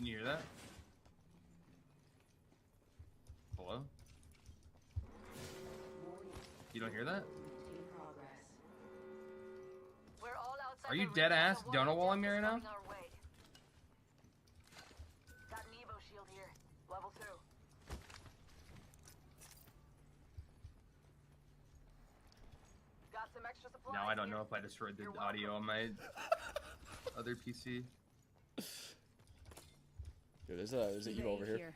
Can you hear that? Hello? You don't hear that? Are you dead ass Donawalling me right now? Got an Evo shield here. Level 2. Got some extra supplies. Now I don't know if I destroyed the audio on my other PC. Dude, there's a Evo over here.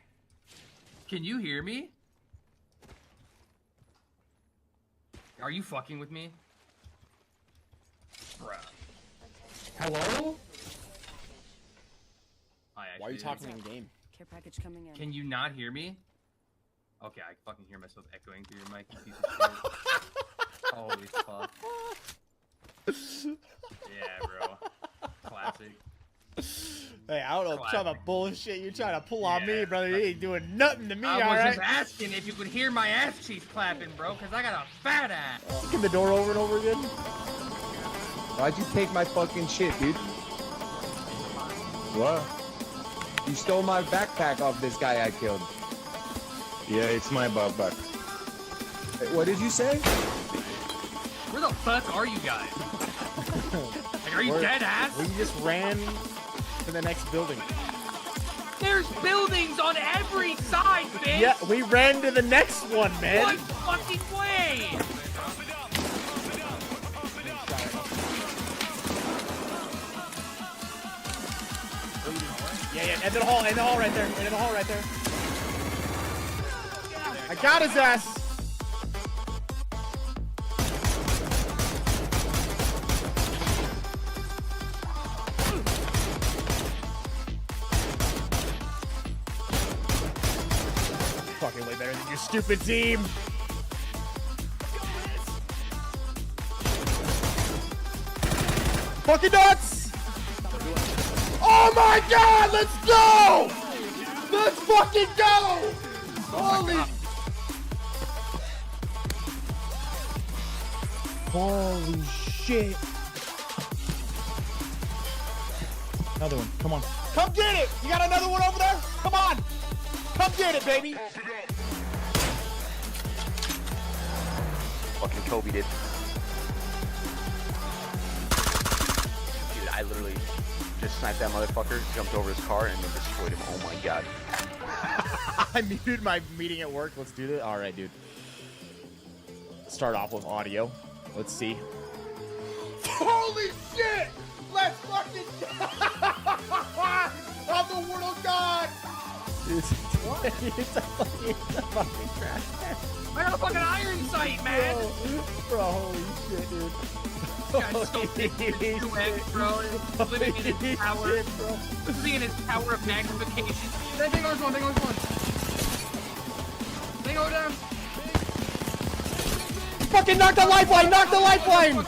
Can you hear me? Are you fucking with me? Bruh. Hello? Why are you talking in game? Care package coming in. Can you not hear me? Okay, I fucking hear myself echoing through your mic, you piece of shit. Holy fuck. Yeah, bro. Classic. Hey, I don't know Classic. talking about bullshit you're trying to pull on me, brother. You fucking- ain't doing nothing to me, I was alright? just asking if you could hear my ass cheeks clapping, bro, because I got a fat ass. Kicking the door over and over again. Why'd you take my fucking shit, dude? What? You stole my backpack off this guy I killed. Yeah, it's my backpack. What did you say? Where the fuck are you guys? Like, are you dead ass? We just ran to the next building. There's buildings on every side, bitch! Yeah, we ran to the next one, man. What fucking way? Yeah, end of the hall right there, end of the hall right there. I got his ass. Fucking way better than your stupid team. Fucking nuts! Oh my god, let's go! Let's fucking go! Holy shit. Another one, come on. Come get it! You got another one over there? Come on! Come get it, baby! Fucking Kobe did. Dude, I literally just sniped that motherfucker, jumped over his car, and then destroyed him. Oh my god. I muted my meeting at work. Let's do this. All right, dude. Start off with audio. Let's see. Holy shit! Let's fucking I'm the word of God! It's a fucking trash can. I got a fucking iron sight, man! Bro, holy shit, dude. Guy's so big, 2x, bro. Living in his tower. Living in his tower of magnification. Take on this one, take on this one. They go down. Fucking knock the lifeline! Knock the lifeline!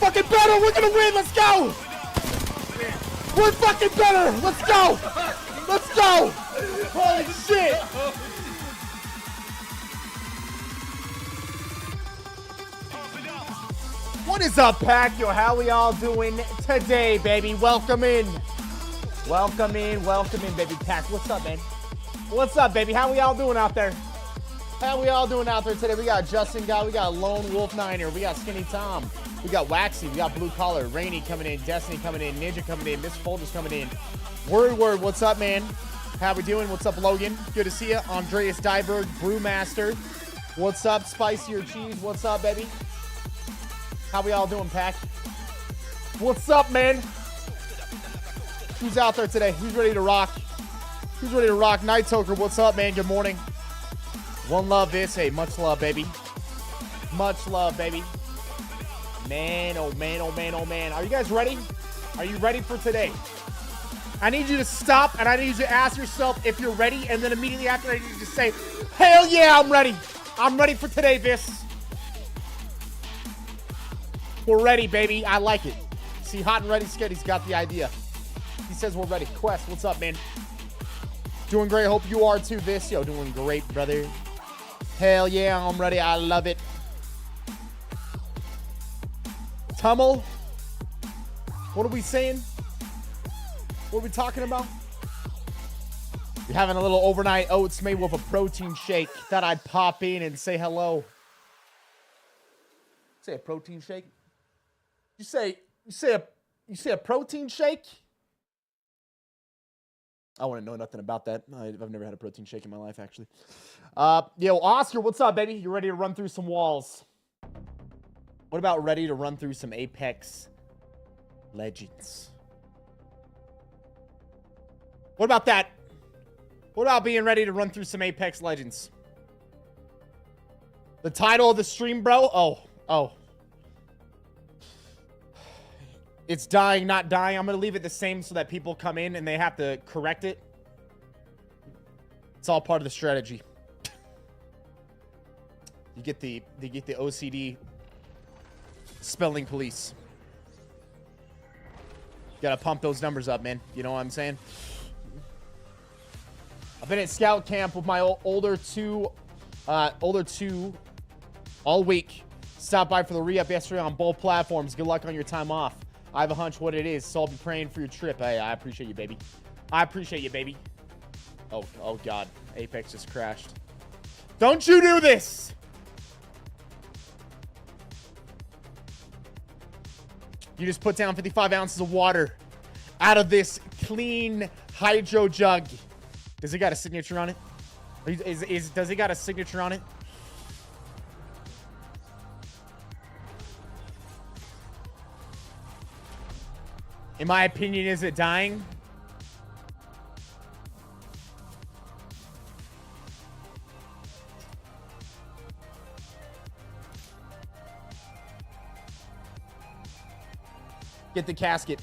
Fucking better! We're gonna win! Let's go! We're fucking better! Let's go! Let's go! Holy shit! What is up, Pack? Yo, how we all doing today, baby? Welcome in. Welcome in, baby. Pack, what's up, man? What's up, baby? How we all doing out there? How we all doing out there today? We got Justin Guy, we got Lone Wolf Niner, we got Skinny Tom, we got Waxy, we got Blue Collar, Rainy coming in, Destiny coming in, Ninja coming in, Miss Folger's coming in. Word, what's up, man? How we doing? What's up, Logan? Good to see you. Andreas Dyberg, Brewmaster. What's up, Spicier Cheese? What's up, baby? How we all doing, Pack? What's up, man? Who's out there today? Who's ready to rock? Who's ready to rock? Night Toker, what's up, man? Good morning. One love this. Hey, much love, baby. Much love, baby. Man, oh man, oh man, oh man. Are you guys ready? Are you ready for today? I need you to stop and I need you to ask yourself if you're ready, and then immediately after I need you to say, hell yeah, I'm ready. I'm ready for today, Viss. We're ready, baby. I like it. See, Hot and Ready Sketty's got the idea. He says we're ready. Quest, what's up, man? Doing great. Hope you are too, Viss. Yo, doing great, brother. Hell yeah, I'm ready. I love it. Tummel. What are we saying? What are we talking about? You're having a little overnight oats made with a protein shake. Thought I'd pop in and say hello. Say a protein shake? You say a protein shake? I want to know nothing about that. I've never had a protein shake in my life, actually. Yo, Oscar, what's up, baby? You ready to run through some walls? What about ready to run through some Apex Legends? What about that? What about being ready to run through some Apex Legends? The title of the stream, bro? Oh. It's dying, not dying. I'm going to leave it the same so that people come in and they have to correct it. It's all part of the strategy. You get the OCD spelling police. You got to pump those numbers up, man. You know what I'm saying? I've been at scout camp with my older two all week. Stopped by for the re-up yesterday on both platforms. Good luck on your time off. I have a hunch what it is, so I'll be praying for your trip. Hey, I appreciate you, baby. I appreciate you, baby. Oh God. Apex just crashed. Don't you do this! You just put down 55 ounces of water out of this clean hydro jug. Does it got a signature on it? Does it got a signature on it? In my opinion, is it dying? Get the casket.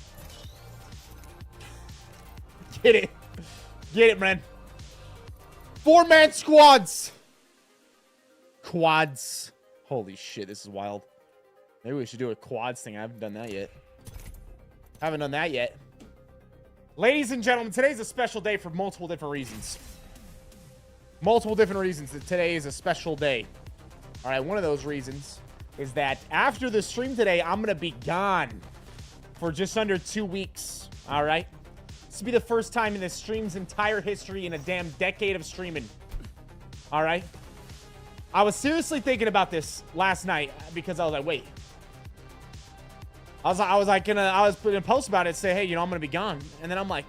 Get it. Get it, man. 4-man squads. Quads. Holy shit, this is wild. Maybe we should do a quads thing. I haven't done that yet. Ladies and gentlemen, today's a special day for multiple different reasons. Multiple different reasons that today is a special day. All right, one of those reasons is that after the stream today, I'm going to be gone for just under 2 weeks. All right? This will be the first time in this stream's entire history in a damn decade of streaming. All right? I was seriously thinking about this last night because I was like, wait. I was putting a post about it, say, hey, you know, I'm gonna be gone. And then I'm like,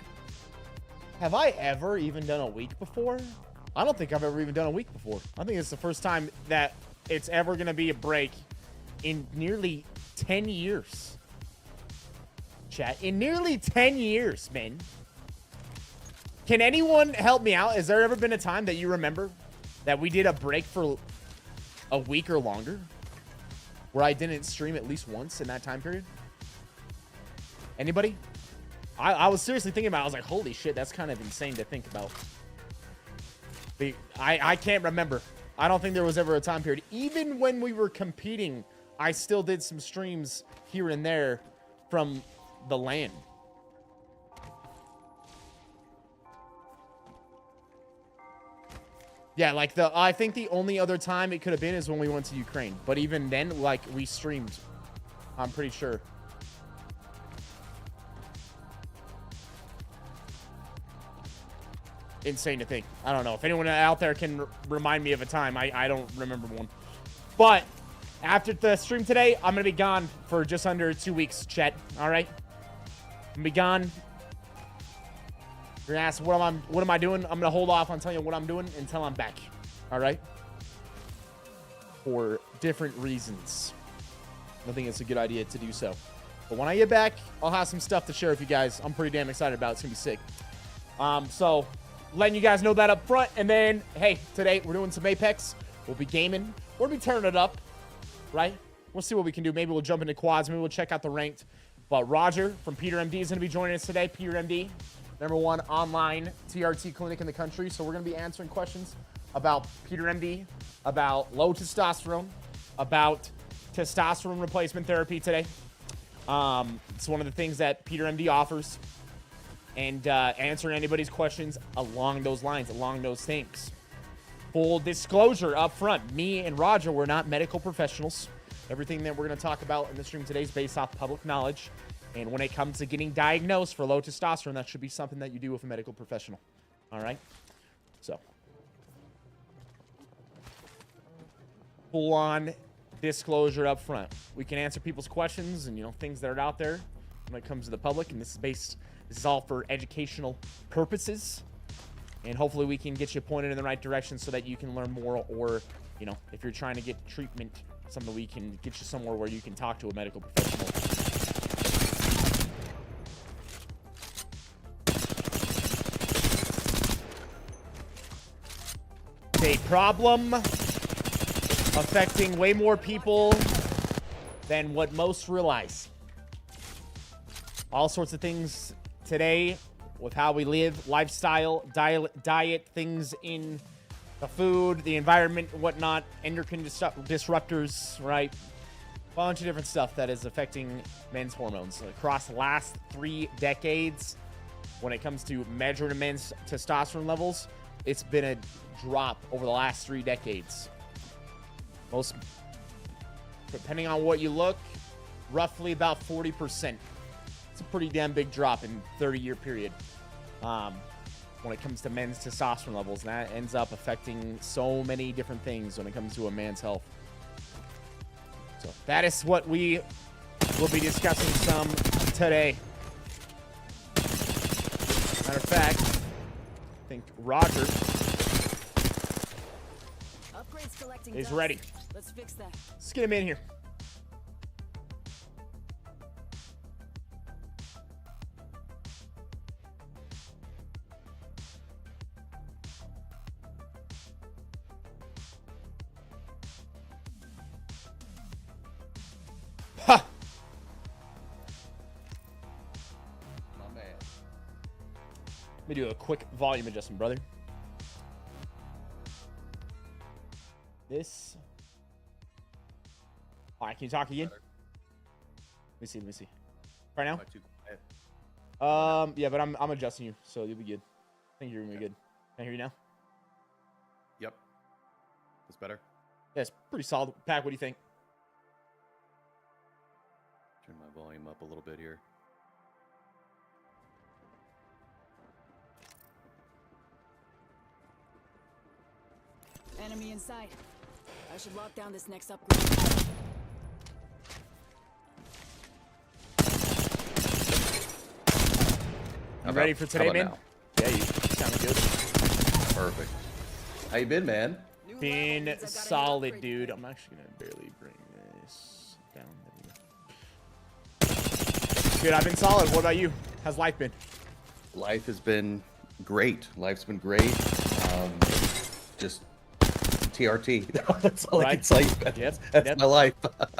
have I ever even done a week before? I don't think I've ever even done a week before. I think it's the first time that it's ever gonna be a break in nearly 10 years. Chat, in nearly 10 years, man. Can anyone help me out? Has there ever been a time that you remember that we did a break for a week or longer where I didn't stream at least once in that time period? Anybody? I was seriously thinking about it. I was like, holy shit, that's kind of insane to think about. I can't remember. I don't think there was ever a time period. Even when we were competing, I still did some streams here and there from the LAN. Yeah, like I think the only other time it could have been is when we went to Ukraine. But even then, like, we streamed. I'm pretty sure. Insane to think. I don't know. If anyone out there can remind me of a time, I don't remember one. But after the stream today, I'm going to be gone for just under 2 weeks, chat. All right? I'm going to be gone. You're going to ask, what am I doing? I'm going to hold off on telling you what I'm doing until I'm back. All right? For different reasons. I think it's a good idea to do so. But when I get back, I'll have some stuff to share with you guys. I'm pretty damn excited about it. It's going to be sick. So, letting you guys know that up front. And then, hey, today we're doing some Apex. We'll be gaming. We'll be turning it up, right? We'll see what we can do. Maybe we'll jump into quads. Maybe we'll check out the ranked. But Rodger from Peter MD is going to be joining us today. Peter MD, #1 online TRT clinic in the country. So we're going to be answering questions about Peter MD, about low testosterone, about testosterone replacement therapy today. It's one of the things that Peter MD offers. And answer anybody's questions along those lines, along those things. Full disclosure up front, me and Rodger, we're not medical professionals. Everything that we're going to talk about in the stream today is based off public knowledge. And when it comes to getting diagnosed for low testosterone, that should be something that you do with a medical professional. All right? So, full-on disclosure up front. We can answer people's questions and, you know, things that are out there when it comes to the public. And this is all for educational purposes. And hopefully we can get you pointed in the right direction so that you can learn more, or, you know, if you're trying to get treatment, something we can get you somewhere where you can talk to a medical professional. A problem affecting way more people than what most realize. All sorts of things today with how we live, lifestyle, diet, things in the food, the environment, whatnot, endocrine disruptors, right? A bunch of different stuff that is affecting men's hormones. Across the last 3 decades, when it comes to measuring a men's testosterone levels, it's been a drop over the last 3 decades. Most, depending on what you look, roughly about 40%. It's a pretty damn big drop in a 30-year period when it comes to men's testosterone levels. And that ends up affecting so many different things when it comes to a man's health. So that is what we will be discussing some today. Matter of fact, I think Rodger is ready. Let's fix that. Let's get him in here. Ha! My man. Let me do a quick volume adjustment, brother. This. All right, can you talk again? Let me see. Right now? Yeah, but I'm adjusting you, so you'll be good. I think you're gonna be good. Can I hear you now? Yep. That's better. Yeah, it's pretty solid. Pac, what do you think? Turn my volume up a little bit here. Enemy in sight. I should lock down this next upgrade. You ready for today, man? Now? Yeah, you sounded good. Perfect. How you been, man? Been solid, dude. I'm actually gonna barely bring this down. Dude, I've been solid. What about you? How's life been? Life has been great. Life's been great. Just TRT. That's all I can tell you. That's my life.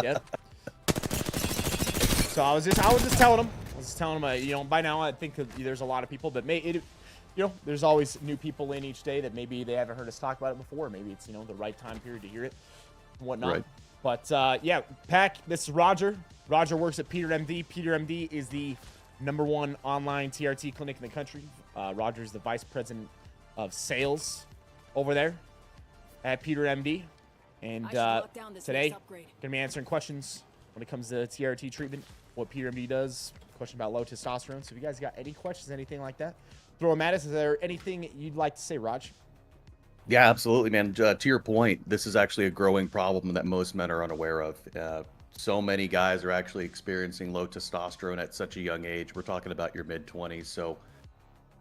Yep. So I was just telling him. You know, by now I think there's a lot of people that you know, there's always new people in each day that maybe they haven't heard us talk about it before. Maybe it's, you know, the right time period to hear it and whatnot. Right. But yeah, Pac, this is Rodger. Rodger works at Peter MD. Peter MD is the #1 online TRT clinic in the country. Rodger is the vice president of over there at Peter MD. And today, gonna be answering questions when it comes to TRT treatment, what Peter MD does, question about low testosterone. So if you guys got any questions, anything like that, throw them at us. Is there anything you'd like to say, Raj? Yeah, absolutely, man. To your point, this is actually a growing problem that most men are unaware of. So many guys are actually experiencing low testosterone at such a young age. We're talking about your mid-20s. So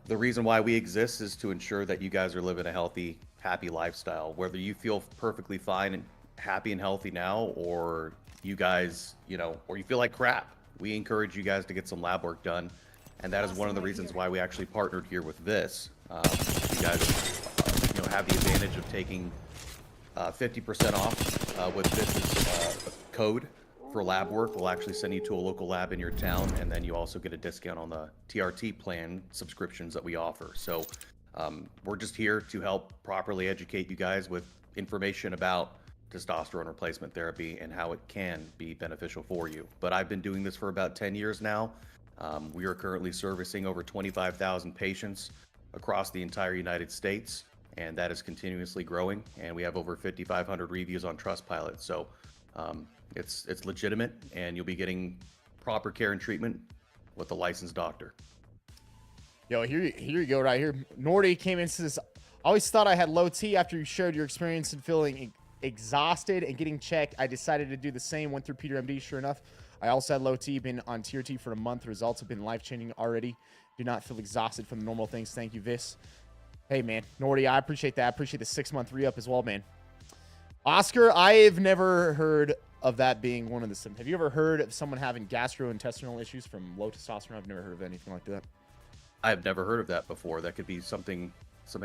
the reason why we exist is to ensure that you guys are living a healthy, happy lifestyle. Whether you feel perfectly fine and happy and healthy now, or you guys, you know, or you feel like crap, we encourage you guys to get some lab work done. And that is one of the reasons why we actually partnered here with this. You guys, you know, have the advantage of taking 50% off with this code for lab work. We'll actually send you to a local lab in your town, and then you also get a discount on the TRT plan subscriptions that we offer. So we're just here to help properly educate you guys with information about testosterone replacement therapy and how it can be beneficial for you. But I've been doing this for about 10 years now. We are currently servicing over 25,000 patients across the entire United States, and that is continuously growing. And we have over 5,500 reviews on Trustpilot. So It's legitimate, and you'll be getting proper care and treatment with a licensed doctor. Yo, here you go right here. Nordy came into this. Always thought I had low T after you shared your experience and feeling exhausted and getting checked. I decided to do the same. Went through Peter MD. Sure enough, I also had low T. Been on TRT for a month. Results have been life-changing already. Do not feel exhausted from the normal things. Thank you, Viss. Hey, man. Nordy, I appreciate that. I appreciate the 6-month re-up as well, man. Oscar, I've never heard of that being one of the symptoms. Have you ever heard of someone having gastrointestinal issues from low testosterone? I've never heard of anything like that. I've never heard of that before. That could be something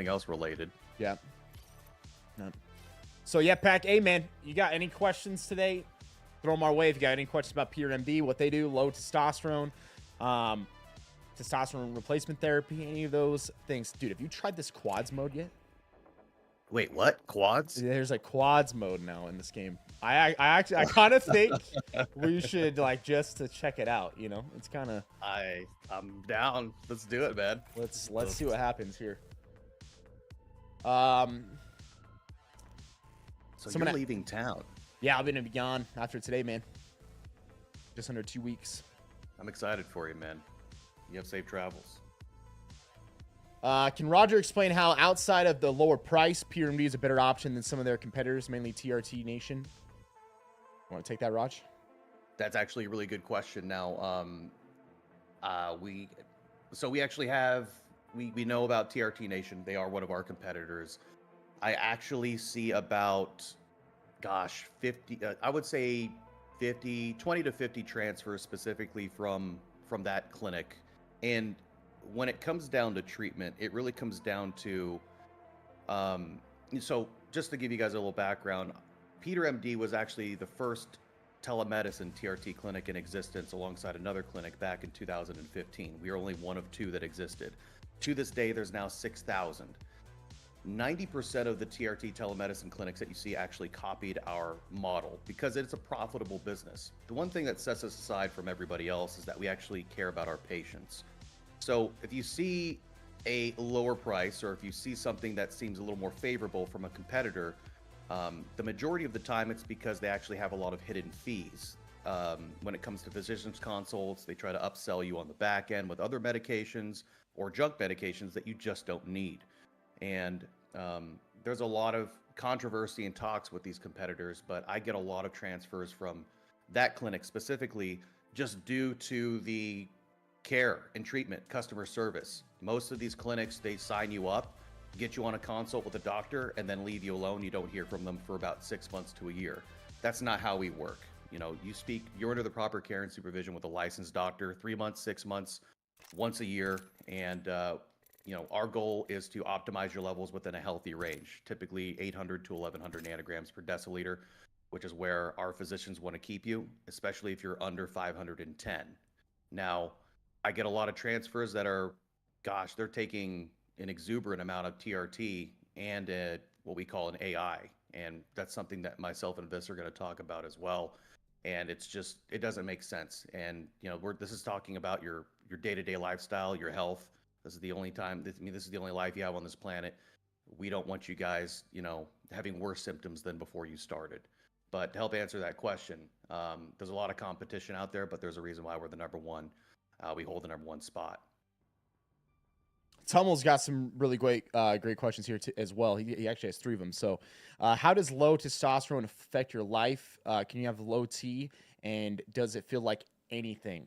else related. Yeah. No. So, yeah, Pack, hey, man, you got any questions today? Throw them our way. If you got any questions about Peter MD, what they do, low testosterone, testosterone replacement therapy, any of those things. Dude, have you tried this quads mode yet? Wait, what? Quads? There's a quads mode now in this game. I kind of think we should, like, just to check it out, you know? It's kind of... I'm down. Let's do it, man. Let's see what happens here. So Someone you're leaving town. Yeah, I'm going to be gone after today, man. Just under 2 weeks. I'm excited for you, man. You have safe travels. Can Rodger explain how outside of the lower price, PRMD is a better option than some of their competitors, mainly TRT Nation? Want to take that, Raj? That's actually a really good question. Now, we actually have, we know about TRT Nation. They are one of our competitors. I actually see about, gosh, 50, I would say 20 to 50 transfers specifically from that clinic. And when it comes down to treatment, it really comes down to, so just to give you guys a little background, Peter MD was actually the first telemedicine TRT clinic in existence alongside another clinic back in 2015. We are only one of 2 that existed. To this day, there's now 6,000. 90% of the TRT telemedicine clinics that you see actually copied our model because it's a profitable business. The one thing that sets us aside from everybody else is that we actually care about our patients. So if you see a lower price or if you see something that seems a little more favorable from a competitor, the majority of the time it's because they actually have a lot of hidden fees. When it comes to physicians consults, they try to upsell you on the back end with other medications or junk medications that you just don't need. And there's a lot of controversy and talks with these competitors, but I get a lot of transfers from that clinic specifically just due to the care and treatment, customer service. Most of these clinics, they sign you up, get you on a consult with a doctor, and then leave you alone. You don't hear from them for about 6 months to a year. That's not how we work. You know, you're under the proper care and supervision with a licensed doctor, 3 months, 6 months, once a year. And, you know, our goal is to optimize your levels within a healthy range, typically 800 to 1100 nanograms per deciliter, which is where our physicians want to keep you, especially if you're under 510. Now, I get a lot of transfers that are, gosh, they're taking an exuberant amount of TRT and what we call an AI. And that's something that myself and Viss are going to talk about as well. And it's just, it doesn't make sense. And, you know, this is talking about your day-to-day lifestyle, your health. This is the only time, this is the only life you have on this planet. We don't want you guys, you know, having worse symptoms than before you started. But to help answer that question, there's a lot of competition out there, but there's a reason why we're the #1. We hold the #1 spot. Tummel's got some really great questions here as well. He actually has 3 of them. So, how does low testosterone affect your life? Can you have low T, and does it feel like anything?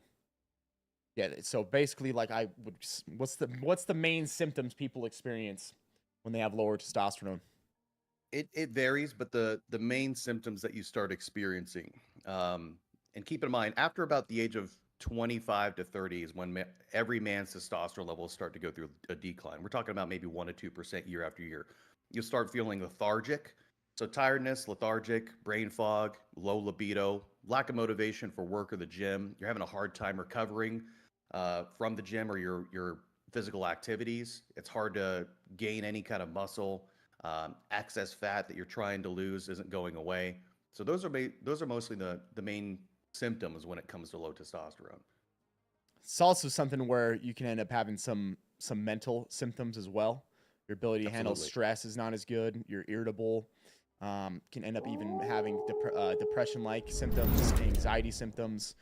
Yeah. So basically, like, what's the main symptoms people experience when they have lower testosterone? It varies, but the main symptoms that you start experiencing, and keep in mind, after about the age of 25 to 30 is when every man's testosterone levels start to go through a decline. We're talking about maybe 1 to 2% year after year. You'll start feeling lethargic. So tiredness, lethargic, brain fog, low libido, lack of motivation for work or the gym. You're having a hard time recovering from the gym or your physical activities. It's hard to gain any kind of muscle. Excess fat that you're trying to lose isn't going away. So those are mostly the main symptoms when it comes to low testosterone. It's also something where you can end up having some mental symptoms as well. Your ability to handle stress is not as good. You're irritable. can end up even having depression-like symptoms, anxiety symptoms.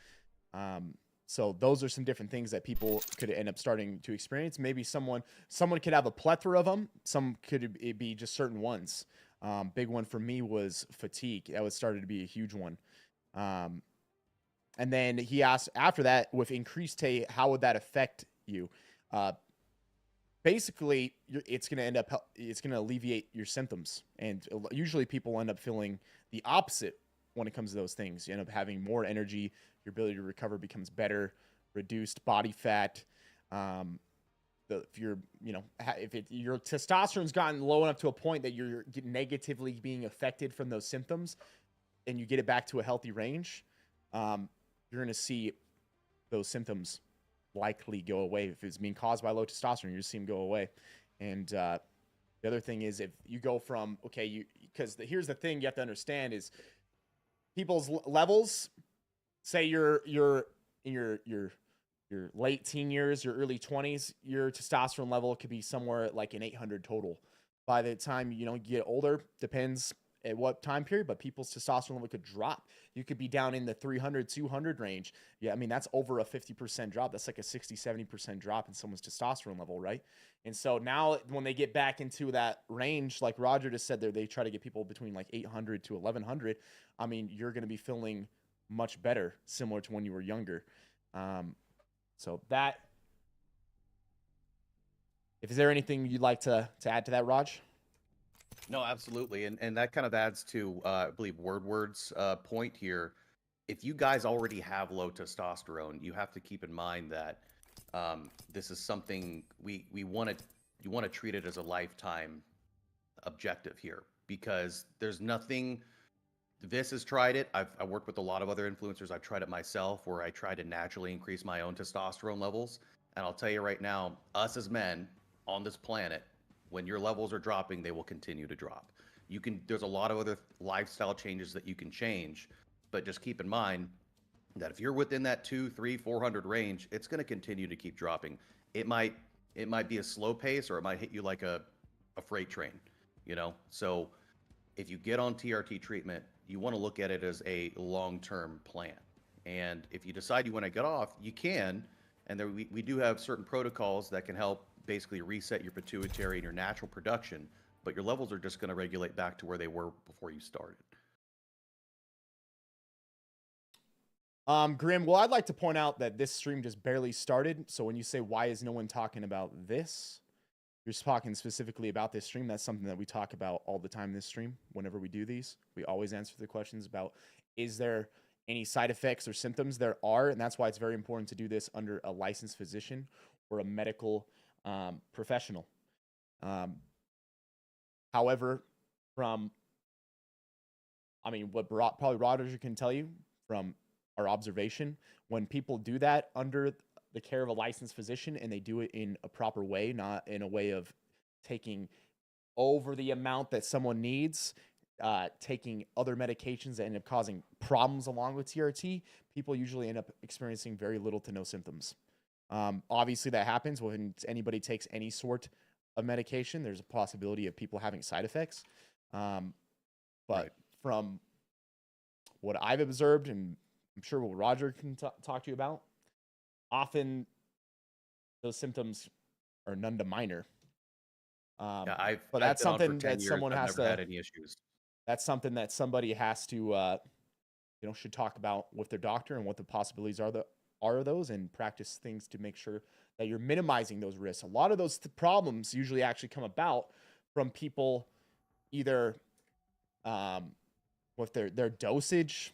So those are some different things that people could end up starting to experience. Maybe someone could have a plethora of them. Some could it be just certain ones. Big one for me was fatigue. That was started to be a huge one. And then he asked after that, with increased T, how would that affect you? Basically, it's going to alleviate your symptoms. And usually people end up feeling the opposite when it comes to those things. You end up having more energy. Your ability to recover becomes better, reduced body fat. If your testosterone's gotten low enough to a point that you're negatively being affected from those symptoms, and you get it back to a healthy range, you're going to see those symptoms likely go away. If it's being caused by low testosterone, you just see them go away. And the other thing is, if you go from because here's the thing you have to understand is people's levels. Say you're in your late teen years, your early 20s, your testosterone level could be somewhere like an 800 total. By the time you get older, depends at what time period, but people's testosterone level could drop. You could be down in the 300, 200 range. Yeah, I mean, that's over a 50% drop. That's like a 60, 70% drop in someone's testosterone level, right? And so now when they get back into that range, like Rodger just said there, they try to get people between like 800 to 1100. I mean, you're going to be feeling much better, similar to when you were younger. So that, is there anything you'd like to add to that, Raj? No, absolutely. And that kind of adds to, I believe, Wordward's point here. If you guys already have low testosterone, you have to keep in mind that this is something you want to treat it as a lifetime objective here, because there's nothing. Viss has tried it. I've worked with a lot of other influencers. I've tried it myself, where I try to naturally increase my own testosterone levels. And I'll tell you right now, us as men on this planet, when your levels are dropping, they will continue to drop. There's a lot of other lifestyle changes that you can change, but just keep in mind that if you're within that 200, 300, 400 range, it's going to continue to keep dropping. It might be a slow pace, or it might hit you like a freight train, So if you get on TRT treatment, you want to look at it as a long-term plan. And if you decide you want to get off, you can. And there, we do have certain protocols that can help basically reset your pituitary and your natural production, but your levels are just going to regulate back to where they were before you started. Grim, well, I'd like to point out that this stream just barely started. So when you say, why is no one talking about this? You're talking specifically about this stream. That's something that we talk about all the time in this stream. Whenever we do these, we always answer the questions about, is there any side effects or symptoms? There are, and that's why it's very important to do this under a licensed physician or a medical professional. However, what probably Rodger can tell you from our observation, when people do that under the care of a licensed physician and they do it in a proper way, not in a way of taking over the amount that someone needs, taking other medications that end up causing problems along with TRT, people usually end up experiencing very little to no symptoms. Obviously that happens when anybody takes any sort of medication. There's a possibility of people having side effects. But from what I've observed, and I'm sure what Rodger can talk to you about, often those symptoms are none to minor. But that's something that someone has to. Had any issues. That's something that somebody has to, should talk about with their doctor and what the possibilities are those, and practice things to make sure that you're minimizing those risks. A lot of those problems usually actually come about from people either with their dosage,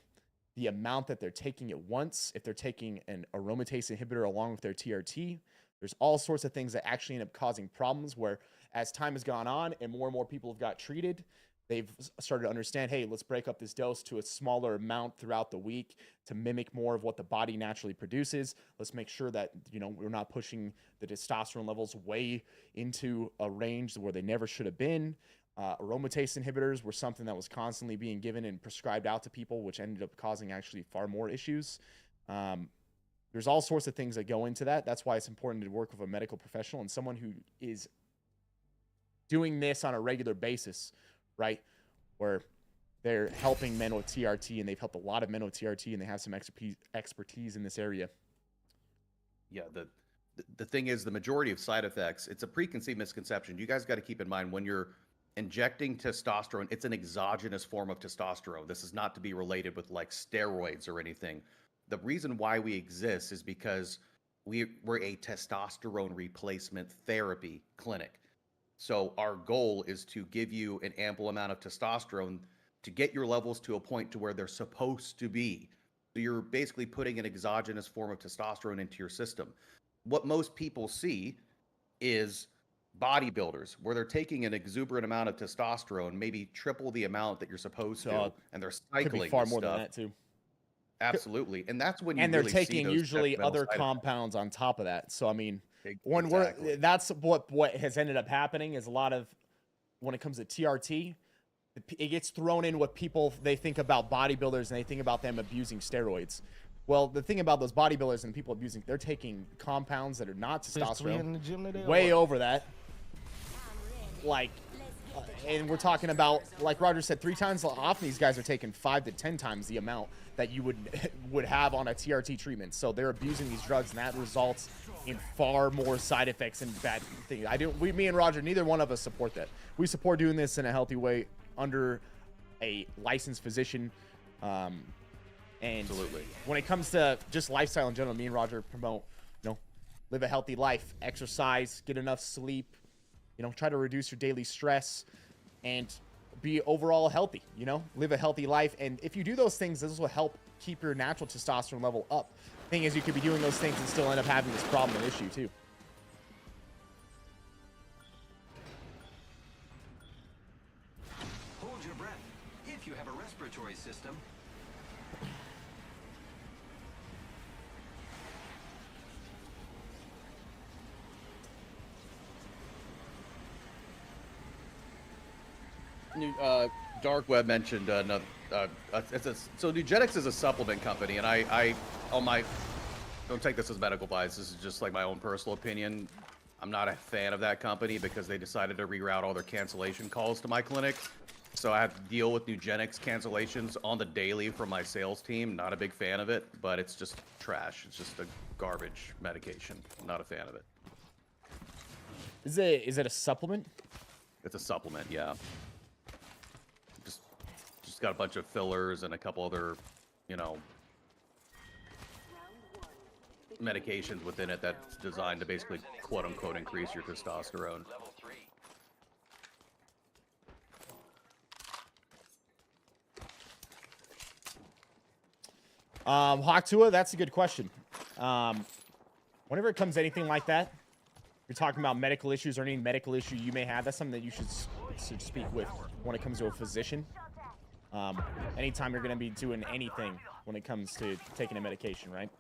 the amount that they're taking at once, if they're taking an aromatase inhibitor along with their TRT. There's all sorts of things that actually end up causing problems where, as time has gone on and more people have got treated, they've started to understand, hey, let's break up this dose to a smaller amount throughout the week to mimic more of what the body naturally produces. Let's make sure that, we're not pushing the testosterone levels way into a range where they never should have been. Aromatase inhibitors were something that was constantly being given and prescribed out to people, which ended up causing actually far more issues. There's all sorts of things that go into that. That's why it's important to work with a medical professional and someone who is doing this on a regular basis, right? Where they're helping men with TRT, and they've helped a lot of men with TRT, and they have some expertise in this area. Yeah, the thing is, the majority of side effects, it's a preconceived misconception. You guys got to keep in mind when you're injecting testosterone, it's an exogenous form of testosterone. This is not to be related with like steroids or anything. The reason why we exist is because we're a testosterone replacement therapy clinic. So our goal is to give you an ample amount of testosterone to get your levels to a point to where they're supposed to be. So you're basically putting an exogenous form of testosterone into your system. What most people see is bodybuilders where they're taking an exuberant amount of testosterone, maybe triple the amount that you're supposed to, and they're cycling could be far more stuff. than that too. Absolutely, and that's when you and they're really see taking those usually detrimental other side compounds on top of that. So I mean, when Exactly. that's what has ended up happening is a lot of when it comes to TRT, it gets thrown in what people they think about bodybuilders and they think about them abusing steroids. Well, the thing about those bodybuilders and people abusing, they're taking compounds that are not testosterone, way over that. Like, and we're talking about, like Rodger said, 3 times often these guys are taking 5 to 10 times the amount that you would have on a TRT treatment. So they're abusing these drugs, and that results in far more side effects and bad things. Me and Rodger, neither one of us support that. We support doing this in a healthy way under a licensed physician. And Absolutely. when it comes to just lifestyle in general, me and Rodger promote, live a healthy life, exercise, get enough sleep, try to reduce your daily stress and be overall healthy, live a healthy life. And if you do those things, this will help keep your natural testosterone level up. Thing is, you could be doing those things and still end up having this problem and issue too. Hold your breath. If you have a respiratory system, Dark Web mentioned another. So Nugenics is a supplement company, and I don't take this as medical advice. This is just like my own personal opinion. I'm not a fan of that company because they decided to reroute all their cancellation calls to my clinic. So I have to deal with Nugenics cancellations on the daily from my sales team. Not a big fan of it, but it's just trash. It's just a garbage medication. I'm not a fan of it. Is it a supplement? It's a supplement, yeah. Just got a bunch of fillers and a couple other, medications within it that's designed to basically quote unquote increase your testosterone. Hawktua, that's a good question. Whenever it comes to anything like that, you're talking about medical issues or any medical issue you may have, that's something that you should speak with when it comes to a physician. Anytime you're going to be doing anything when it comes to taking a medication, right?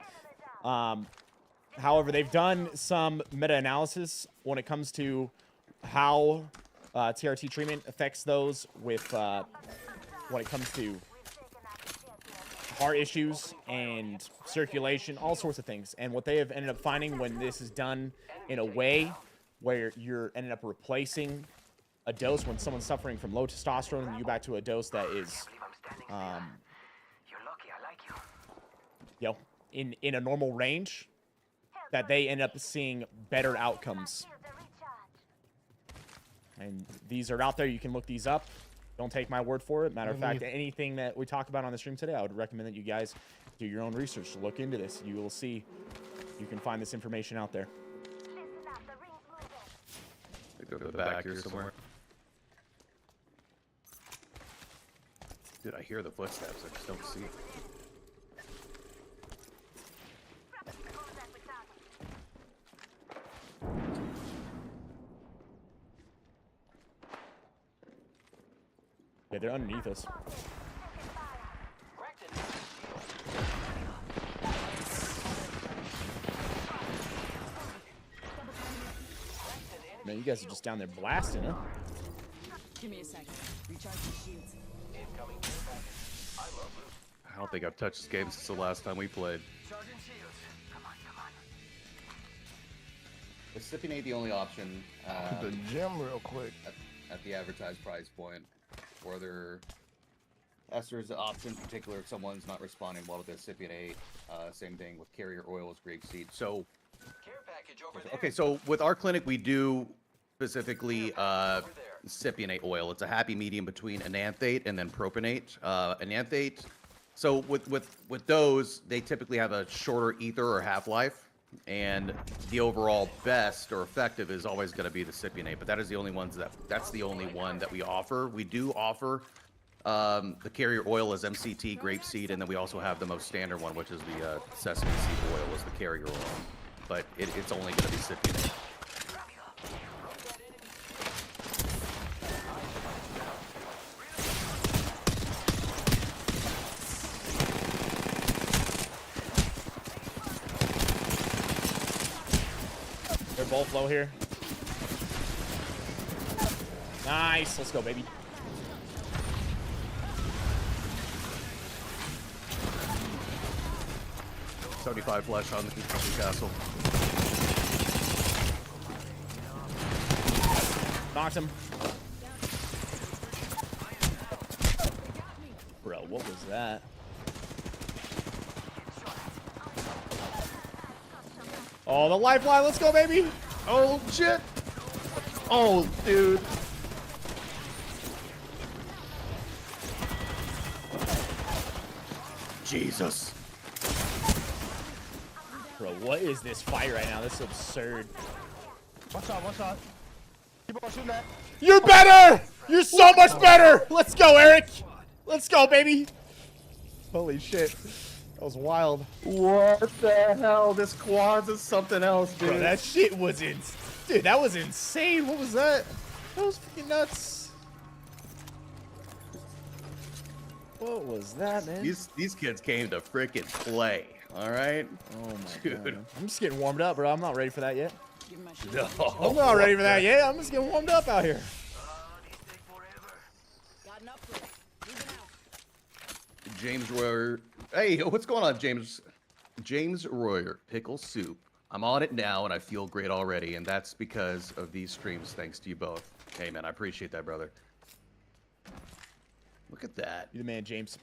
However, they've done some meta-analysis when it comes to how TRT treatment affects those with when it comes to heart issues and circulation, all sorts of things. And what they have ended up finding when this is done in a way where you're ended up replacing a dose when someone's suffering from low testosterone and you back to a dose that is in a normal range, that they end up seeing better outcomes. And these are out there. You can look these up. Don't take my word for it. Matter of fact, anything that we talk about on the stream today, I would recommend that you guys do your own research. Look into this. You will see. You can find this information out there. Go to the back here somewhere. Dude, I hear the footsteps. I just don't see it. Yeah, they're underneath us. Man, you guys are just down there blasting, huh? Give me a second. Recharge the shields. I don't think I've touched this game since the last time we played. Is sipping ain't the only option. The gym real quick. At the advertised price point, or they're esters option, in particular if someone's not responding well to the cypionate. Same thing with carrier oils, grapeseed. So, Care package over there. okay, so with our clinic, we do specifically cypionate oil. It's a happy medium between enanthate and then propionate. Enanthate, so with those, they typically have a shorter ether or half-life, and the overall best or effective is always going to be the cypionate. But that is the only that's the only one that we offer. We do offer the carrier oil as MCT, grapeseed, and then we also have the most standard one, which is the sesame seed oil as the carrier oil. But it's only going to be cypionate. They're both low here. Nice. Let's go, baby. $75 flesh on the castle. Knocked him. Bro, what was that? Oh, the lifeline. Let's go, baby. Oh, shit. Oh, dude. Jesus. Bro, what is this fight right now? This is absurd. Watch out, watch out. Keep on shooting that. You're better! You're so much better! Let's go, Eric! Let's go, baby! Holy shit. That was wild. What the hell? This quads is something else, dude. Bro, that shit was dude, that was insane. What was that? That was freaking nuts. What was that, man? These kids came to freaking play. All right. Oh my Dude. God. I'm just getting warmed up, bro. I'm not ready for that yet. Give me my shit. No. I'm not ready for that yet. I'm just getting warmed up out here. Got an upgrade. Moving out. James Royer. Hey, what's going on, James? James Royer, pickle soup. I'm on it now, and I feel great already, and that's because of these streams. Thanks to you both. Hey, man, I appreciate that, brother. Look at that. You the man, James.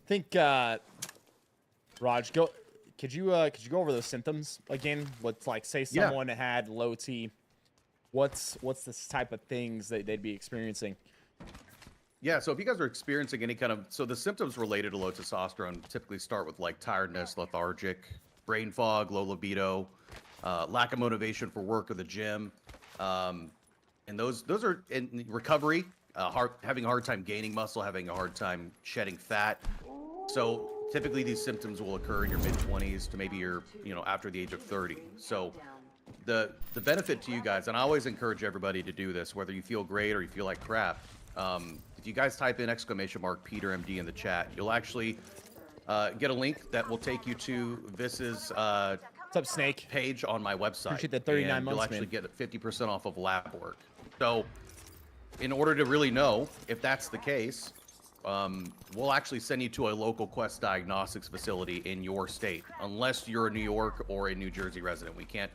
I think Raj, could you go over those symptoms again? Let's like say someone had low T. What's this type of things that they'd be experiencing? Yeah, so if you guys are experiencing any kind of so the symptoms related to low testosterone typically start with like tiredness, lethargic, brain fog, low libido, lack of motivation for work or the gym, and those are in recovery. Having a hard time gaining muscle, having a hard time shedding fat. So typically these symptoms will occur in your mid-20s to maybe your, after the age of 30. So the benefit to you guys, and I always encourage everybody to do this, whether you feel great or you feel like crap. If you guys type in !Peter MD in the chat, you'll actually get a link that will take you to Viss's What's up, Snake? page on my website. Appreciate that 39 and months, you'll actually man. get 50% off of lab work. So in order to really know if that's the case, we'll actually send you to a local Quest Diagnostics facility in your state, unless you're a New York or a New Jersey resident. We can't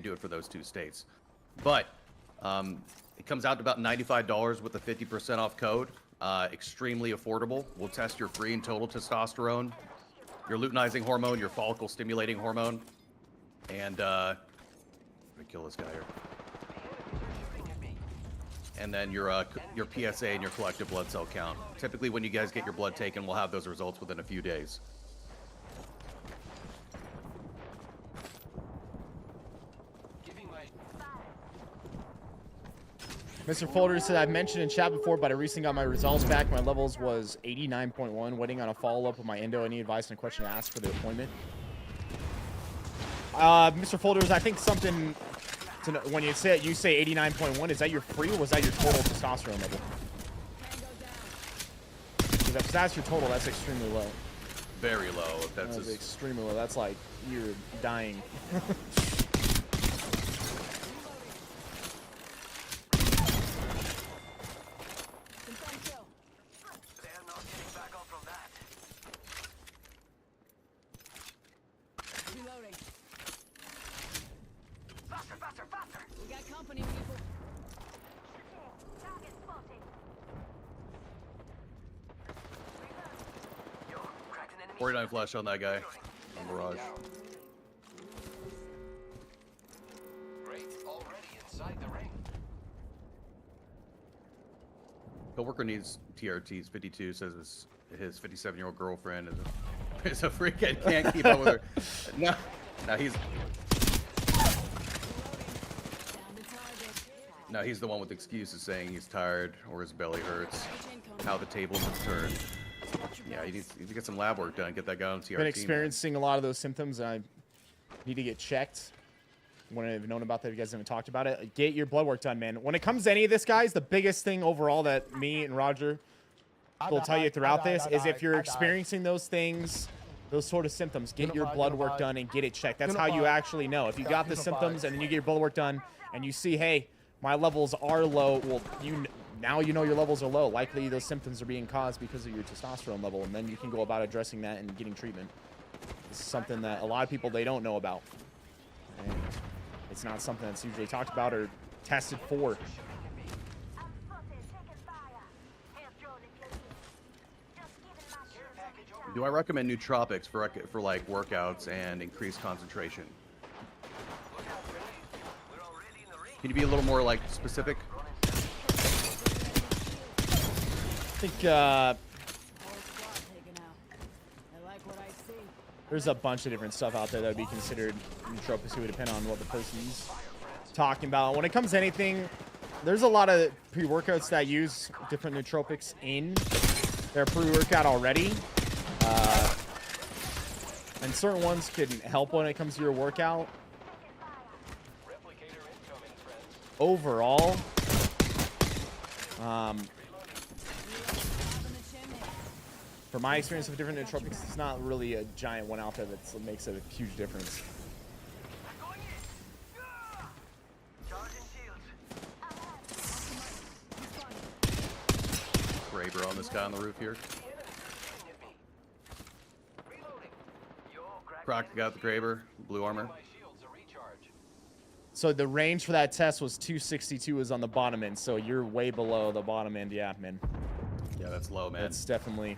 do it for those two states. But it comes out to about $95 with the 50% off code. Extremely affordable. We'll test your free and total testosterone, your luteinizing hormone, your follicle stimulating hormone, and let me kill this guy here. And then your PSA and your collective blood cell count. Typically, when you guys get your blood taken, we'll have those results within a few days. Mr. Folder said, I've mentioned in chat before, but I recently got my results back. My levels was 89.1. Waiting on a follow-up with my endo. Any advice and a question to ask for the appointment? Mr. Folders, I think something to know, when you say 89.1, is that your free or was that your total testosterone level? Because if that's your total, that's extremely low. very low. If that's That's his... extremely low. That's like you're dying. Confirmed kill. They're not getting back up from that. Reloading. Faster, faster, faster! We got company, people. Target spotted. Yo, cracked an enemy. 49 flash on that guy. On Mirage. Great, already inside the ring. Coworker needs TRTs. 52 says his 57-year-old girlfriend is a freak and can't keep up with her. No, he's Down to target. no, he's the one with excuses saying he's tired or his belly hurts. Chain cone. How the tables have turned. Yeah, he needs to get some lab work done. Get that guy on TRT. Been experiencing a lot of those symptoms, and I need to get checked. Wouldn't have known about that if you guys haven't talked about it. Get your blood work done, man. When it comes to any of this, guys, the biggest thing overall that me and Rodger will tell you throughout this is if you're experiencing those things, those sort of symptoms, get your blood work done and get it checked. That's how you actually know. If you got the symptoms and then you get your blood work done and you see, hey, my levels are low, well, now you know your levels are low. Likely those symptoms are being caused because of your testosterone level, and then you can go about addressing that and getting treatment. This is something that a lot of people, they don't know about. And it's not something that's usually talked about or tested for. I'm spotted. Taking fire. Hands drawn in place. Just giving my shields some Do I recommend nootropics for like workouts and increased concentration? Can you be a little more like specific? I think Whole squad taken out. I like what I see. there's a bunch of different stuff out there that would be considered nootropics. It would depend on what the person's talking about. When it comes to anything, there's a lot of pre-workouts that use different nootropics in their pre-workout already. And certain ones can help when it comes to your workout. Overall, for my experience with different nootropics, it's not really a giant one out there that makes a huge difference. Graber on this guy on the roof here. Croc got the Graber, blue armor. So the range for that test was 262 is on the bottom end, so you're way below the bottom end, yeah, man. Yeah, that's low, man. That's definitely,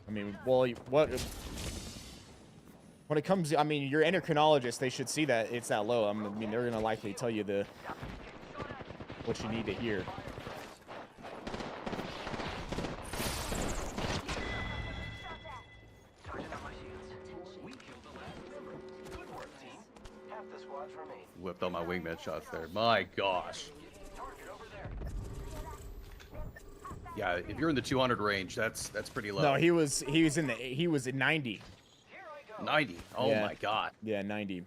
I mean, well, when it comes, I mean, your endocrinologist, they should see that it's that low. I mean, they're gonna likely tell you what you need to hear. Whipped all my wingman shots there. My gosh. Yeah, if you're in the 200 range, that's pretty low. No, he was at 90. 90. Oh Yeah. my god. Yeah, 90.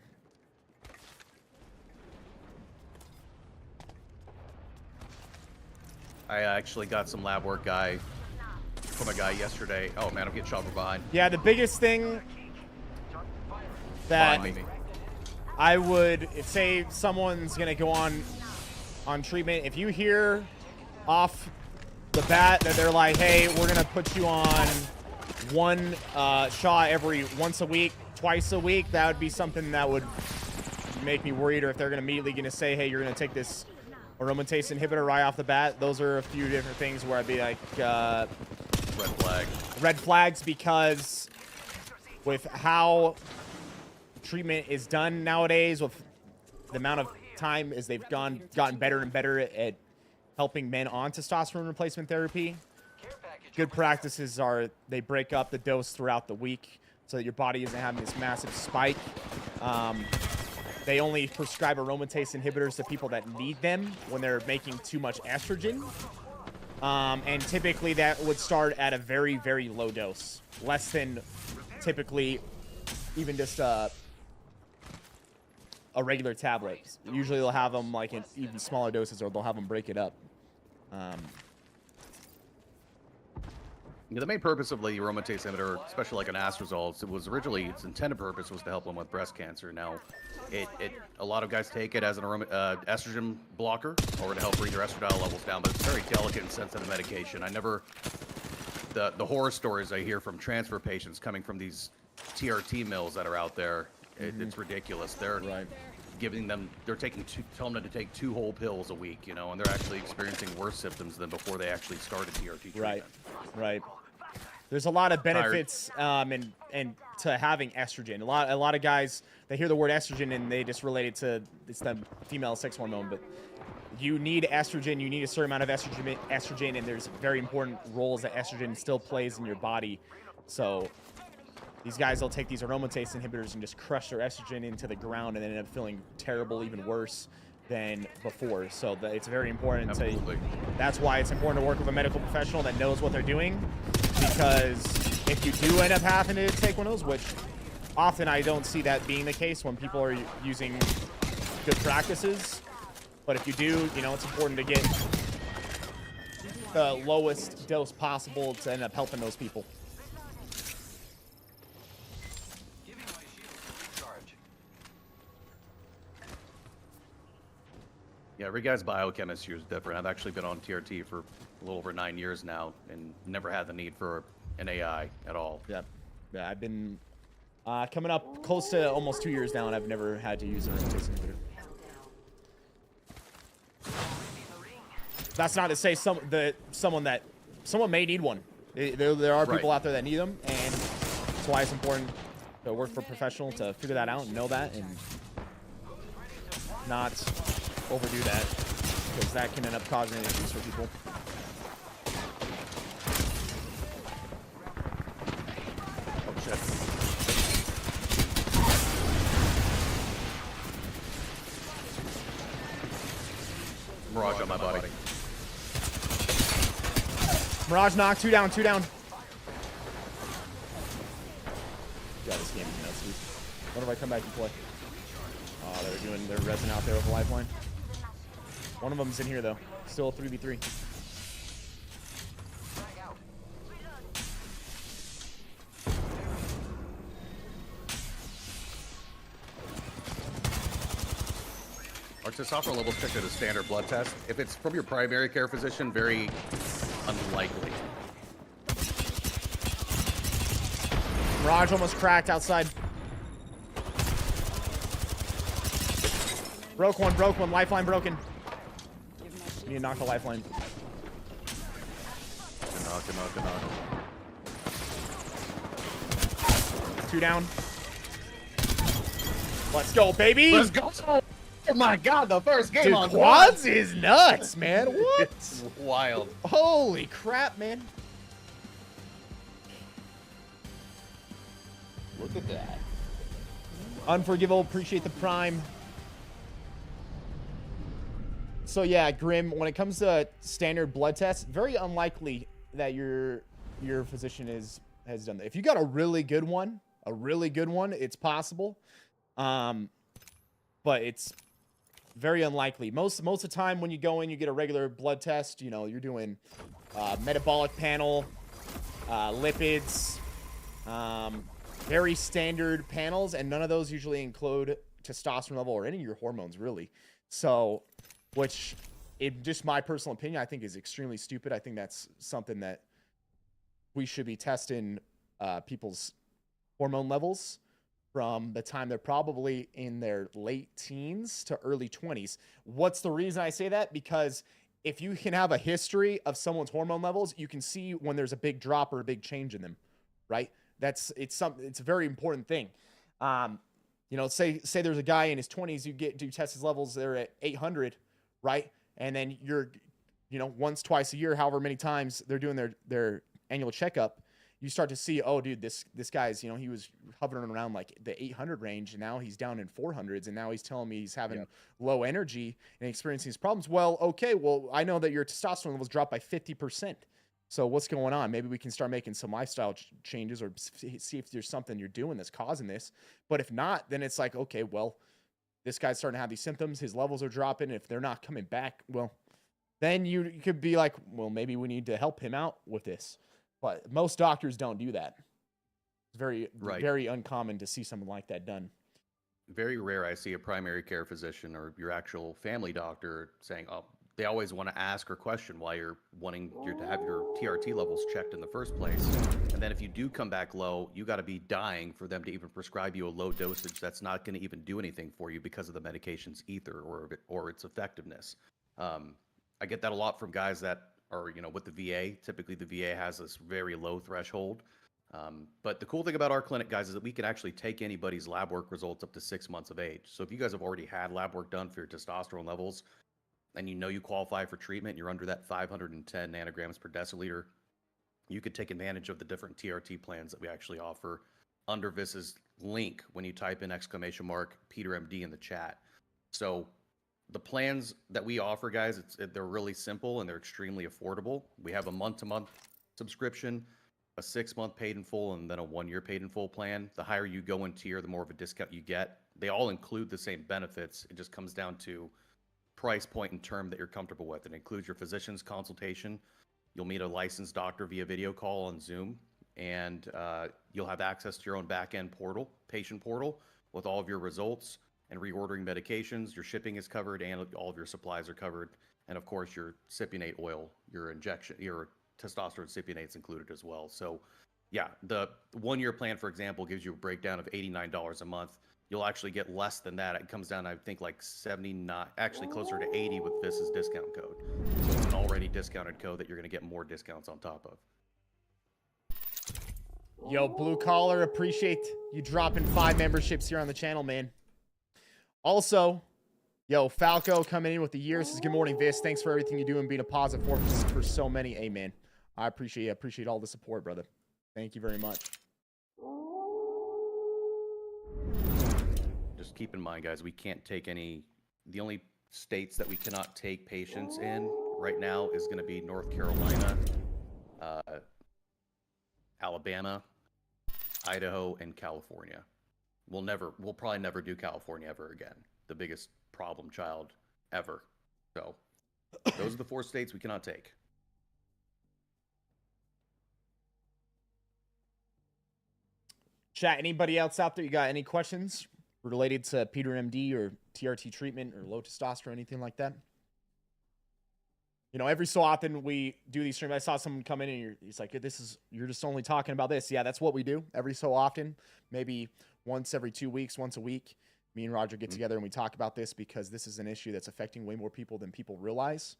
I actually got some lab work guy from a guy yesterday. Oh man, I'm getting shot from behind. Yeah, the biggest thing that Behind me. I would say someone's gonna go on treatment. If you hear off the bat that they're like, hey, we're gonna put you on one shot every once a week, twice a week, that would be something that would make me worried. Or if they're immediately gonna say, hey, you're gonna take this aromatase inhibitor right off the bat, those are a few different things where I'd be like, Red flag. red flags, because with how treatment is done nowadays, with the amount of time as they've gotten better and better at helping men on testosterone replacement therapy, good practices are they break up the dose throughout the week so that your body isn't having this massive spike. They only prescribe aromatase inhibitors to people that need them when they're making too much estrogen. And typically that would start at a very, very low dose. Less than typically even just a regular tablet. Usually they'll have them like in even smaller doses, or they'll have them break it up. Yeah, the main purpose of the aromatase inhibitor, especially like an astrazole, it was originally its intended purpose was to help them with breast cancer. Now, a lot of guys take it as an estrogen blocker or to help bring their estradiol levels down, but it's very delicate and sensitive medication. The horror stories I hear from transfer patients coming from these TRT mills that are out there, it's ridiculous. They're telling them to take 2 whole pills a week, you know, and they're actually experiencing worse symptoms than before they actually started TRT treatment. Right. There's a lot of benefits and to having estrogen. A lot of guys, they hear the word estrogen and they just relate it to it's the female sex hormone, but you need estrogen. You need a certain amount of estrogen, and there's very important roles that estrogen still plays in your body. So these guys will take these aromatase inhibitors and just crush their estrogen into the ground and then end up feeling terrible, even worse than before. So it's very important. That's why it's important to work with a medical professional that knows what they're doing, because if you do end up having to take one of those, which often I don't see that being the case when people are using good practices, but if you do, you know, it's important to get the lowest dose possible to end up helping those people. Yeah, every guy's biochemistry is different. I've actually been on TRT for a little over 9 years now and never had the need for an AI at all. Yeah, I've been coming up close to almost 2 years now, and I've never had to use an aromatase inhibitor. That's not to say someone may need one. There are people out there that need them, and that's why it's important to work for a professional to figure that out and know that, and not overdo that, because that can end up causing issues for people. Oh shit. Mirage on my body. Mirage knock, 2 down. God, this game is nuts, dude. What if I come back and play? Oh, they're resin out there with a lifeline. One of them's in here though. Still a 3v3. Our testosterone levels checked at a standard blood test. If it's from your primary care physician, very unlikely. Mirage almost cracked outside. Broke one. Lifeline broken. Need to knock the lifeline. Knock. 2 down. Let's go, baby. Let's go. Oh my god, the first game Dude, on quads is nuts, man. What? It's wild. Holy crap, man. Look at that. Unforgivable, appreciate the prime. So yeah, Grim, when it comes to standard blood tests, very unlikely that your physician has done that. If you got a really good one, it's possible. But it's very unlikely. Most of the time when you go in, you get a regular blood test, you know, you're doing metabolic panel, lipids, very standard panels, and none of those usually include testosterone level or any of your hormones, really. So, which, in just my personal opinion, I think is extremely stupid. I think that's something that we should be testing people's hormone levels from the time they're probably in their late teens to early 20s. What's the reason I say that? Because if you can have a history of someone's hormone levels, you can see when there's a big drop or a big change in them, right? It's a very important thing. You know, say there's a guy in his 20s, you test his levels, they're at 800, right? And then you're, you know, once, twice a year, however many times they're doing their annual checkup, you start to see, oh, dude, this guy's, you know, he was hovering around like the 800 range, and now he's down in 400s, and now he's telling me he's having low energy and experiencing these problems. Well, okay, well, I know that your testosterone levels dropped by 50%. So what's going on? Maybe we can start making some lifestyle changes or see if there's something you're doing that's causing this. But if not, then it's like, okay, well, this guy's starting to have these symptoms. His levels are dropping. If they're not coming back, well, then you could be like, well, maybe we need to help him out with this. But most doctors don't do that. It's very, Right. very uncommon to see something like that done. Very rare I see a primary care physician or your actual family doctor saying, oh, they always want to ask or question why you're wanting to have your TRT levels checked in the first place. And then if you do come back low, you got to be dying for them to even prescribe you a low dosage that's not going to even do anything for you because of the medication's ether or its effectiveness. I get that a lot from guys that are, with the VA. Typically, the VA has this very low threshold. But the cool thing about our clinic, guys, is that we can actually take anybody's lab work results up to 6 months of age. So if you guys have already had lab work done for your testosterone levels and you qualify for treatment, you're under that 510 nanograms per deciliter, you could take advantage of the different TRT plans that we actually offer under Viss's link when you type in !Peter MD in the chat. So the plans that we offer, guys, they're really simple and they're extremely affordable. We have a month-to-month subscription, a 6-month paid in full, and then a 1-year paid in full plan. The higher you go in tier, the more of a discount you get. They all include the same benefits. It just comes down to price point and term that you're comfortable with. It includes your physician's consultation. You'll meet a licensed doctor via video call on Zoom, and you'll have access to your own back-end portal, patient portal, with all of your results and reordering medications. Your shipping is covered, and all of your supplies are covered. And of course, your cypionate oil, your injection, your testosterone cypionate's included as well. So yeah, the 1-year plan, for example, gives you a breakdown of $89 a month. You'll actually get less than that. It comes down, I think, like 79, actually closer to 80 with Viss's discount code. So it's an already discounted code that you're going to get more discounts on top of. Yo, Blue Collar, appreciate you dropping 5 memberships here on the channel, man. Also, yo, Falco coming in with the year. Says, good morning, Viss. Thanks for everything you do and being a positive force for so many. Amen. I appreciate all the support, brother. Thank you very much. Just keep in mind, guys, we can't take the only states that we cannot take patients in right now is going to be North Carolina, Alabama, Idaho, and California. We'll probably never do California ever again. The biggest problem child ever. So those are the 4 states we cannot take. Chat, anybody else out there? You got any questions related to Peter MD or TRT treatment or low testosterone, anything like that? Every so often we do these streams. I saw someone come in and he's like, you're just only talking about this. Yeah, that's what we do every so often. Maybe once every 2 weeks, once a week. Me and Rodger get together and we talk about this because this is an issue that's affecting way more people than people realize.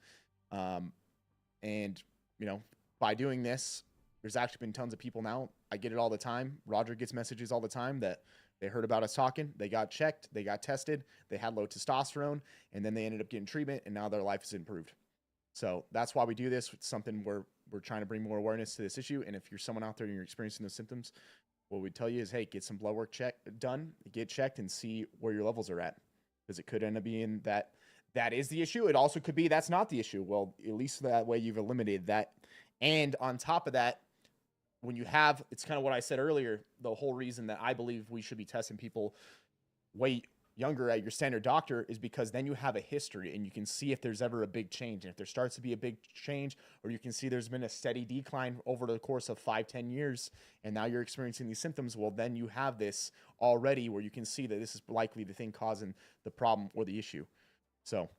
And by doing this, there's actually been tons of people now. I get it all the time. Rodger gets messages all the time that they heard about us talking. They got checked. They got tested. They had low testosterone. And then they ended up getting treatment. And now their life is improved. So that's why we do this. It's something we're trying to bring more awareness to this issue. And if you're someone out there and you're experiencing those symptoms, what we tell you is, hey, get some blood work done, get checked, and see where your levels are at. Because it could end up being that is the issue. It also could be that's not the issue. Well, at least that way you've eliminated that. And on top of that, when you have, it's kind of what I said earlier, the whole reason that I believe we should be testing people way younger at your standard doctor is because then you have a history and you can see if there's ever a big change. And if there starts to be a big change, or you can see there's been a steady decline over the course of 5-10 years, and now you're experiencing these symptoms, well, then you have this already where you can see that this is likely the thing causing the problem or the issue. So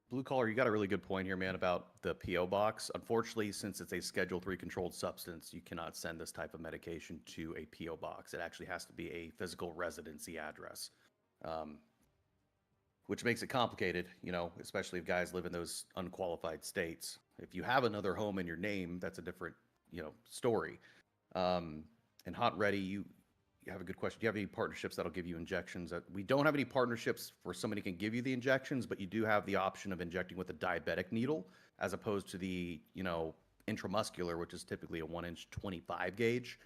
Blue Collar, you got a really good point here, man, about the PO box. Unfortunately, since it's a Schedule 3 controlled substance, you cannot send this type of medication to a PO box. It actually has to be a physical residency address, which makes it complicated, especially if guys live in those unqualified states. If you have another home in your name, that's a different, story. And Hot Ready, you have a good question. Do you have any partnerships that'll give you injections? We don't have any partnerships where somebody can give you the injections, but you do have the option of injecting with a diabetic needle as opposed to the, intramuscular, which is typically a 1-inch 25 gauge.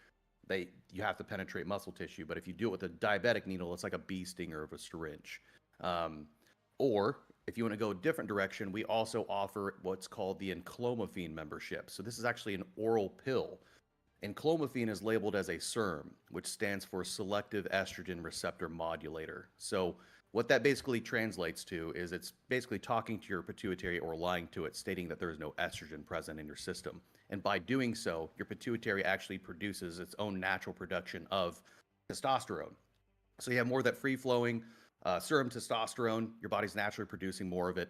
You have to penetrate muscle tissue, but if you do it with a diabetic needle, it's like a bee stinger of a syringe. Or if you want to go a different direction, we also offer what's called the enclomiphene membership. So this is actually an oral pill. Enclomiphene is labeled as a SERM, which stands for Selective Estrogen Receptor Modulator. So what that basically translates to is it's basically talking to your pituitary or lying to it, stating that there is no estrogen present in your system. And by doing so, your pituitary actually produces its own natural production of testosterone. So you have more of that free-flowing serum testosterone. Your body's naturally producing more of it.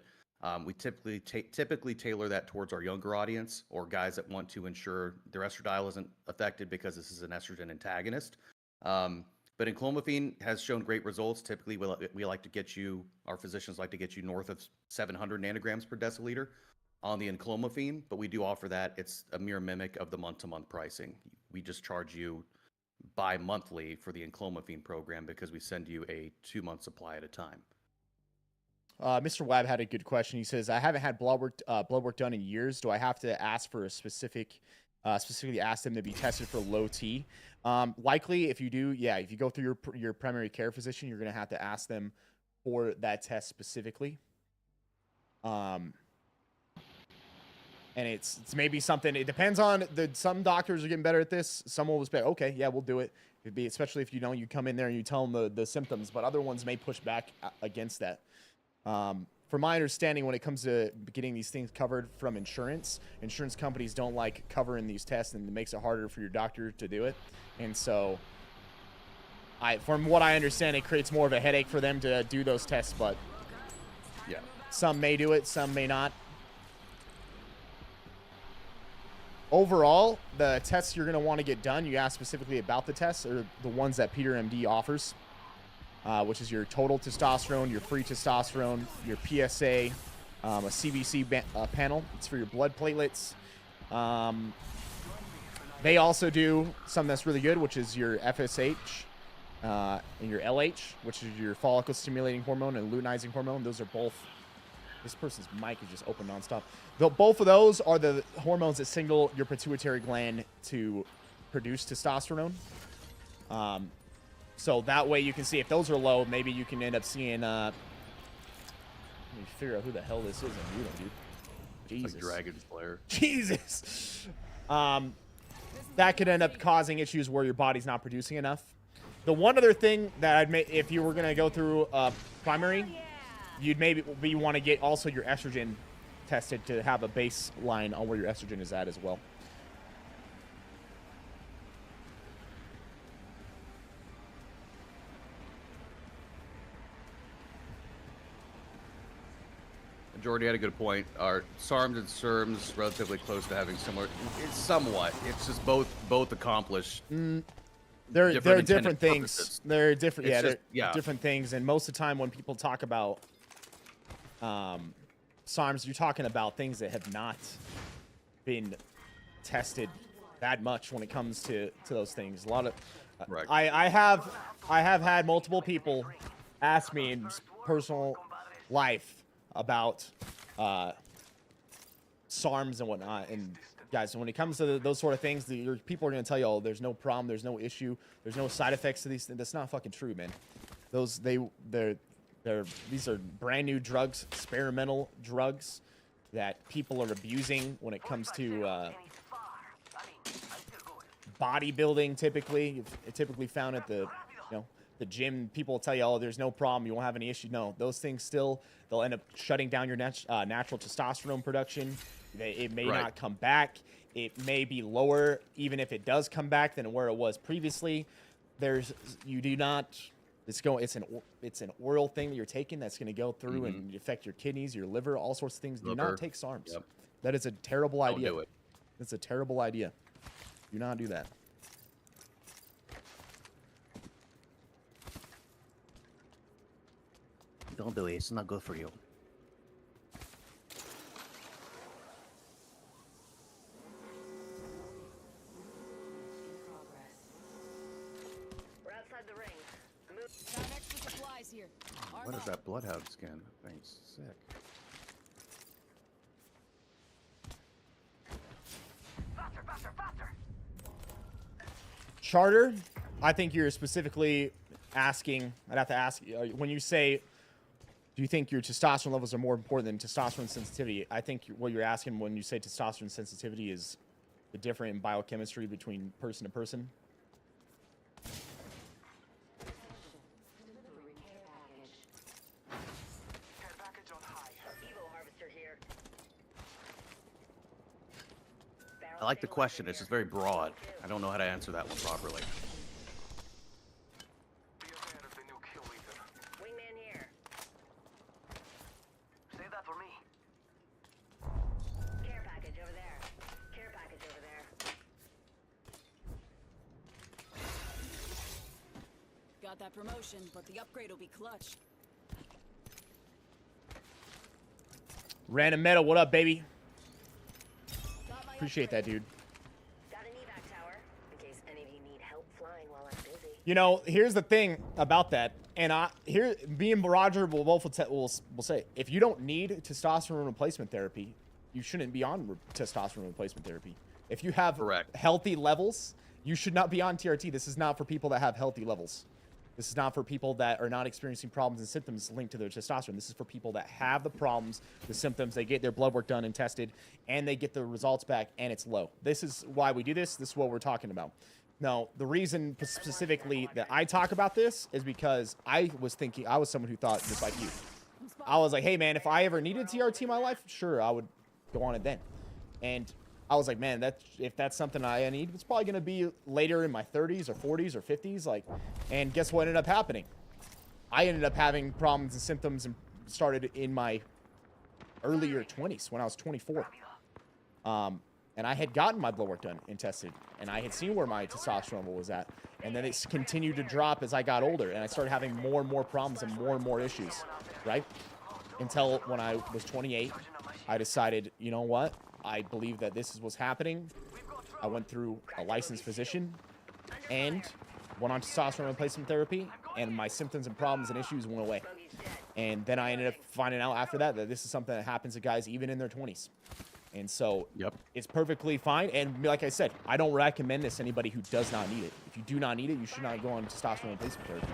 We typically tailor that towards our younger audience or guys that want to ensure their estradiol isn't affected because this is an estrogen antagonist. But enclomiphene has shown great results. Typically, we like to get you, our physicians like to get you north of 700 nanograms per deciliter on the enclomiphene, but we do offer that. It's a mere mimic of the month-to-month pricing. We just charge you bi-monthly for the enclomiphene program because we send you a 2-month supply at a time. Mr. Webb had a good question. He says, I haven't had blood work done in years. Do I have to ask for a specifically ask them to be tested for low T? Likely, if you do, yeah, if you go through your primary care physician, you're going to have to ask them for that test specifically. And it's maybe something, it depends on some doctors are getting better at this. Some will just be, okay, yeah, we'll do it. It'd be, especially if you know, you come in there and you tell them the symptoms, but other ones may push back against that. From my understanding, when it comes to getting these things covered from insurance companies don't like covering these tests, and it makes it harder for your doctor to do it. And so, from what I understand, it creates more of a headache for them to do those tests, but yeah, some may do it, some may not. Overall, the tests you're going to want to get done, you ask specifically about the tests, are the ones that Peter MD offers. Which is your total testosterone, your free testosterone, your PSA, a CBC panel. It's for your blood platelets. They also do something that's really good, which is your FSH and your LH, which is your follicle stimulating hormone and luteinizing hormone. Those are both. This person's mic is just open nonstop. Both of those are the hormones that signal your pituitary gland to produce testosterone. So that way you can see if those are low, maybe you can end up seeing, let me figure out who the hell this is on YouTube, dude. Jesus. Like Dragon Slayer. Jesus. That could end up causing issues where your body's not producing enough. The one other thing that I'd make, if you were going to go through primary, you'd maybe want to get also your estrogen tested to have a baseline on where your estrogen is at as well. Jordy had a good point. Our SARMs and SERMs relatively close to having similar. It's somewhat. It's just both accomplish. They're different things. Purposes. They're different. It's Yeah, just, they're different things. And most of the time, when people talk about SARMs, you're talking about things that have not been tested that much when it comes to those things. A lot of Right. I have had multiple people ask me in personal life about SARMs and whatnot. And guys, when it comes to those sort of things, people are going to tell you, oh, there's no problem, there's no issue, there's no side effects to these things. That's not fucking true, man. These are brand new drugs, experimental drugs that people are abusing when it comes to bodybuilding. Typically found at the the gym. People will tell you, oh, there's no problem, you won't have any issue. No, those things they'll end up shutting down your natural testosterone production. It may not come back. It may be lower, even if it does come back, than where it was previously. It's an oral thing that you're taking that's going to go through and affect your kidneys, your liver, all sorts of things. Do not take SARMs. Yep. That is a terrible idea. Don't do it. It's a terrible idea. Do not do that. Don't do it. It's not good for you. We're outside the ring. Got extra supplies here. What is that bloodhound skin? That thing's sick. Faster, faster, faster! Charter, I think you're specifically asking, I'd have to ask, when you say, do you think your testosterone levels are more important than testosterone sensitivity? I think what you're asking when you say testosterone sensitivity is the difference in biochemistry between person to person. Care package on high. Evo harvester here. I like the question. It's just very broad. I don't know how to answer that one properly. Be aware of the new kill leader. Wingman here. Save that for me. Care package over there. Care package over there. Got that promotion, but the upgrade will be clutch. Random Metal, what up, baby? Got my Appreciate that, dude. Got an evac tower in case any of you need help flying while I'm busy. You know, here's the thing about that, and me and Rodger will both will say, if you don't need testosterone replacement therapy, you shouldn't be on testosterone replacement therapy. If you have Correct. healthy levels, you should not be on TRT. This is not for people that have healthy levels. This is not for people that are not experiencing problems and symptoms linked to their testosterone. This is for people that have the problems, the symptoms, they get their blood work done and tested, and they get the results back, and it's low. This is why we do this. This is what we're talking about. Now, the reason specifically that I talk about this is because I was someone who thought just like you. I was like, hey, man, if I ever needed TRT in my life, sure, I would go on it then. And I was like, man, if that's something I need, it's probably going to be later in my 30s or 40s or 50s. Like, and guess what ended up happening? I ended up having problems and symptoms and started in my earlier 20s when I was 24. And I had gotten my blood work done and tested, and I had seen where my testosterone level was at. And then it continued to drop as I got older, and I started having more and more problems and more issues, right? Until when I was 28, I decided, you know what? I believe that this is what's happening. I went through a licensed physician and went on testosterone replacement therapy, and my symptoms and problems and issues went away. And then I ended up finding out after that this is something that happens to guys even in their 20s. And so it's perfectly fine. And like I said, I don't recommend this to anybody who does not need it. If you do not need it, you should not go on testosterone replacement therapy.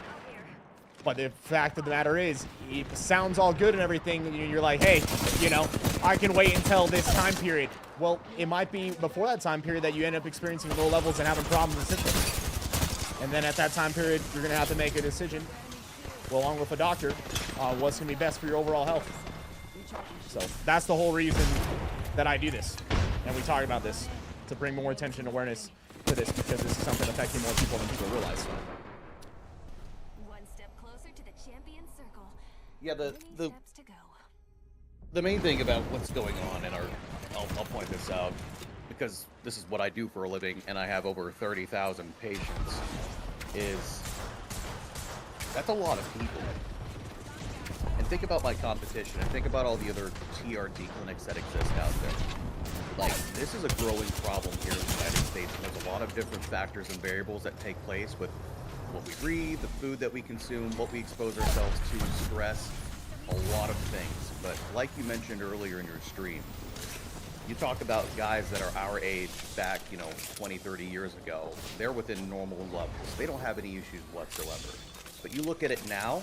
But the fact of the matter is, it sounds all good and everything, and you're like, hey, you know, I can wait until this time period. Well, it might be before that time period that you end up experiencing low levels and having problems with symptoms. And then at that time period, you're going to have to make a decision, along with a doctor, what's going to be best for your overall health. So that's the whole reason that I do this. And we talk about this, to bring more attention and awareness to this, because this is something affecting more people than people realize. Yeah, Many steps to go. the main thing about what's going on in our, I'll point this out, because this is what I do for a living, and I have over 30,000 patients, is that's a lot of people. And think about my competition, and think about all the other TRT clinics that exist out there. Like, this is a growing problem here in the United States, and there's a lot of different factors and variables that take place with what we breathe, the food that we consume, what we expose ourselves to, stress, a lot of things. But like you mentioned earlier in your stream, you talk about guys that are our age back, 20, 30 years ago. They're within normal levels. They don't have any issues whatsoever. But you look at it now,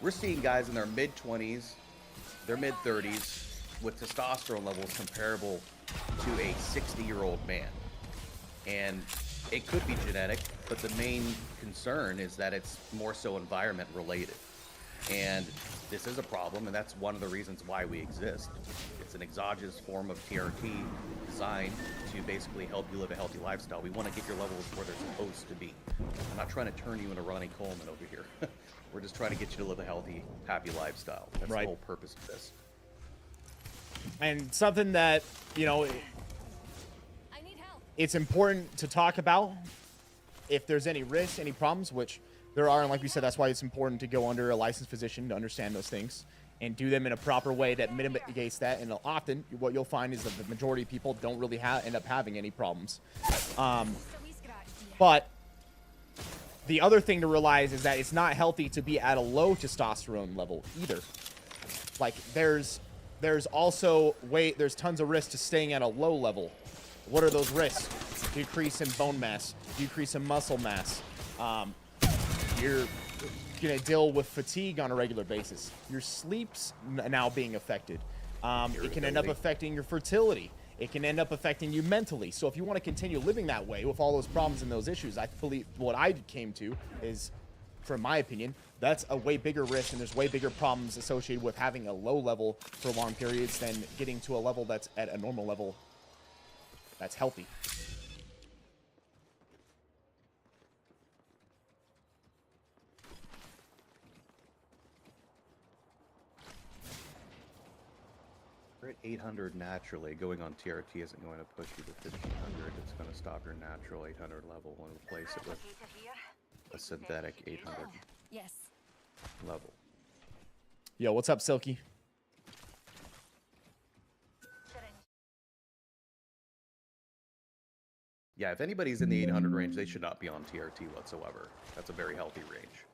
we're seeing guys in their mid-20s, their mid-30s, with testosterone levels comparable to a 60-year-old man. And it could be genetic, but the main concern is that it's more so environment related. And this is a problem, and that's one of the reasons why we exist. It's an exogenous form of TRT designed to basically help you live a healthy lifestyle. We want to get your levels where they're supposed to be. I'm not trying to turn you into Ronnie Coleman over here. We're just trying to get you to live a healthy, happy lifestyle. That's right. The whole purpose of this. And something that, it's important to talk about if there's any risks, any problems, which there are. And like we said, that's why it's important to go under a licensed physician to understand those things and do them in a proper way that mitigates that. And often what you'll find is that the majority of people don't really end up having any problems. But the other thing to realize is that it's not healthy to be at a low testosterone level either. Like there's also there's tons of risk to staying at a low level. What are those risks? Decrease in bone mass, decrease in muscle mass. You're gonna deal with fatigue on a regular basis. Your sleep's now being affected. It can end up affecting your fertility. It can end up affecting you mentally. So if you want to continue living that way with all those problems and those issues, I believe what I came to is, from my opinion, that's a way bigger risk, and there's way bigger problems associated with having a low level for long periods than getting to a level that's at a normal level that's healthy. You're at 800 naturally. Going on TRT isn't going to push you to 1500. It's going to stop your natural 800 level and replace it with Replicator here. a synthetic 800 Yes. level. Yo, what's up, Silky? Yeah, if anybody's in the 800 range, they should not be on TRT whatsoever. That's a very healthy range.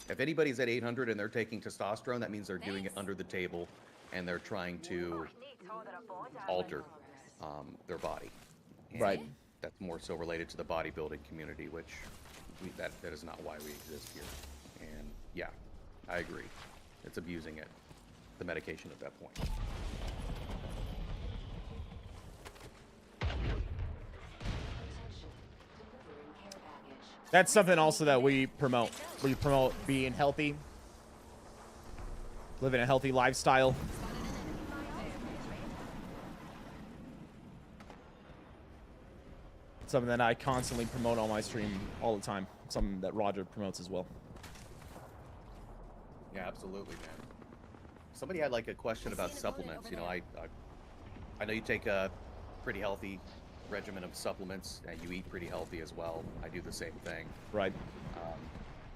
If anybody's at 800 and they're taking testosterone, that means they're doing it under the table and they're trying to alter their body. And Right. That's more so related to the bodybuilding community, which that is not why we exist here. And yeah, I agree. It's abusing it, the medication at that point. That's something also that we promote. We promote being healthy, living a healthy lifestyle. Something that I constantly promote on my stream all the time. Something that Rodger promotes as well. Yeah, absolutely, man. Somebody had like a question about supplements. You know, I know you take a pretty healthy regimen of supplements and you eat pretty healthy as well. I do the same thing. Right.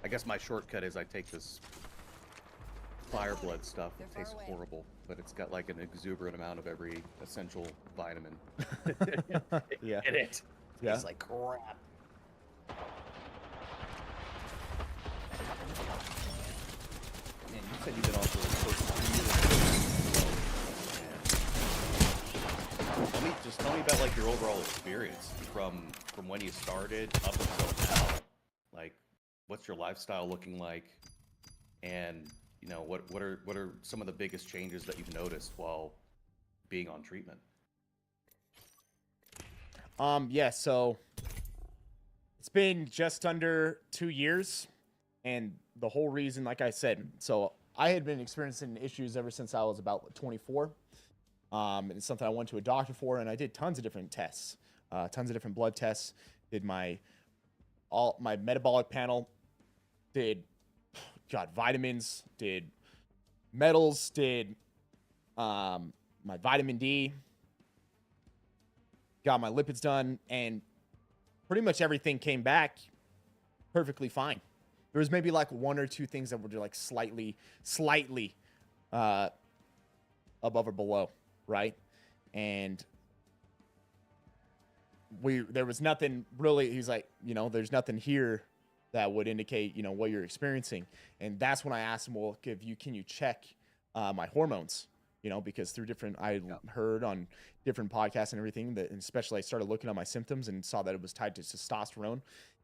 I guess my shortcut is I take this fire blood stuff. It tastes horrible, but it's got like an exuberant amount of every essential vitamin Yeah. in it. Yeah. It's like crap. Man, you said you've been off for close to 2 years. Tell me about like your overall experience from when you started up until now. Like, what's your lifestyle looking like, and you know what are some of the biggest changes that you've noticed while being on treatment? Yeah, so it's been just under 2 years, and the whole reason, like I said, so I had been experiencing issues ever since I was about 24. And it's something I went to a doctor for, and I did tons of different tests, tons of different blood tests, did my metabolic panel, did vitamins, did metals, did my vitamin D, got my lipids done, and pretty much everything came back perfectly fine. There was maybe like one or two things that were like slightly above or below, right? And there was nothing really. He's like, you know, there's nothing here that would indicate, you know, what you're experiencing. And that's when I asked him, well, can you check my hormones? You know, because through I heard on different podcasts and everything that, and especially I started looking at my symptoms and saw that it was tied to testosterone,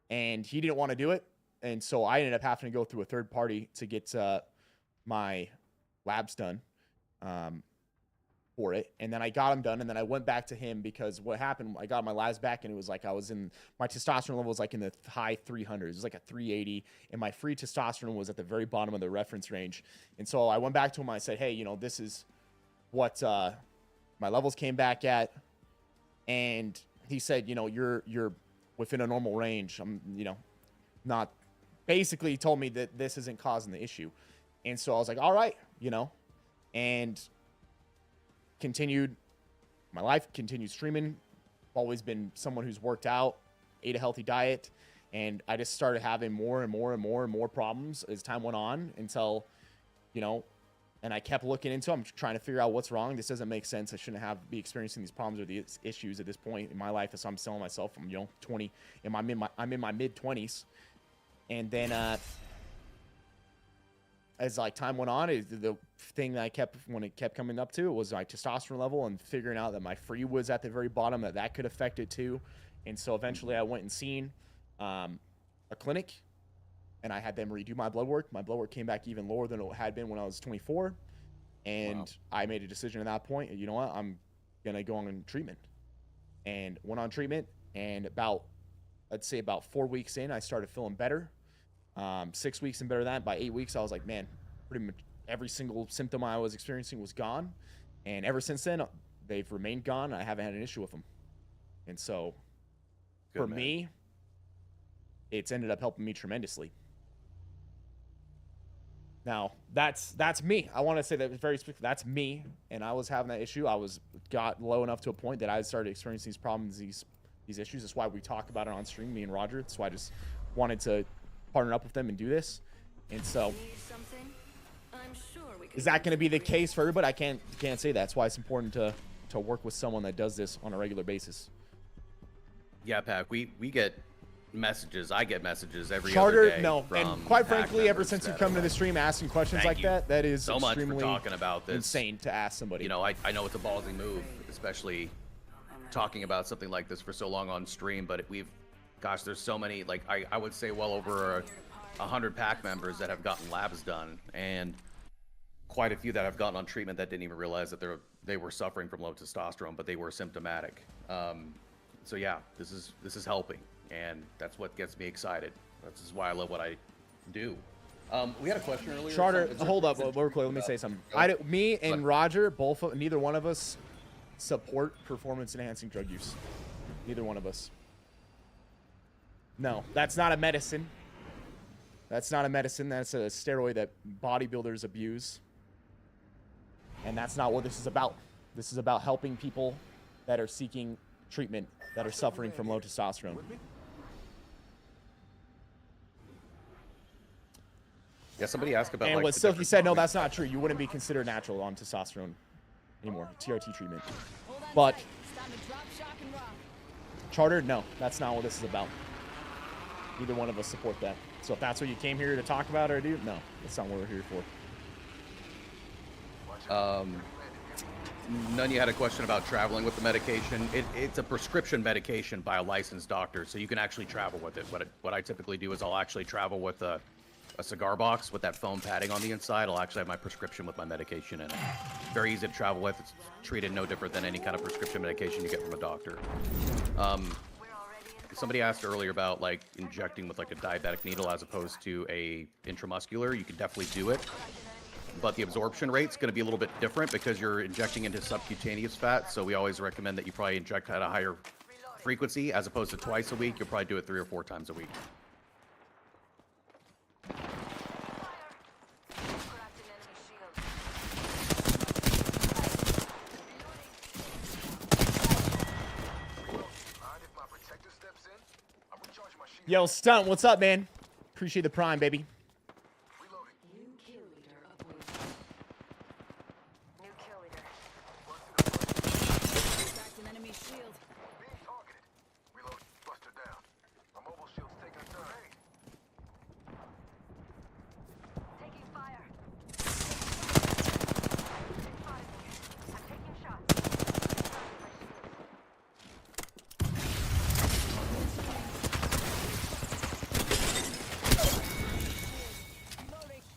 and he didn't want to do it. And so I ended up having to go through a third party to get my labs done for it. And then I got them done, and then I went back to him because what happened, I got my labs back, and it was like my testosterone level was like in the high 300s. It was like a 380, and my free testosterone was at the very bottom of the reference range. And so I went back to him, I said, hey, you know, this is what my levels came back at. And he said, you know, you're within a normal range. I'm, you know, not, basically he told me that this isn't causing the issue. And so I was like, all right, you know, and continued my life, continued streaming. Always been someone who's worked out, ate a healthy diet, and I just started having more and more problems as time went on until, you know, and I kept looking into it. I'm trying to figure out what's wrong. This doesn't make sense. I shouldn't be experiencing these problems or these issues at this point in my life. As I'm selling myself from, you know, 20, and I'm in my mid 20s. And then as like time went on, the thing that when it kept coming up to it was my testosterone level, and figuring out that my free was at the very bottom, that could affect it too. And so eventually I went and seen a clinic, and I had them redo my blood work. My blood work came back even lower than it had been when I was 24. And wow. I made a decision at that point, you know what, I'm going to go on treatment. And went on treatment, and I'd say about 4 weeks in, I started feeling better. 6 weeks and better than that. By 8 weeks, I was like, man, pretty much every single symptom I was experiencing was gone. And ever since then, they've remained gone. I haven't had an issue with them. And so, Good for man. me, it's ended up helping me tremendously. Now, that's me. I want to say that very specific. That's me, and I was having that issue. Got low enough to a point that I started experiencing these problems, these issues. That's why we talk about it on stream, me and Rodger. That's why I just wanted to partner up with them and do this. And so, Need something? I'm sure we can is that going to be the case for everybody? I can't say that. That's why it's important to work with someone that does this on a regular basis. Yeah, Pac, we get messages. I get messages every Charter, other day. no, from and quite PAC frankly, ever members since you that come are to the like, stream asking questions "Thank like you that is so much for extremely talking about this." insane to ask somebody. You know, I know it's a ballsy move, especially talking about something like this for so long on stream, but gosh, there's so many, like, I would say well over 100 PAC members that have gotten labs done, and quite a few that have gotten on treatment that didn't even realize that they were suffering from low testosterone, but they were symptomatic. So yeah, this is helping, and that's what gets me excited. This is why I love what I do. We had a question earlier. Charter, hold up, real quick. Let me say something. Me and Rodger, neither one of us support performance-enhancing drug use. Neither one of us. No, that's not a medicine. That's not a medicine. That's a steroid that bodybuilders abuse. And that's not what this is about. This is about helping people that are seeking treatment, that are suffering from low testosterone. Yeah, somebody asked about. And like, what the Silky difference said, no, between- that's not true. You wouldn't be considered natural on testosterone anymore, TRT treatment. Hold on But tight. It's time to drop, shock, and rock. Charter, no, that's not what this is about. Neither one of us support that. So if that's what you came here to talk about or do, no, that's not what we're here for. None. You had a question about traveling with the medication. It's a prescription medication by a licensed doctor, so you can actually travel with it. What I typically do is I'll actually travel with a cigar box with that foam padding on the inside. I'll actually have my prescription with my medication in it. Very easy to travel with. It's treated no different than any kind of prescription medication you get from a doctor. Somebody asked earlier about like injecting with like a diabetic needle as opposed to a intramuscular. You can definitely do it, but the absorption rate's going to be a little bit different because you're injecting into subcutaneous fat. So we always recommend that you probably inject at a higher frequency as opposed to twice a week. You'll probably do it 3 or 4 times a week. Yo, Stunt, what's up, man? Appreciate the prime, baby. New kill leader uploaded. New kill leader. Cracked an enemy shield. Being targeted. Reload. Buster down. My mobile shield's taking a turn. Taking fire. I'm taking shots.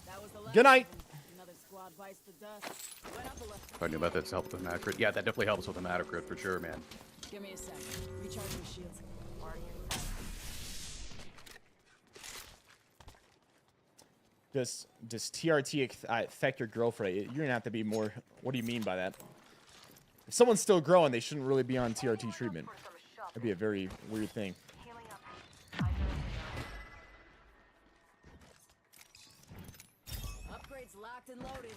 That was the last Good night. one. Another squad bites the dust. Went up a left. If I knew about that, help with hematocrit. Yeah, that definitely helps with hematocrit for sure, man. Give me a sec. Recharging shields. Does TRT affect your growth rate? You're gonna have to be more. What do you mean by that? If someone's still growing, they shouldn't really be on TRT treatment. That'd be a very weird thing. Healing up. I Upgrades locked and loaded.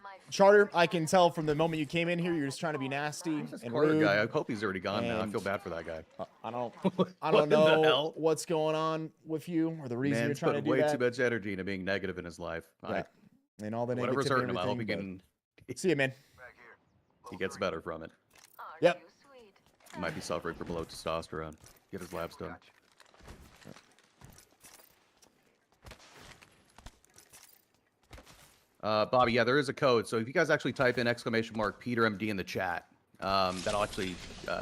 my Charter, I can tell from the moment you came in here, you're just trying to be nasty This and Carter rude. guy, I hope he's already gone now. I and- feel bad for that guy. I don't What in the know hell? what's going on with you or the reason Man, you're he's trying to put do way that. too much energy into being negative in his life. Yeah. And all the Whatever's negativity hurting and him, I hope he everything, can. but- See you, man. Back here. He gets better from it. Are Yep. you sweet? He might be suffering from low testosterone. Get his labs done. Bobby, yeah, there is a code. So if you guys actually type in !PeterMD in the chat, that'll actually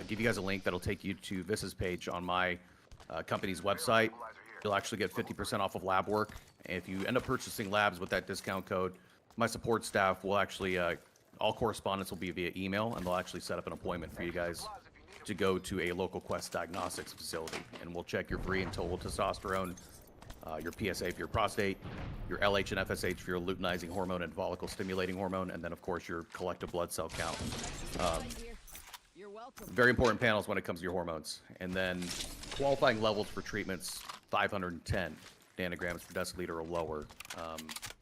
give you guys a link that'll take you to Viss's page on my company's website. You'll actually get 50% off of lab work. And if you end up purchasing labs with that discount code, my support staff will actually, all correspondence will be via email, and they'll actually set up an appointment for you guys to go to a local Quest Diagnostics facility. And we'll check your free and total testosterone, your PSA for your prostate, your LH and FSH for your luteinizing hormone and follicle stimulating hormone, and then of course your collective blood cell count. Here. You're welcome. very important panels when it comes to your hormones. And then qualifying levels for treatments, 510 nanograms per deciliter or lower,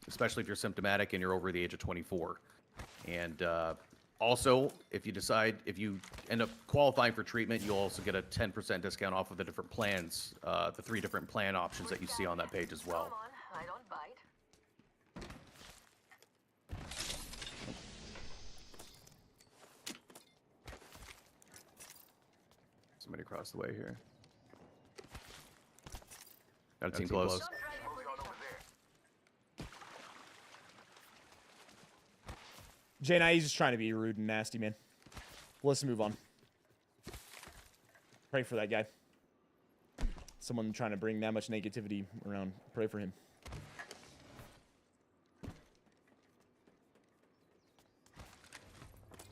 especially if you're symptomatic and you're over the age of 24. And also, if you end up qualifying for treatment, you'll also get a 10% discount off of the different plans, the 3 different plan options that you see on that page as well. Come on, I don't bite. Somebody across the way here. Got a team close. Moving on over there. Jay, now he's just trying to be rude and nasty, man. Let's move on. Pray for that guy. Someone trying to bring that much negativity around. Pray for him.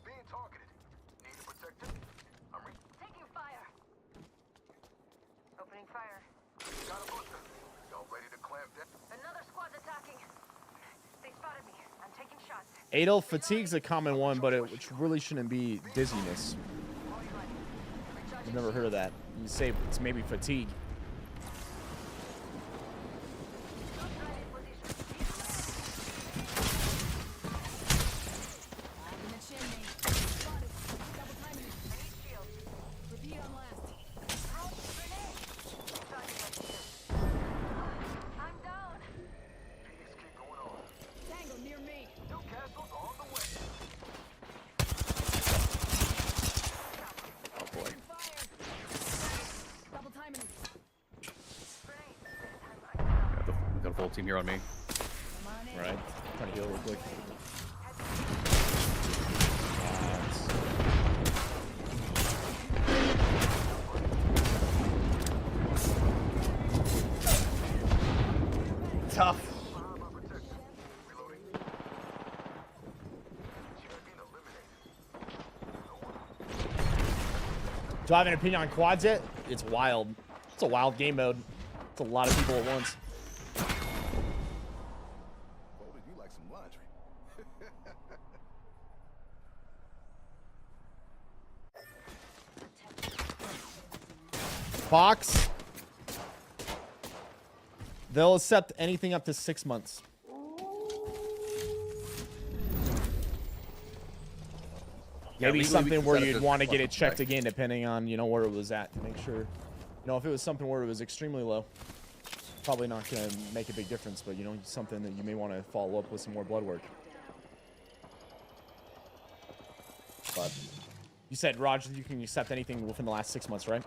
Being targeted. Need to protect him. Taking fire. Opening fire. Got a booster. Y'all ready to clamp down? Another squad's attacking. They spotted me. I'm taking shots. Adel, fatigue's a common one, but it really shouldn't be dizziness. I've never heard of that. You say it's maybe fatigue. I'm in the chimney. Spotted. Double timing it. Repeat on last. I'm down. Peace keep going on. Tango near me. New castles on the way. Oh boy. Fire. Double timing it. Got a full team here on me. Come on in. All right. Trying to heal real quick. Tough. Reloading. Champion eliminated. Do I have an opinion on quads yet? It's wild. It's a wild game mode. It's a lot of people at once. Folded you like some laundry. Box. They'll accept anything up to 6 months. Maybe legally, we something can where set it you'd to want to 6 get it months, checked right? again, depending on, you know, where it was at to make sure. You know, if it was something where it was extremely low, probably not going to make a big difference, but, you know, something that you may want to follow up with some more blood work. But you said, Rodger, you can accept anything within the last 6 months, right?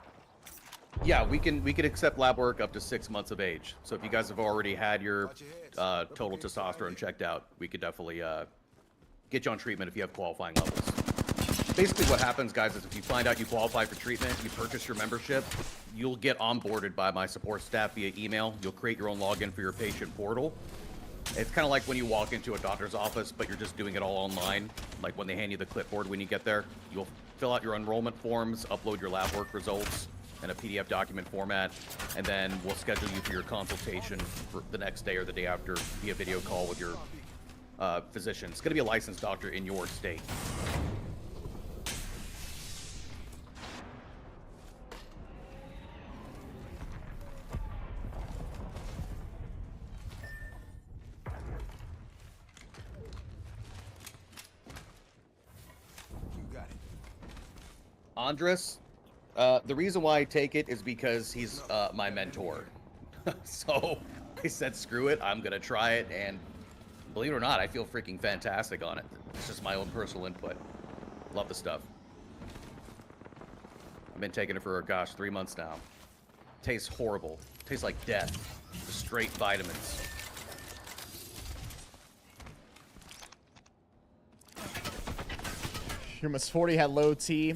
Yeah, we can accept lab work up to 6 months of age. So if you guys have already had your total testosterone checked out, we could definitely get you on treatment if you have qualifying levels. Basically what happens, guys, is if you find out you qualify for treatment, you purchase your membership, you'll get onboarded by my support staff via email. You'll create your own login for your patient portal. It's kind of like when you walk into a doctor's office, but you're just doing it all online. Like when they hand you the clipboard when you get there, you'll fill out your enrollment forms, upload your lab work results in a PDF document format, and then we'll schedule you for your consultation for the next day or the day after via video call with your physician. It's going to be a licensed doctor in your state. You got it. Andres, the reason why I take it is because he's my mentor. So I said, screw it, I'm going to try it, and believe it or not, I feel freaking fantastic on it. It's just my own personal input. Love the stuff. I've been taking it for, gosh, 3 months now. Tastes horrible. Tastes like death. Just straight vitamins. Humus 40 had low T.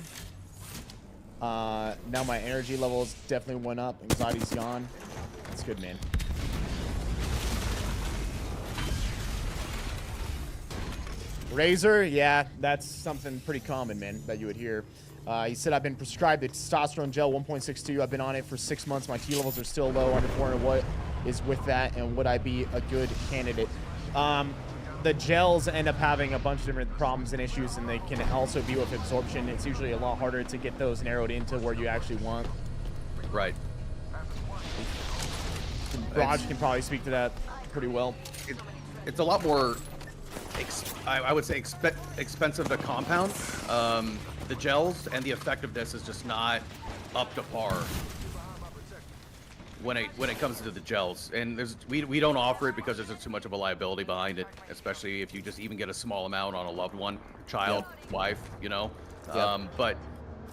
Now my energy levels definitely went up. Anxiety's gone. That's good, man. Razor, yeah, that's something pretty common, man, that you would hear. He said, I've been prescribed the testosterone gel 1.62. I've been on it for 6 months. My T levels are still low, under 400. What is with that, and would I be a good candidate? The the gels end up having a bunch of different problems and issues, and they can also be with absorption. It's usually a lot harder to get those narrowed into where you actually want. Right. Rodger can probably speak to that pretty well. It's a lot more, I would say, expensive to compound. The gels and the effectiveness is just not up to par when it comes to the gels. And we don't offer it because there's just too much of a liability behind it, especially if you just even get a small amount on a loved one, child, wife, you know. But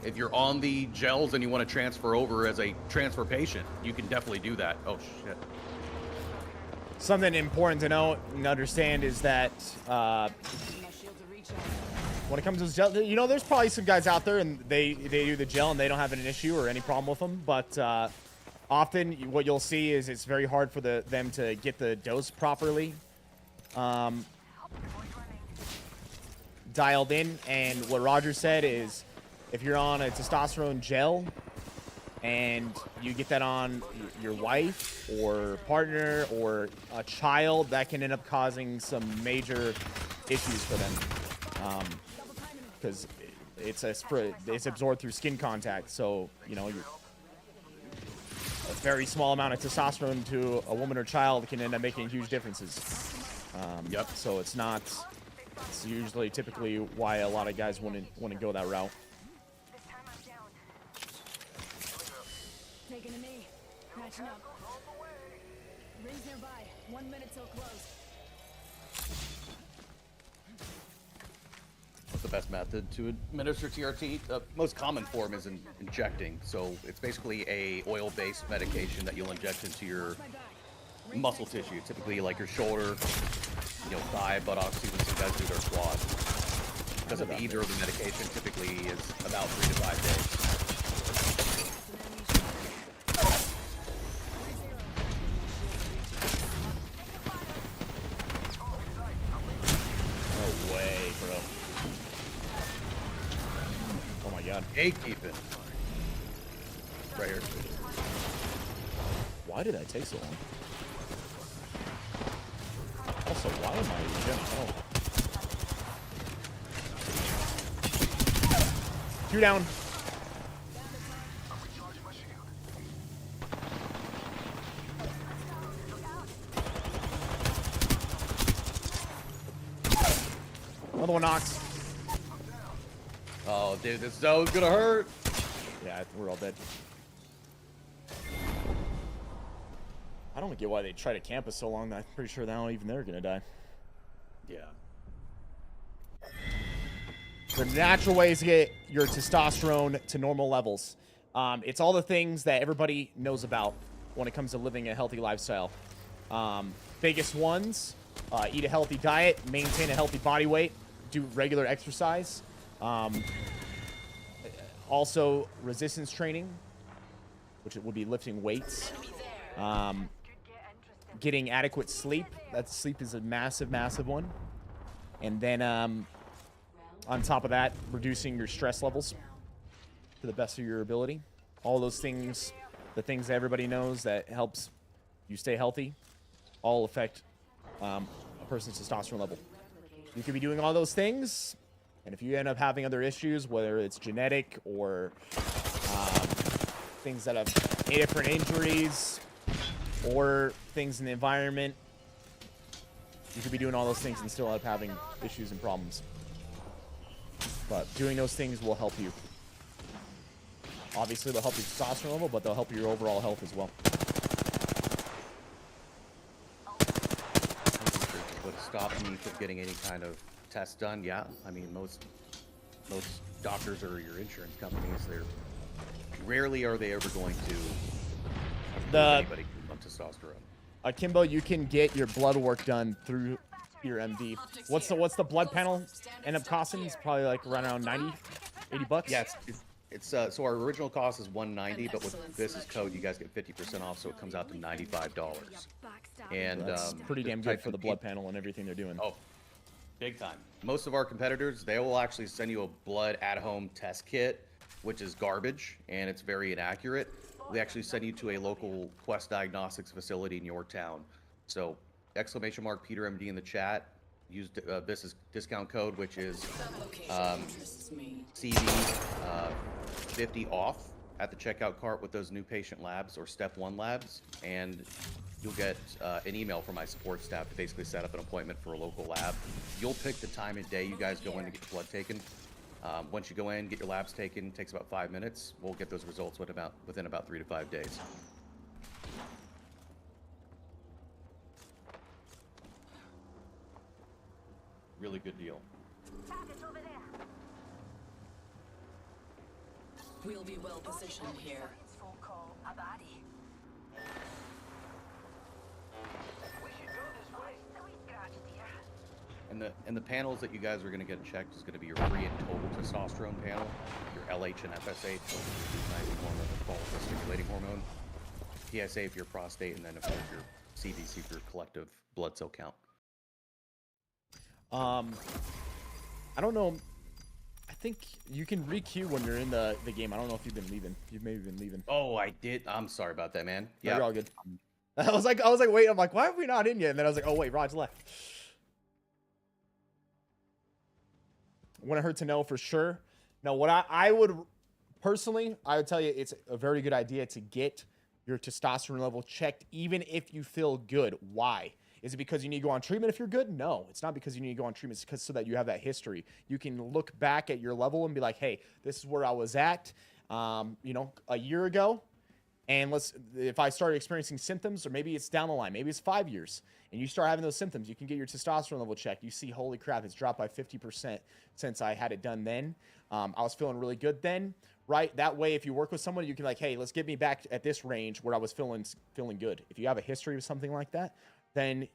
if you're on the gels and you want to transfer over as a transfer patient, you can definitely do that. Oh shit. Something important to know and understand is that when it comes to gel, you know, there's probably some guys out there and they do the gel and they don't have an issue or any problem with them, but often what you'll see is it's very hard for them to get the dose properly dialed in. And what Rodger said is if you're on a testosterone gel and you get that on your wife or partner or a child, that can end up causing some major issues for them, because it's absorbed through skin contact. So, you know, a very small amount of testosterone to a woman or child can end up making huge differences. So it's usually typically why a lot of guys wouldn't go that route. Taking a knee. Patching up. Rings nearby. 1 minute till close. What's the best method to administer TRT? The most common form is injecting. So it's basically a oil-based medication that you'll inject into your muscle tissue, typically like your shoulder, you know, thigh, buttocks, even some guys do their quad. Because of the either of the medication typically is about 3 to 5 days. No way, bro. Oh my god. Gatekeeping. Right here. Why did that take so long? Also, why am I jumping? Oh. 2 down. Another one knocks. Oh, dude, this zone's gonna hurt. Yeah, we're all dead. I don't get why they try to camp us so long. I'm pretty sure now even they're gonna die. Yeah. The natural ways to get your testosterone to normal levels. It's all the things that everybody knows about when it comes to living a healthy lifestyle. Biggest ones, eat a healthy diet, maintain a healthy body weight, do regular exercise. Also, resistance training, which would be lifting weights. Getting adequate sleep. Sleep is a massive, massive one. And then on top of that, reducing your stress levels to the best of your ability. All those things, the things that everybody knows that helps you stay healthy, all affect a person's testosterone level. You could be doing all those things, and if you end up having other issues, whether it's genetic or things that have different injuries or things in the environment, you could be doing all those things and still end up having issues and problems. But doing those things will help you. Obviously, they'll help your testosterone level, but they'll help your overall health as well. Would stop me from getting any kind of test done? Yeah, I mean most doctors or your insurance companies, they're rarely are they ever going to approve anybody on testosterone. Akimbo, you can get your blood work done through your MD. What's the blood panel end up costing? It's probably like around 90, 80 bucks. Yeah, it's so our original cost is $190, but with Viss's code, you guys get 50% off, so it comes out to $95. And that's pretty damn good for the blood panel and everything they're doing. Oh, big time. Most of our competitors, they will actually send you a blood at-home test kit, which is garbage, and it's very inaccurate. They actually send you to a local Quest Diagnostics facility in your town. So, !Peter MD in the chat. use Viss's discount code, which is Interests me. CD 50 off at the checkout cart with those new patient labs or step 1 labs, and you'll get an email from my support staff to basically set up an appointment for a local lab. You'll pick the time and day you guys go in to get your blood taken. Once you go in, get your labs taken, it takes about 5 minutes. We'll get those results within about 3 to 5 days. Really good deal. Target's over there. We'll be well positioned here. It's phone call. A body. We should go this way. Sweet scratch, dear. And the panels that you guys are going to get checked is going to be your free and total testosterone panel, your LH and FSH, which is your luteinizing hormone, the follicle stimulating hormone, PSA for your prostate, and then of course your CBC for your collective blood cell count. I don't know. I think you can re-queue when you're in the game. I don't know if you've been leaving. You've maybe been leaving. Oh, I did. I'm sorry about that, man. Yeah, Yeah, you're all good. I was like, wait. I'm like, why are we not in yet? And then I was like, oh wait, Rodger left. When I heard to know for sure. No, what I would personally, I would tell you, it's a very good idea to get your testosterone level checked, even if you feel good. Why? Is it because you need to go on treatment if you're good? No, it's not because you need to go on treatment. It's because so that you have that history. You can look back at your level and be like, hey, this is where I was at, you know, a year ago. And if I started experiencing symptoms, or maybe it's down the line, maybe it's 5 years, and you start having those symptoms, you can get your testosterone level checked. You see, holy crap, it's dropped by 50% since I had it done then. I was feeling really good then, right? That way, if you work with someone, you can like, hey, let's get me back at this range where I was feeling good. If you have a history of something like that, then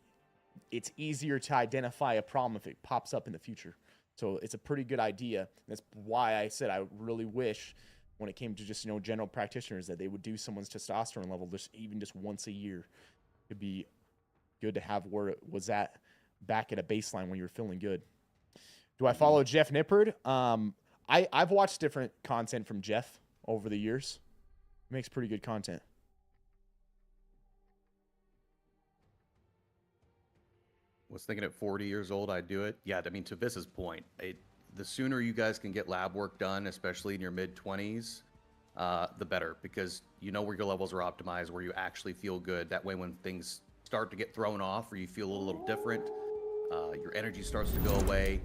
it's easier to identify a problem if it pops up in the future. So it's a pretty good idea. That's why I said I really wish when it came to just, you know, general practitioners that they would do someone's testosterone level even just once a year. It'd be good to have where it was at back at a baseline when you were feeling good. Do I follow Jeff Nippard? I've watched different content from Jeff over the years. He makes pretty good content. Was thinking at 40 years old I'd do it. Yeah, I mean, to Viss's point, the sooner you guys can get lab work done, especially in your mid-20s, the better, because you know where your levels are optimized, where you actually feel good. That way when things start to get thrown off or you feel a little different, your energy starts to go away,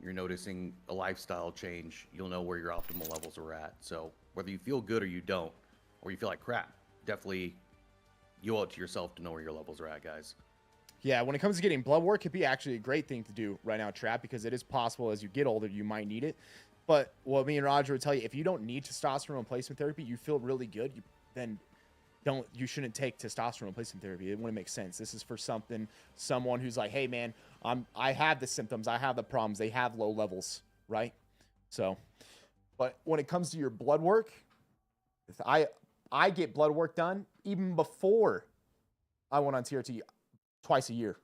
you're noticing a lifestyle change, you'll know where your optimal levels are at. So whether you feel good or you don't, or you feel like crap, definitely you owe it to yourself to know where your levels are at, guys. Yeah, when it comes to getting blood work, it'd be actually a great thing to do right now, Trap, because it is possible as you get older, you might need it. But what me and Rodger would tell you, if you don't need testosterone replacement therapy, you feel really good, then you shouldn't take testosterone replacement therapy. It wouldn't make sense. This is for someone who's like, hey man, I have the symptoms, I have the problems, they have low levels, right? So, but when it comes to your blood work, I get blood work done even before I went on TRT twice a year,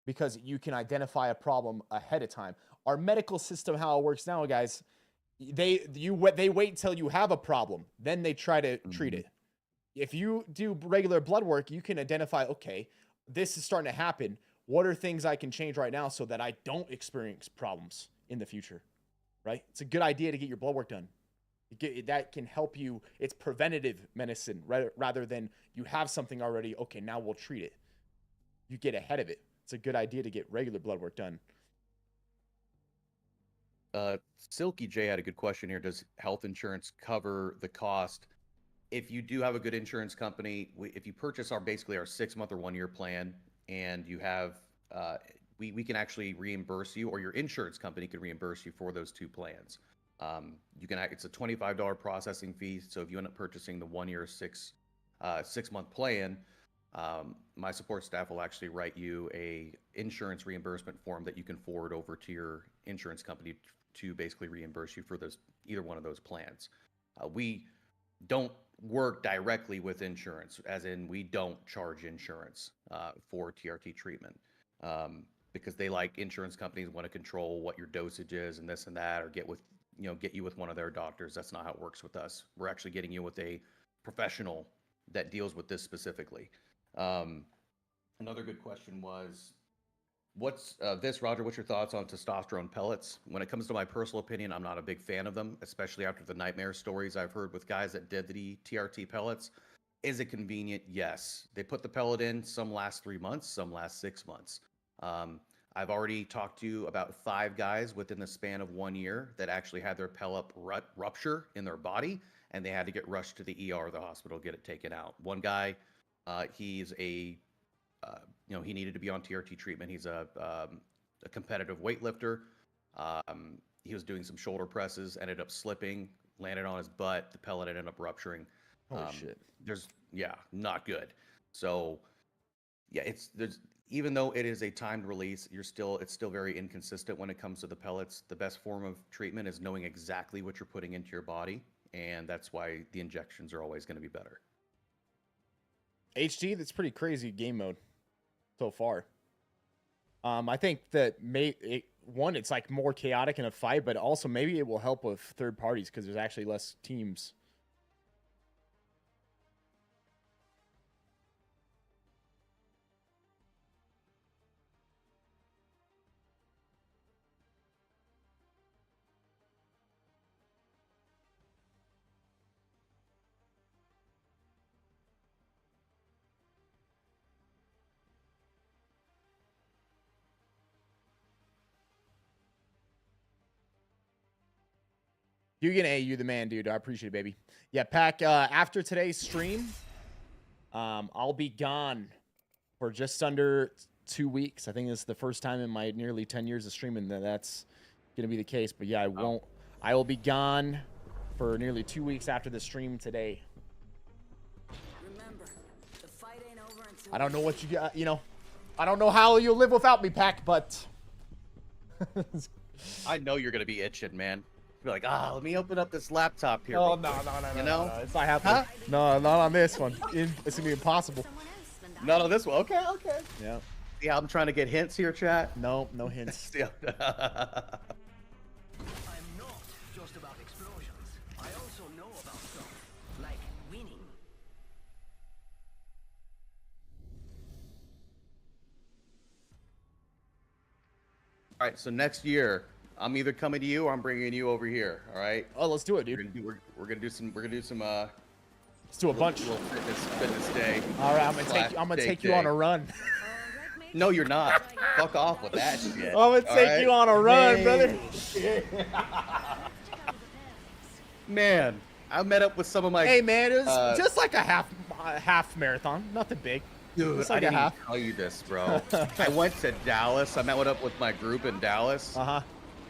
because you can identify a problem ahead of time. Our medical system, how it works now, guys, they wait until you have a problem, then they try to treat it. If you do regular blood work, you can identify, okay, this is starting to happen. What are things I can change right now so that I don't experience problems in the future, right? It's a good idea to get your blood work done. That can help you. It's preventative medicine rather than you have something already. Okay, now we'll treat it. You get ahead of it. It's a good idea to get regular blood work done. Silky J had a good question here. Does health insurance cover the cost? If you do have a good insurance company, if you purchase our 6-month or 1-year plan, and you have, we can actually reimburse you, or your insurance company can reimburse you for those 2 plans. It's a $25 processing fee. So if you end up purchasing the 1-year 6-month plan, my support staff will actually write you a insurance reimbursement form that you can forward over to your insurance company to basically reimburse you for either one of those plans. We don't work directly with insurance, as in we don't charge insurance for TRT treatment, because insurance companies want to control what your dosage is and this and that, or get you with one of their doctors. That's not how it works with us. We're actually getting you with a professional that deals with this specifically. Another good question was, What's this, Roger? What's your thoughts on testosterone pellets? When it comes to my personal opinion, I'm not a big fan of them, especially after the nightmare stories I've heard with guys that did the TRT pellets. Is it convenient? Yes. They put the pellet in. Some last 3 months, some last 6 months. I've already talked to about 5 guys within the span of 1 year that actually had their pellet rupture in their body, and they had to get rushed to the ER or the hospital to get it taken out. One guy, he's a he needed to be on TRT treatment. He's a competitive weightlifter. He was doing some shoulder presses, ended up slipping, landed on his butt. The pellet ended up rupturing. Holy shit. Not good. So, yeah, even though it is a timed release, it's still very inconsistent when it comes to the pellets. The best form of treatment is knowing exactly what you're putting into your body, and that's why the injections are always going to be better. HT, that's pretty crazy game mode so far. I think that it's like more chaotic in a fight, but also maybe it will help with third parties because there's actually less teams. You the man, dude. I appreciate it, baby. Yeah, Pack, after today's stream, I'll be gone for just under 2 weeks. I think this is the first time in my nearly 10 years of streaming that's going to be the case. But yeah, I will be gone for nearly 2 weeks after the stream today. Remember, the fight ain't over until I don't know what you got, I don't know how you'll live without me, Pack, but I know you're going to be itching, man. You're like, let me open up this laptop here. Oh, real no, quick." no, it's not happening. No, not on this one. It's gonna be impossible. someone else than Not on this one. Okay. Yeah. Yeah, I'm trying to get hints here, chat. No hints. Yeah. I'm not just about explosions. I also know about stuff like winning. All right, so next year, I'm either coming to you or I'm bringing you over here. All right. Oh, let's do it, We're dude. gonna do some. Let's do a bunch. Little fitness day. All right, I'm gonna take you on a run. No, you're not. Fuck off with that shit. I'm gonna take you on a run, brother. Man, I met up with some of my. Hey, man, it was just like a half marathon, nothing big. Dude, Just like I didn't a half. even tell you this, bro. I went to Dallas. I met up with my group in Dallas.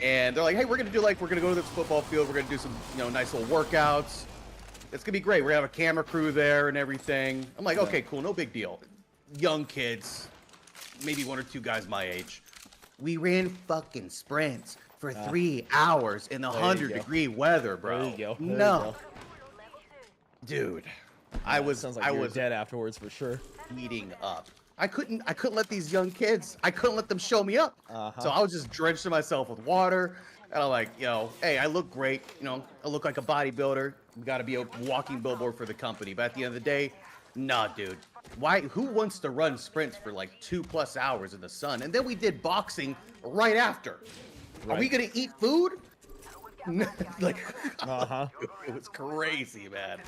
And they're like, hey, we're gonna go to this football field. We're gonna do some, nice little workouts. It's gonna be great. We're gonna have a camera crew there and everything. I'm like, okay, cool, no big deal. Young kids, maybe 1 or 2 guys my age. We ran fucking sprints for 3 hours in the 100-degree weather, bro. There you go. There No, you go. dude, I was dead afterwards for sure. Heating up. I couldn't let these young kids, I couldn't let them show me up. So I was just drenching myself with water. And I'm like, hey, I look great. I look like a bodybuilder. We got to be a walking billboard for the company. But at the end of the day, nah, dude. Who wants to run sprints for like 2+ hours in the sun? And then we did boxing right after. Are we going to eat food? Like, it was crazy, man.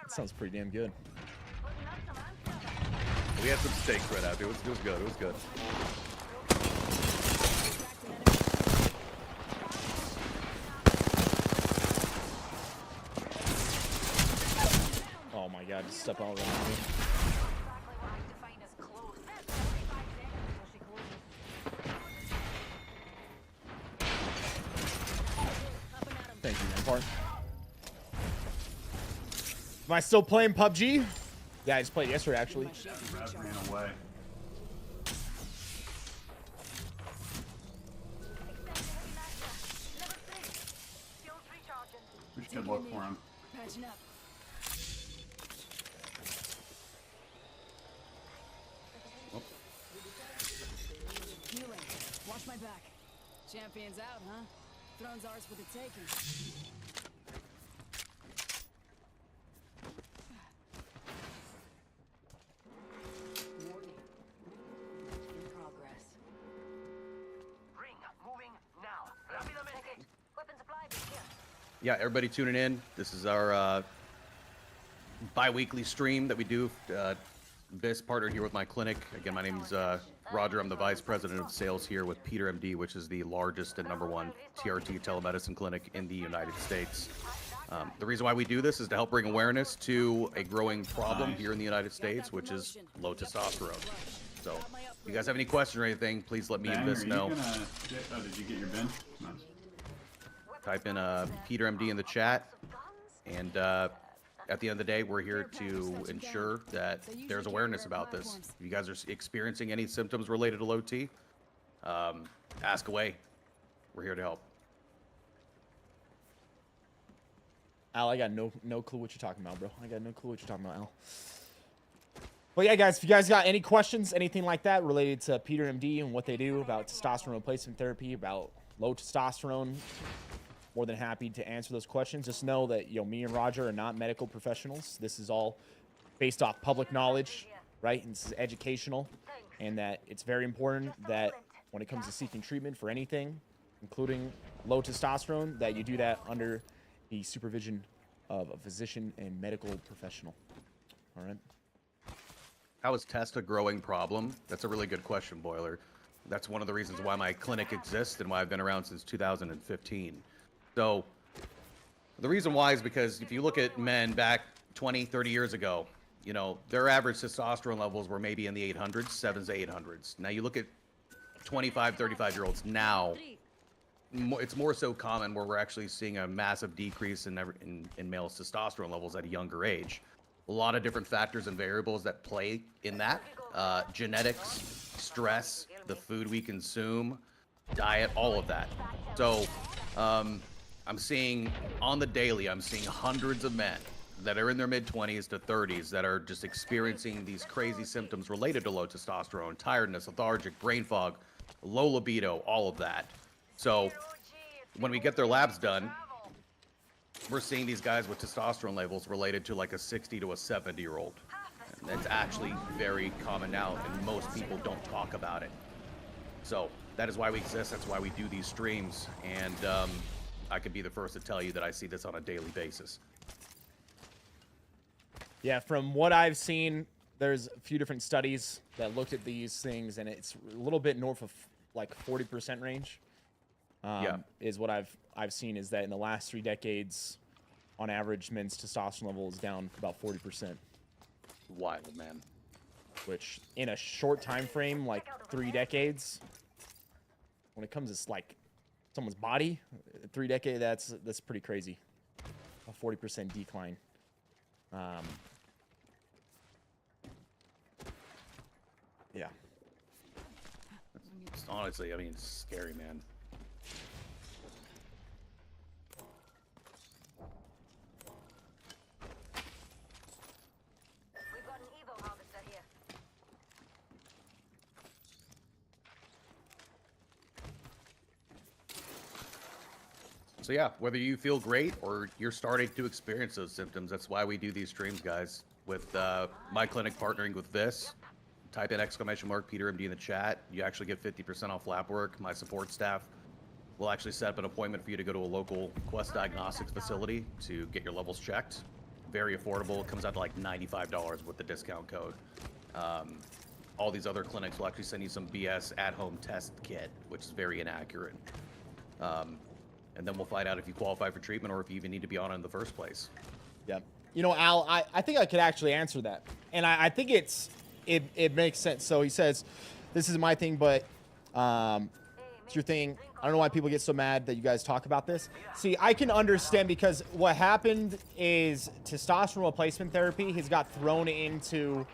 That sounds pretty damn good. We had some steaks right after. It was good. It was good. Oh my god, just step all around me. Thank you, Rampart. Am I still playing PUBG? Yeah, I just played yesterday, actually. Ran away. We should look for him. patching up. Healing. Watch my back. Champion's out, huh? Throne's ours for the taking. Yeah, everybody tuning in. This is our bi-weekly stream that we do. Viss partnered here with my clinic. Again, my name is Rodger. I'm the Vice President of Sales here with Peter MD, which is the largest and #1 TRT telemedicine clinic in the United States. The reason why we do this is to help bring awareness to a growing problem here in the United States, which is low testosterone. So, if you guys have any questions or anything, please let me and Viss know. Did you get your bin? Nice. Type in Peter MD in the chat, and at the end of the day, we're here to ensure that there's awareness about this. If you guys are experiencing any symptoms related to low T, ask away. We're here to help. Al, I got no clue what you're talking about, bro. I got no clue what you're talking about, Al. Well, yeah, guys, if you guys got any questions, anything like that related to Peter MD and what they do about testosterone replacement therapy, about low testosterone, more than happy to answer those questions. Just know that, me and Rodger are not medical professionals. This is all based off public knowledge, right? And this is educational, and that it's very important that when it comes to seeking treatment for anything, including low testosterone, that you do that under the supervision of a physician and medical professional. All right. How is test a growing problem? That's a really good question, Boiler. That's one of the reasons why my clinic exists and why I've been around since 2015. So the reason why is because if you look at men back 20, 30 years ago, their average testosterone levels were maybe in the 800s, 7s to 800s. Now you look at 25, 35-year-olds now, it's more so common where we're actually seeing a massive decrease in male testosterone levels at a younger age. A lot of different factors and variables that play in that. Genetics, stress, the food we consume, diet, all of that. So I'm seeing on the daily, I'm seeing hundreds of men that are in their mid-20s to 30s that are just experiencing these crazy symptoms related to low testosterone, tiredness, lethargic, brain fog, low libido, all of that. So when we get their labs done, we're seeing these guys with testosterone levels related to like a 60 to a 70-year-old. And that's actually very common now, and most people don't talk about it. So that is why we exist. That's why we do these streams. And I could be the first to tell you that I see this on a daily basis. Yeah, from what I've seen, there's a few different studies that looked at these things, and it's a little bit north of like 40% range. Is what I've seen, is that in the last 3 decades, on average, men's testosterone level is down about 40%. Wild, man. Which, in a short time frame, like 3 decades, when it comes to like someone's body, 3 decades, that's pretty crazy. A 40% decline. Yeah. Honestly, I mean, it's scary, man. We've got an Evo harvester here. So yeah, whether you feel great or you're starting to experience those symptoms, that's why we do these streams, guys. With my clinic partnering with Viss, type in !Peter MD in the chat. You actually get 50% off lab work. My support staff will actually set up an appointment for you to go to a local Quest Diagnostics facility to get your levels checked. Very affordable. It comes out to like $95 with the discount code. All these other clinics will actually send you some BS at-home test kit, which is very inaccurate. And then we'll find out if you qualify for treatment or if you even need to be on it in the first place. Yep. Al, I think I could actually answer that. And I think it makes sense. So he says, this is my thing, but it's your thing. I don't know why people get so mad that you guys talk about this. See, I can understand, because what happened is testosterone replacement therapy has got thrown into,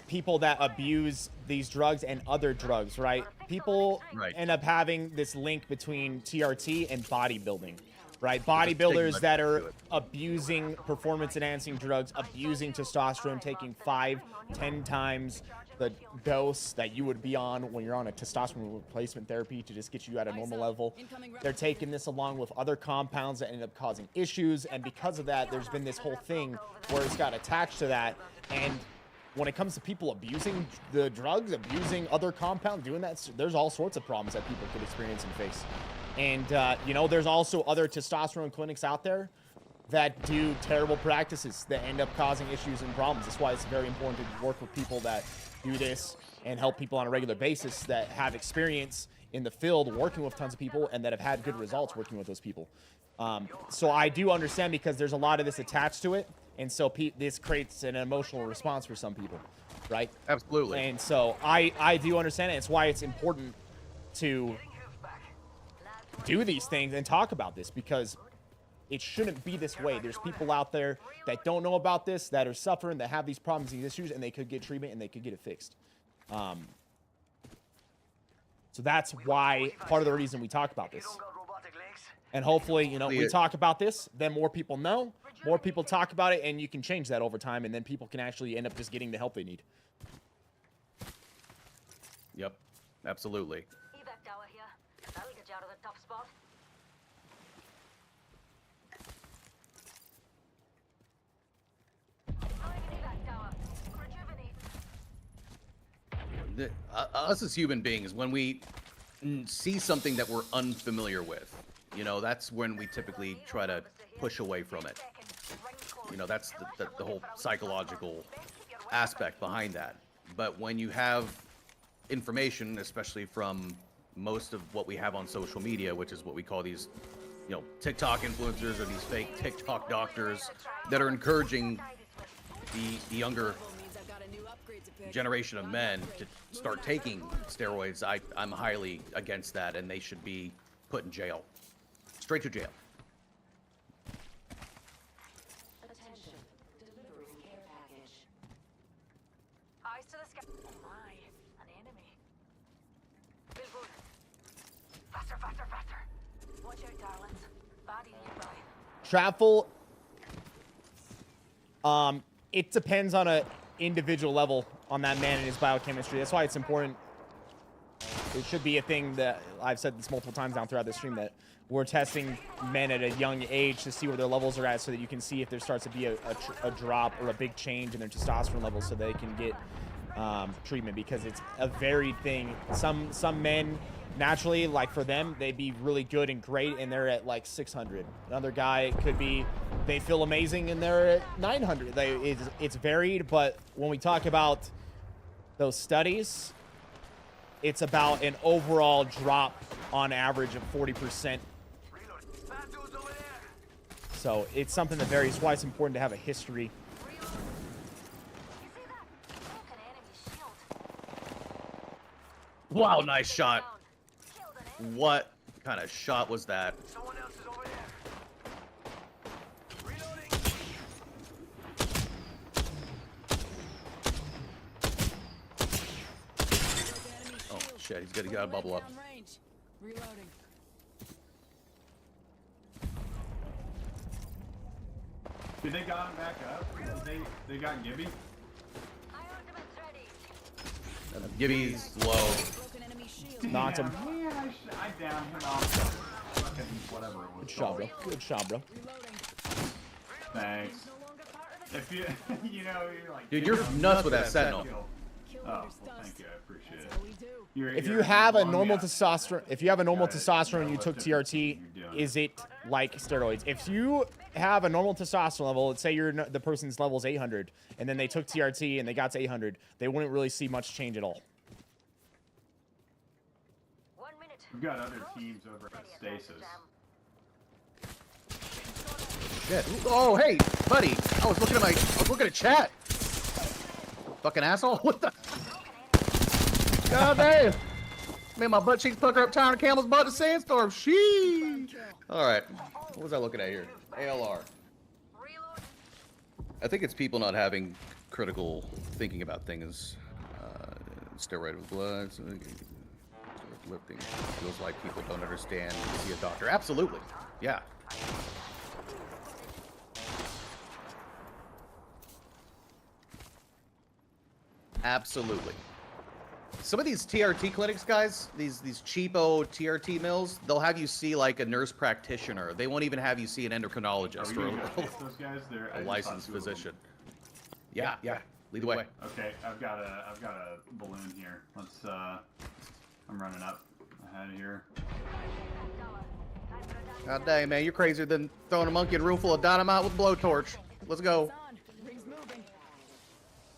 people that abuse these drugs and other drugs, right? People end up having this link between TRT and bodybuilding, right? Bodybuilders that are abusing performance-enhancing drugs, abusing testosterone, taking 5-10 times the dose that you would be on when you're on a testosterone replacement therapy to just get you at a normal level. They're taking this along with other compounds that end up causing issues, and because of that, there's been this whole thing where it's got attached to that. And when it comes to people abusing the drugs, abusing other compounds, doing that, there's all sorts of problems that people could experience and face. And, you know, there's also other testosterone clinics out there that do terrible practices that end up causing issues and problems. That's why it's very important to work with people that do this and help people on a regular basis that have experience in the field working with tons of people and that have had good results working with those people. So I do understand because there's a lot of this attached to it. And so this creates an emotional response for some people, right? Absolutely. And so I do understand it. It's why it's important to do these things and talk about this, because it shouldn't be this way. There's people out there that don't know about this, that are suffering, that have these problems, these issues, and they could get treatment and they could get it fixed. So that's why, part of the reason we talk about this. And hopefully, you know, we talk about this, then more people know, more people talk about it, and you can change that over time, and then people can actually end up just getting the help they need. Yep, absolutely. Evac tower here. That'll get you out of the tough spot. Throwing an evac tower. Rejuvenate. Us as human beings, when we see something that we're unfamiliar with, you know, that's when we typically try to push away from it. You know, that's the whole psychological aspect behind that. But when you have information, especially from most of what we have on social media, which is what we call these, you know, TikTok influencers or these fake TikTok doctors that are encouraging the younger generation of men to start taking steroids, I'm highly against that, and they should be put in jail. Straight to jail. Attention. Delivering care package. Eyes to the sky. Oh my, an enemy. Billboard. Faster, faster, faster. Watch out, darlings. Body nearby. Travel, it depends on a individual level on that man and his biochemistry. That's why it's important. It should be a thing that I've said this multiple times now throughout the stream, that we're testing men at a young age to see where their levels are at, so that you can see if there starts to be a drop or a big change in their testosterone levels, so they can get treatment, because it's a varied thing. Some men naturally, like for them, they'd be really good and great and they're at like 600. Another guy could be, they feel amazing and they're at 900. It's varied, but when we talk about those studies, it's about an overall drop on average of 40%. So it's something that varies. That's why it's important to have a history. Wow, nice shot. What kind of shot was that? Someone else is over there. Reloading. Oh shit, he's got a bubble up. Reloading. Did they got him back up? They got Gibby? Gibby's low. Knocked him. Man, I downed him off fucking whatever it was. Good shot, bro. Good shot, bro. Thanks. If you, you know, you're like, Dude, you're nuts with that sentinel. Oh, well, thank you. I appreciate it. If you have a normal testosterone, and you took TRT, is it like steroids? If you have a normal testosterone level, let's say the person's level is 800, and then they took TRT and they got to 800, they wouldn't really see much change at all. We've got other teams over at Stasis. Shit. Oh, hey, buddy. I was looking at chat. Fucking asshole. What the? God damn. Man, my butt cheeks pucker up tying a camel's butt in a sandstorm. Sheesh. All right. What was I looking at here? ALR. I think it's people not having critical thinking about things. Steroid with blood. Lifting. Feels like people don't understand. See a doctor. Absolutely. Yeah. Absolutely. Some of these TRT clinics, guys, these cheapo TRT mills, they'll have you see like a nurse practitioner. They won't even have you see an endocrinologist or a licensed physician. Yeah, yeah. Lead the way. Okay, I've got a balloon here. Let's I'm running up. Out of here. God dang, man, you're crazier than throwing a monkey in a room full of dynamite with a blowtorch. Let's go.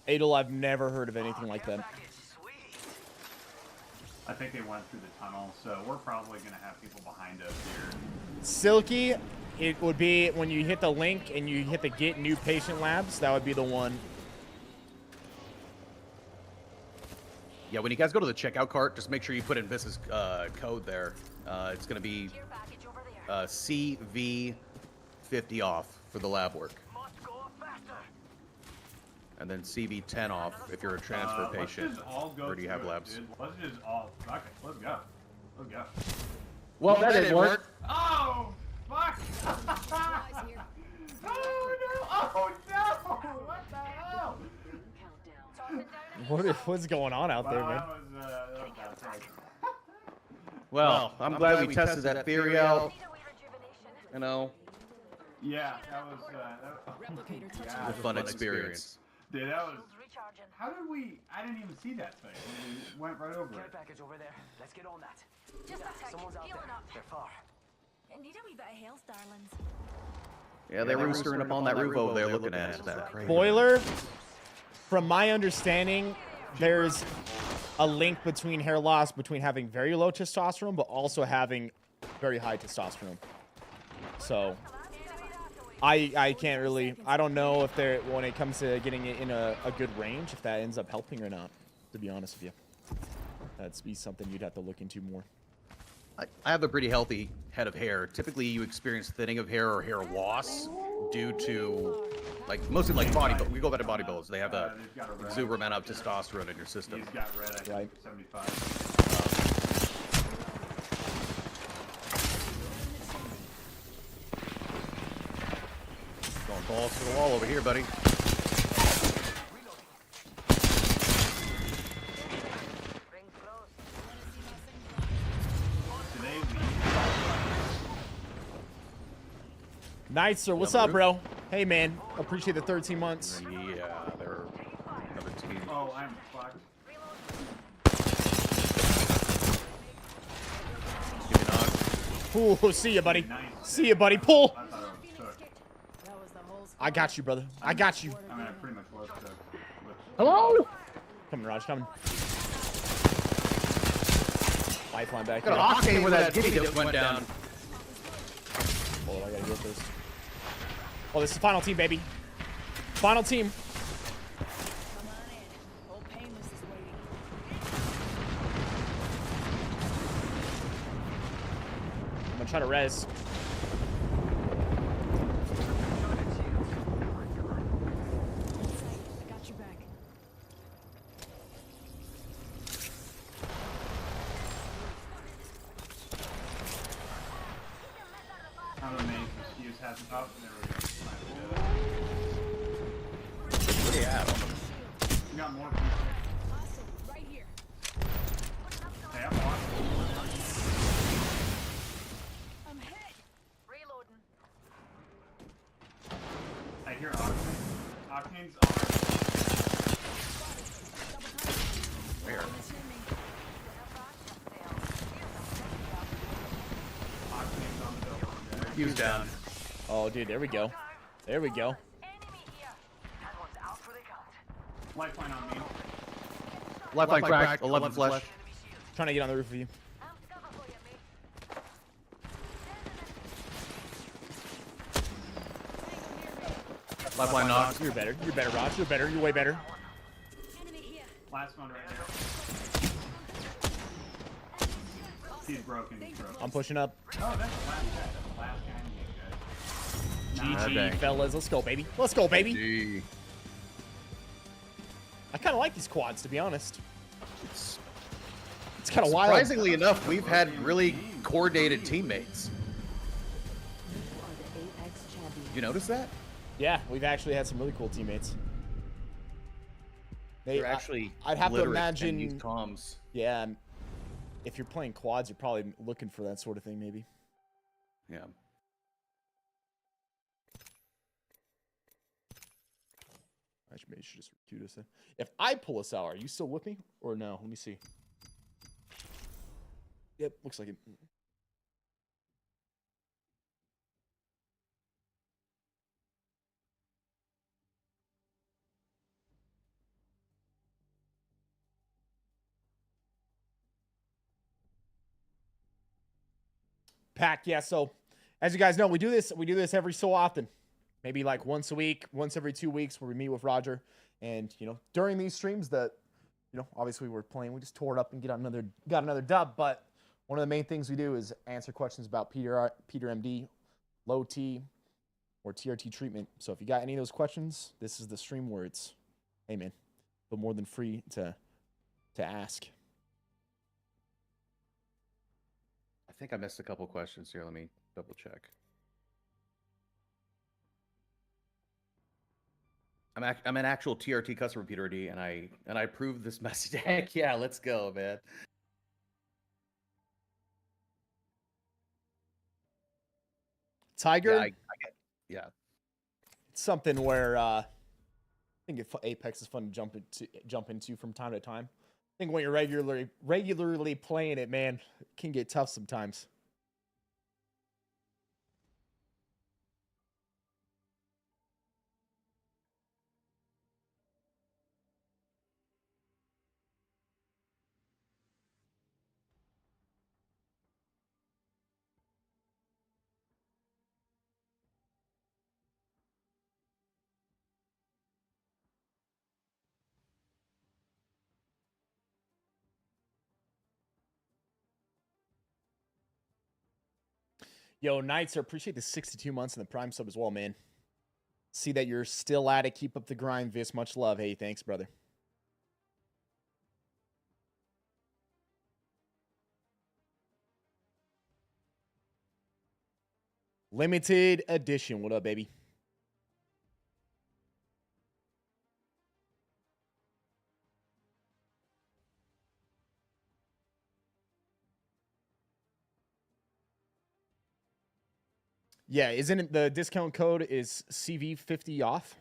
Adel, I've never heard of anything like that. I think they went through the tunnel, so we're probably gonna have people behind us here. Silky, it would be when you hit the link and you hit the get new patient labs. That would be the one. Yeah, when you guys go to the checkout cart, just make sure you put in Viss's code there. It's going to be CV50 off for the lab work. And then CV10 off if you're a transfer patient. Let's just all go or do you have through it, labs? dude. Let's just all. Okay, let's go. Let's go. Well, that didn't work. Oh, fuck! Oh no! Oh no! What the hell? What's going on out there, man? That was bad. Well, I'm glad we tested that theory out. You know, Yeah, that was a fun experience. Dude, that was. How did we? I didn't even see that thing. We went right over Care it. package over there. Let's get on that. Just a sec, Someone's out there. healing up. They're far. Need a wee bit of health, darlings. Yeah, they're roostering up on that roof over there looking at us. That crazy. Boiler, from my understanding, there's a link between hair loss between having very low testosterone but also having very high testosterone. So I can't really, I don't know if they're, when it comes to getting it in a good range, if that ends up helping or not, to be honest with you. That'd be something you'd have to look into more. I have a pretty healthy head of hair. Typically, you experience thinning of hair or hair loss due to, like, mostly like body. But we go back to bodybuilders. They have a exuberant amount of testosterone in your system. He's got red. I think, Right. 75. Going balls to the wall over here, buddy. Night, sir. What's up, bro? Hey, man. Appreciate the 13 months. Yeah, they're another team. Oh, I'm fucked. Ooh, see ya, buddy. See ya, buddy. Pull. I thought it was took. I got you, brother. I got you. I mean, I pretty much was took. Hello? Coming, Raj. Coming. Lifeline back here. Got an octane where that giddy went down. Oh, I gotta get this. Oh, this is the final team, baby. Final team. I'm gonna try to res. I got your back. I'm amazed the Hughes hasn't up. There we go. Where are you at? We got more people. Right here. Hey, I'm watching. I'm hit. Reloading. I hear Octane. Octane's on. Where? Octane's on the building. Hughes down. Oh, dude, there we go. There we go. Enemy here. That one's out for the count. Lifeline on me. Lifeline cracked. 11 flesh. Trying to get on the roof with you. I'm cover for you, mate. Lifeline knocked. You're better. You're better, Raj. You're better. You're way better. Enemy here. Last one right there. He's broken. He's broken. I'm pushing up. Oh, that's the last guy. That's the last guy in the game, guys. GG, fellas. Let's go, baby. Let's go, baby. Gee. I kind of like these quads, to be honest. It's It's kind of wild. surprisingly enough, we've had really coordinated teammates. You notice that? Yeah, we've actually had some really cool teammates. They're actually I'd have to literate and imagine. use comms. Yeah, if you're playing quads, you're probably looking for that sort of thing, maybe. Yeah. Actually, maybe you should just recruit us. If I pull us out, are you still with me or no? Let me see. Yep, looks like it. Pack, yeah. So, as you guys know, we do this every so often, maybe like once a week, once every 2 weeks, where we meet with Rodger, and during these streams, that obviously we're playing, we just tore it up and got another dub. But one of the main things we do is answer questions about Peter MD, low T, or TRT treatment. So if you got any of those questions, this is the stream where it's, hey man, feel more than free to ask. I think I missed a couple questions here. Let me double check. I'm an actual TRT customer, Peter D, and I approved this message. Heck yeah, let's go, man. Tiger. Yeah. It's something where I think Apex is fun to jump into from time to time. I think when you're regularly playing it, man, it can get tough sometimes. Yo, Knights, I appreciate the 62 months in the Prime sub as well, man. See that you're still at it. Keep up the grind, Viss. Much love. Hey, thanks, brother. Limited edition. What up, baby? Yeah, isn't it the discount code is CV50 off?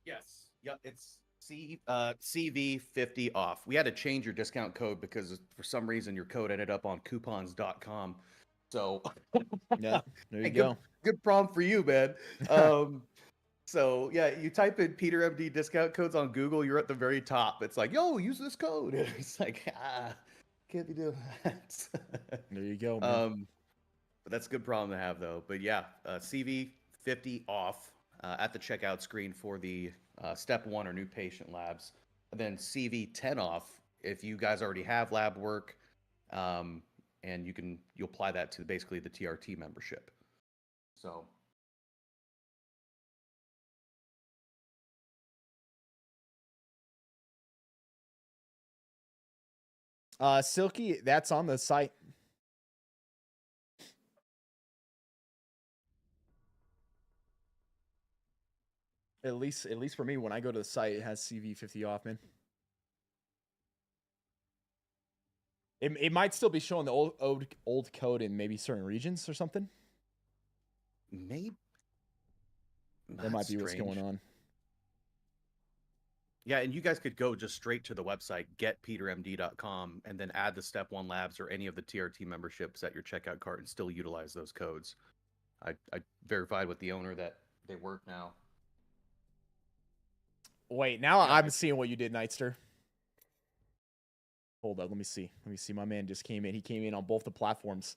Yes. Yep. It's CV50 off. We had to change your discount code because for some reason your code ended up on coupons.com. So yeah, there you hey, go. Good problem for you, man. So yeah, you type in Peter MD discount codes on Google, you're at the very top. It's like, yo, use this code. It's like, can't be doing that. There you go, man. But that's a good problem to have, though. But yeah, CV50 off at the checkout screen for the step 1 or new patient labs. And then CV10 off if you guys already have lab work, and you'll apply that to basically the TRT membership. So. Silky, that's on the site. At least for me, when I go to the site, it has CV50 off, man. It might still be showing the old code in maybe certain regions or something. Maybe. That might be what's going on. Yeah, and you guys could go just straight to the website, getpetermd.com, and then add the Step 1 Labs or any of the TRT memberships at your checkout cart and still utilize those codes. I verified with the owner that they work now. Wait, now I'm seeing what you did, Nightster. Hold up, let me see. My man just came in. He came in on both the platforms.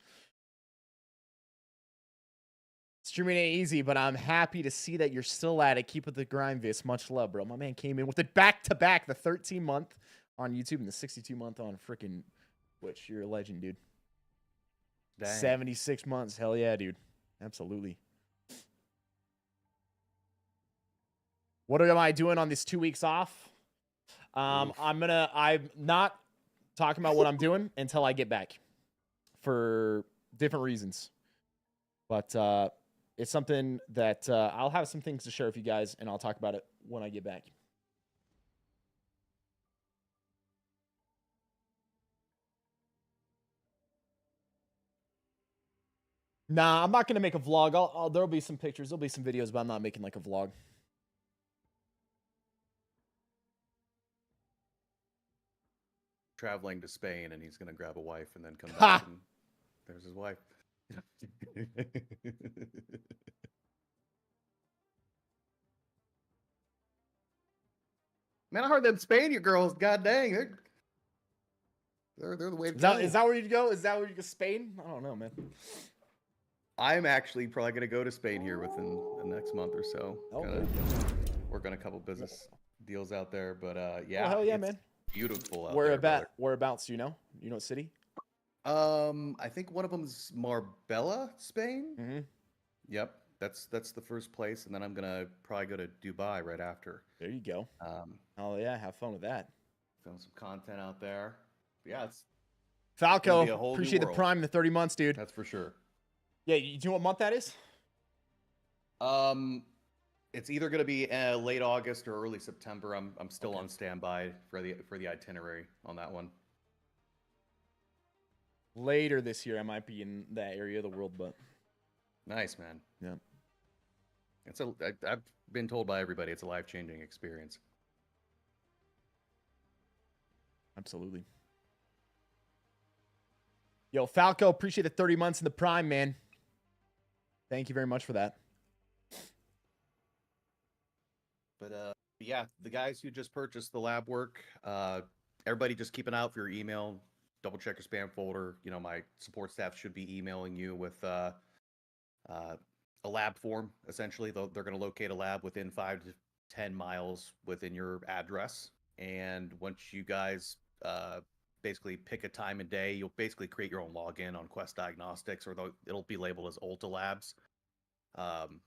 Streaming ain't easy, but I'm happy to see that you're still at it. Keep up the grind, Viss. Much love, bro. My man came in with it back-to-back, the 13-month on YouTube and the 62-month on freaking Twitch. You're a legend, dude. Dang. 76 months. Hell yeah, dude. Absolutely. What am I doing on this 2 weeks off? I'm not talking about what I'm doing until I get back for different reasons. But it's something that I'll have some things to share with you guys, and I'll talk about it when I get back. Nah, I'm not going to make a vlog. There'll be some pictures. There'll be some videos, but I'm not making like a vlog. traveling to Spain, and he's gonna grab a wife and then come Ha! back. And there's his wife. Man, I heard them Spaniard girls. God dang, they're the way to Is go. that where you'd go? Is that where you go? Spain? I don't know, man. I'm actually probably gonna go to Spain here within the next month or so. Oh, Gonna there you go. work on a couple business deals out there, but yeah, Oh, hell yeah, it's man. beautiful out there, brother. Whereabouts? Do you know? You know what city? I think one of them's Marbella, Spain. Mm-hmm. Yep, that's the first place, and then I'm gonna probably go to Dubai right after. There you go. Oh yeah, have fun with that. Film some content out there. But yeah, it's Falco, gonna be a whole new appreciate the world. prime, the 30 months, dude. That's for sure. Yeah, do you know what month that is? It's either gonna be late August or early September. I'm still on standby for the itinerary on that one. Later this year, I might be in that area of the world, but Nice, man. yeah. I've been told by everybody it's a life-changing experience. Absolutely. Yo, Falco, appreciate the 30 months in the prime, man. Thank you very much for that. But yeah, the guys who just purchased the lab work, everybody just keep an eye out for your email. Double check your spam folder. You know, my support staff should be emailing you with a lab form. Essentially, they're going to locate a lab within 5 to 10 miles within your address. And once you guys basically pick a time and day, you'll basically create your own login on Quest Diagnostics, or it'll be labeled as Ulta Labs.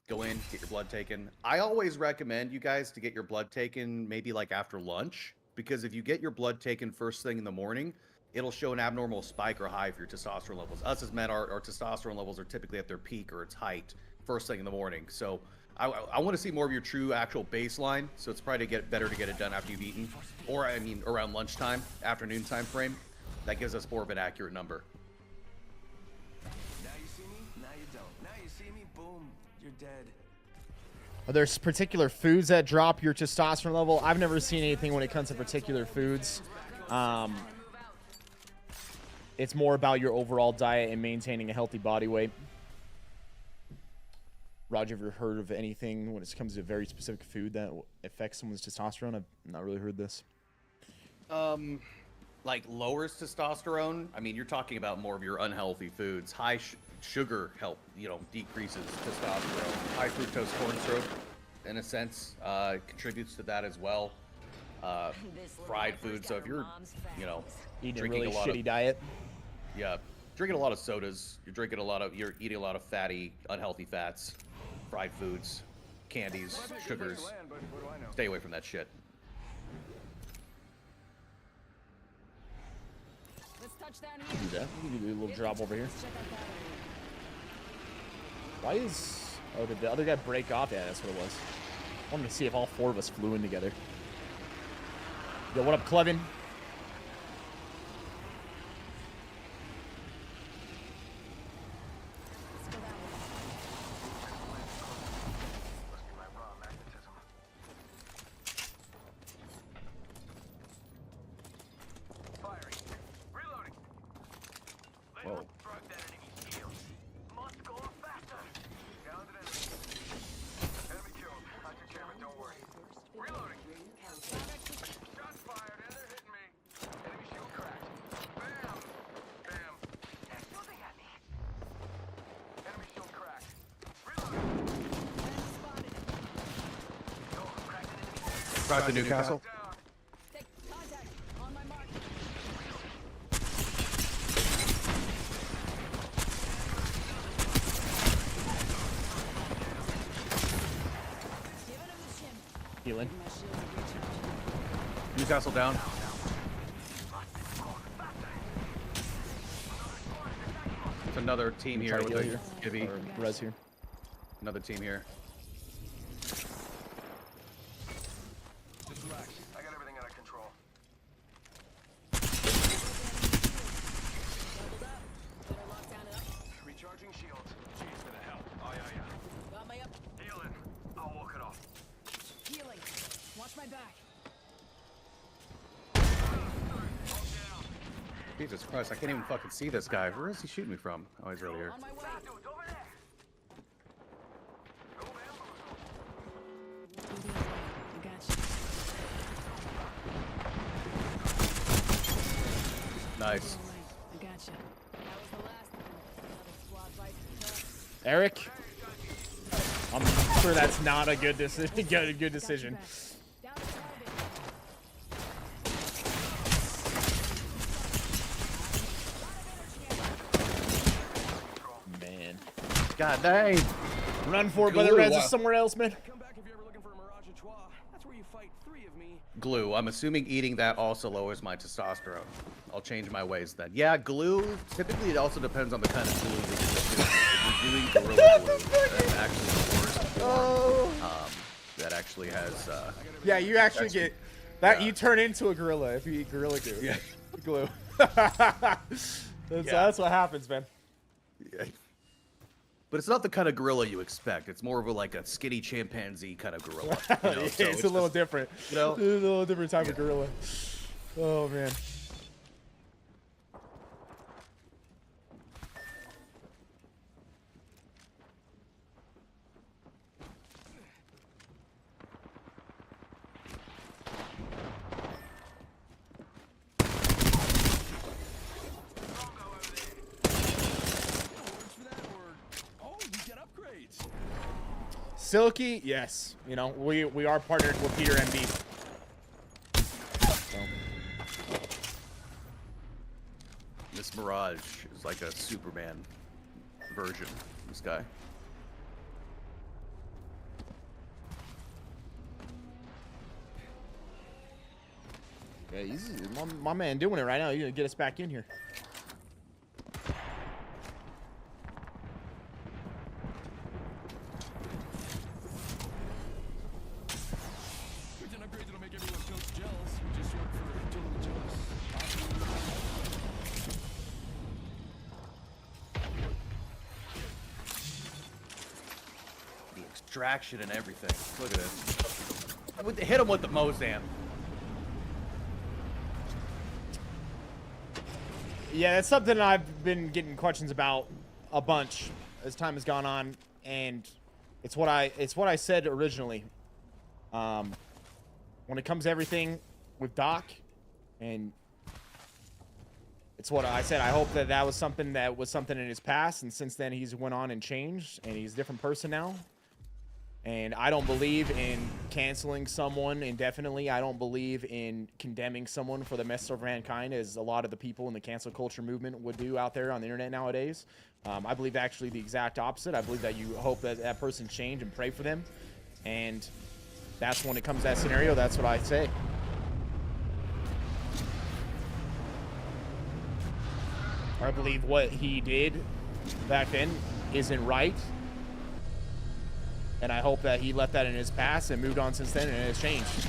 Go in, get your blood taken. I always recommend you guys to get your blood taken maybe like after lunch, because if you get your blood taken first thing in the morning, it'll show an abnormal spike or high for your testosterone levels. Us as men, our testosterone levels are typically at their peak or its height first thing in the morning. So I want to see more of your true actual baseline. So it's probably better to get it done after you've eaten, or I mean around lunchtime, afternoon time frame. That gives us more of an accurate number. Now you see me, now you don't. Now you see me, boom, you're dead. Are there particular foods that drop your testosterone level? I've never seen anything when it comes to particular foods. It's more about your overall diet and maintaining a healthy body weight. Rodger, have you heard of anything when it comes to a very specific food that affects someone's testosterone? I've not really heard this. Like lowers testosterone. I mean, you're talking about more of your unhealthy foods. High sugar decreases testosterone. High fructose corn syrup, in a sense, contributes to that as well. Fried food. So if you're, Eating a drinking really a lot shitty of diet. Yeah, drinking a lot of sodas. You're eating a lot of fatty, unhealthy fats, fried foods, candies, sugars. Stay away from that shit. Let's touch down Do here. that. We can do a little drop over here. Check out that area. Why is... Oh, did the other guy break off? Yeah, that's what it was. I wanted to see if all 4 of us flew in together. Yo, what up, Clevin? Let's go that way. Must be my raw magnetism. Firing. Reloading. Whoa. Front that enemy shield. Must go faster. Grounded enemy. Enemy killed. I took care of it, don't worry. Reloading. Shots fired and they're hitting me. Enemy shield cracked. Bam. Bam. They're shooting at me. Enemy shield cracked. Reloading. No, cracked an enemy. Drive to Newcastle. Down. Take contact. On my mark. Giving him the shin. Healing. My shields are recharged. Newcastle down. There's another team here Try to with heal a Gibby. Or res here. Another team here. Just relax. I got everything under control. Doubled up. Better lock down it up. Recharging shields. Cheers to the help. Oh, yeah. Got my up. Healing. I'll walk it off. Healing. Watch my back. Hold down. Jesus Christ, I can't even fucking see this guy. Where is he shooting me from? Oh, he's right here. On my way. Dude's over there. Go I got you. Nice. I got you. That was the last one. Another squad fight for tough. Eric, I'm sure that's not a good decision. Good decision. Down to target. Man, God dang. run for it, brother. Rez is somewhere else, man. Come back if you're ever looking for a Mirage and Trois. That's where you fight 3 of me. Glue. I'm assuming eating that also lowers my testosterone. I'll change my ways then. Yeah, glue. Typically, it also depends on the kind of glue that you're doing. If you're doing gorilla glue, that's actually the worst form. That actually has. Yeah, you actually That's- get that. yeah. You turn into a gorilla if you eat gorilla glue. Yeah. Glue. That's what happens, man. Yeah. But it's not the kind of gorilla you expect. It's more of a, like a skinny chimpanzee kind of gorilla. You know? Yeah, So it's a little just- different. you know? It's a little different type of gorilla. Oh man. Words for that, or oh, you get upgrades. Silky, yes. You know, we are partnered with Peter MD. So, This Mirage is like a Superman version of this guy. yeah, he's my man doing it right now. You gonna get us back in here? With an upgrade that'll make everyone toast gels, just short for totally jealous. The extraction and everything. Look at this. Hit him with the Mozam. Yeah, that's something I've been getting questions about a bunch as time has gone on, and it's what I said originally. When it comes to everything with Doc, and it's what I said. I hope that was something in his past, and since then he's went on and changed, and he's a different person now. And I don't believe in canceling someone indefinitely. I don't believe in condemning someone for the mess of mankind, as a lot of the people in the cancel culture movement would do out there on the internet nowadays. I believe actually the exact opposite. I believe that you hope that that person change and pray for them. And that's when it comes to that scenario, that's what I say. I believe what he did back then isn't right. And I hope that he left that in his past and moved on since then, and it has changed. New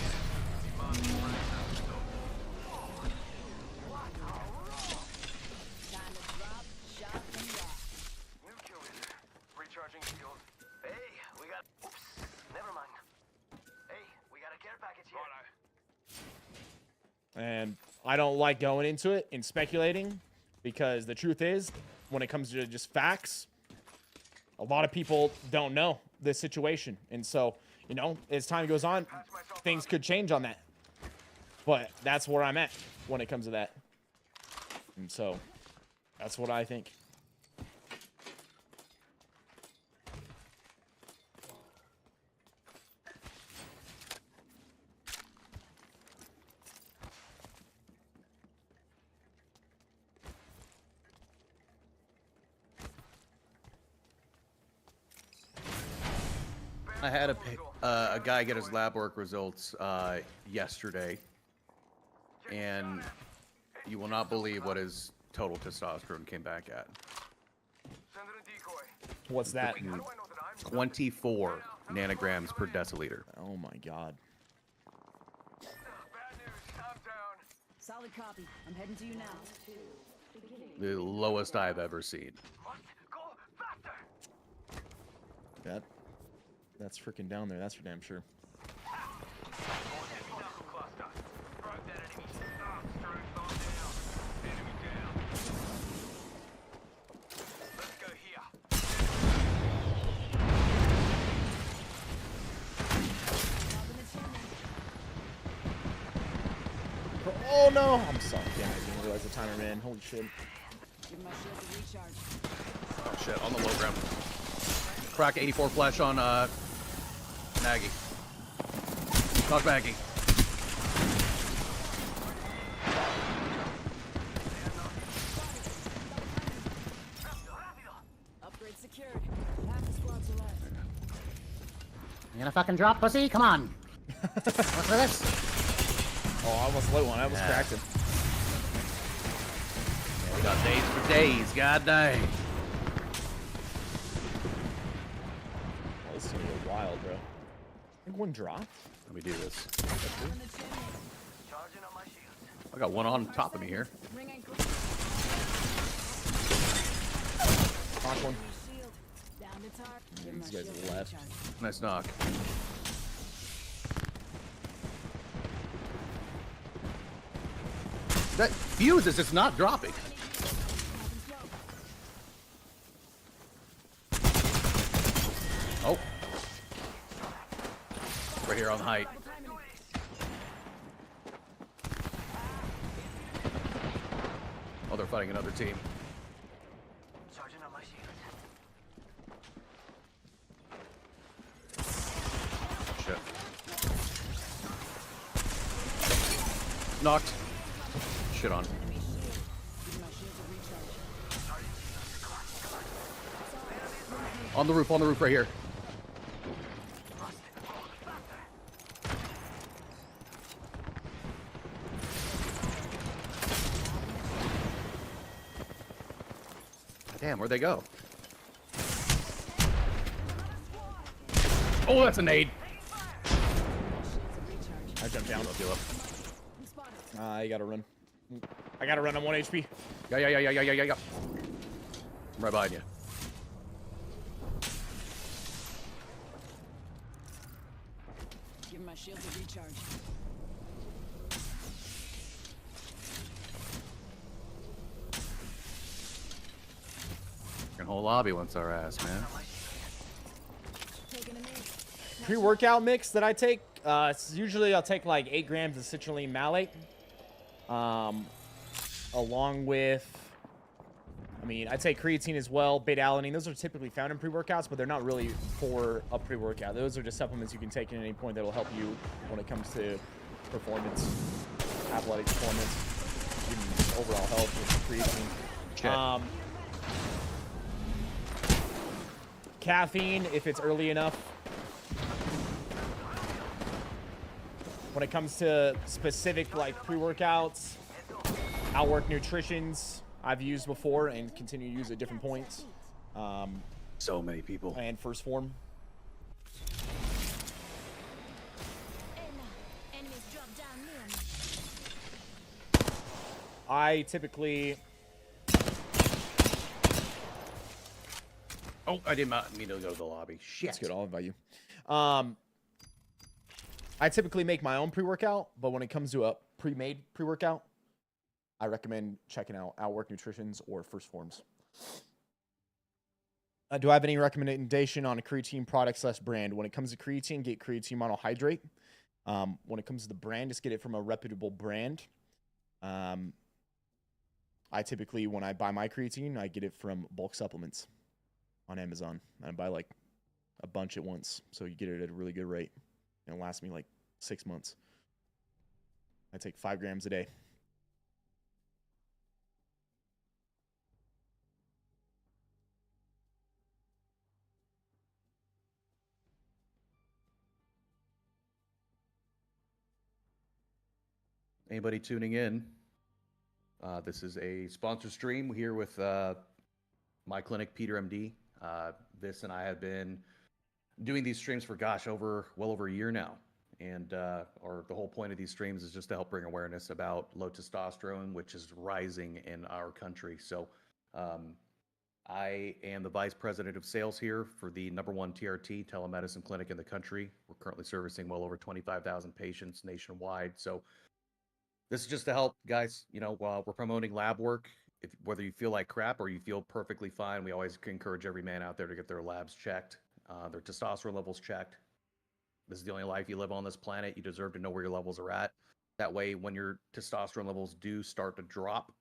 kill leader. Recharging shield. Hey, we got. Oops. Never mind. Hey, we got a care package here. And I don't like going into it and speculating, because the truth is, when it comes to just facts, a lot of people don't know this situation. And so, you know, as time goes on, things could change on that. But that's where I'm at when it comes to that. And so, that's what I think. I had a guy get his lab work results yesterday, and you will not believe what his total testosterone came back at. Send in a decoy. What's that? 24 nanograms per deciliter. Oh my god. Bad news. I'm down. Solid copy. I'm heading to you now. The lowest I've ever seen. Must go faster. That's freaking down there. That's for damn sure. Heavy knuckle cluster. Broke that enemy. Strength on down. Enemy down. Oh no! I'm sorry. Damn, I didn't realize the timer ran. Holy shit. Give my shield a recharge. Oh shit, on the low ground. Crack 84 flash on Maggie. Knock Maggie. Upgrade secured. Half the squads are left. You gonna fucking drop, pussy? Come on. What's for this? Oh, I almost lit one. I almost cracked him. Yeah, we got days for days. God dang. Oh, this is gonna get wild, bro. I think one dropped. Let me do this. Charging on my shield. I got one on top of me here. Ring ankle. Knock one. Shield. Down to tar. Give my These guys shield a left. recharge. Nice knock. That fuse is just not dropping. Oh. Right here on the height. Oh, they're fighting another team. Charging on my shield. Shit. Knocked. Shit on. Give my shield a recharge. On the roof right here. Damn, where'd they go? Oh, that's a nade. I jumped down. Heal up. You gotta run. I gotta run on 1 HP. Yeah. I'm right behind you. Give my shield a recharge. Fucking whole lobby wants our ass, man. Taking a knee. Pre-workout mix that I take, it's usually I'll take like 8 grams of citrulline malate, along with, I mean, I take creatine as well, beta-alanine. Those are typically found in pre-workouts, but they're not really for a pre-workout. Those are just supplements you can take at any point that will help you when it comes to performance, athletic performance, even overall health with creatine. Caffeine, if it's early enough. When it comes to specific like pre-workouts, Outwork Nutritions, I've used before and continue to use at different points. So many people. And First Form. I typically... Oh, I did not mean to go to the lobby. Shit. That's good. I'll invite you. I typically make my own pre-workout, but when it comes to a pre-made pre-workout, I recommend checking out Outwork Nutritions or First Forms. Do I have any recommendation on a creatine product / brand? When it comes to creatine, get creatine monohydrate. When it comes to the brand, just get it from a reputable brand. I typically, when I buy my creatine, I get it from bulk supplements on Amazon. I buy like a bunch at once, so you get it at a really good rate. It'll last me like 6 months. I take 5 grams a day. Anybody tuning in? This is a sponsor stream. We're here with my clinic, Peter MD. Viss and I have been doing these streams for, gosh, well over a year now. And the whole point of these streams is just to help bring awareness about low testosterone, which is rising in our country. So I am the vice president of sales here for the #1 TRT telemedicine clinic in the country. We're currently servicing well over 25,000 patients nationwide. So this is just to help, guys, while we're promoting lab work, whether you feel like crap or you feel perfectly fine, we always encourage every man out there to get their labs checked, their testosterone levels checked. This is the only life you live on this planet. You deserve to know where your levels are at. That way, when your testosterone levels do start to drop,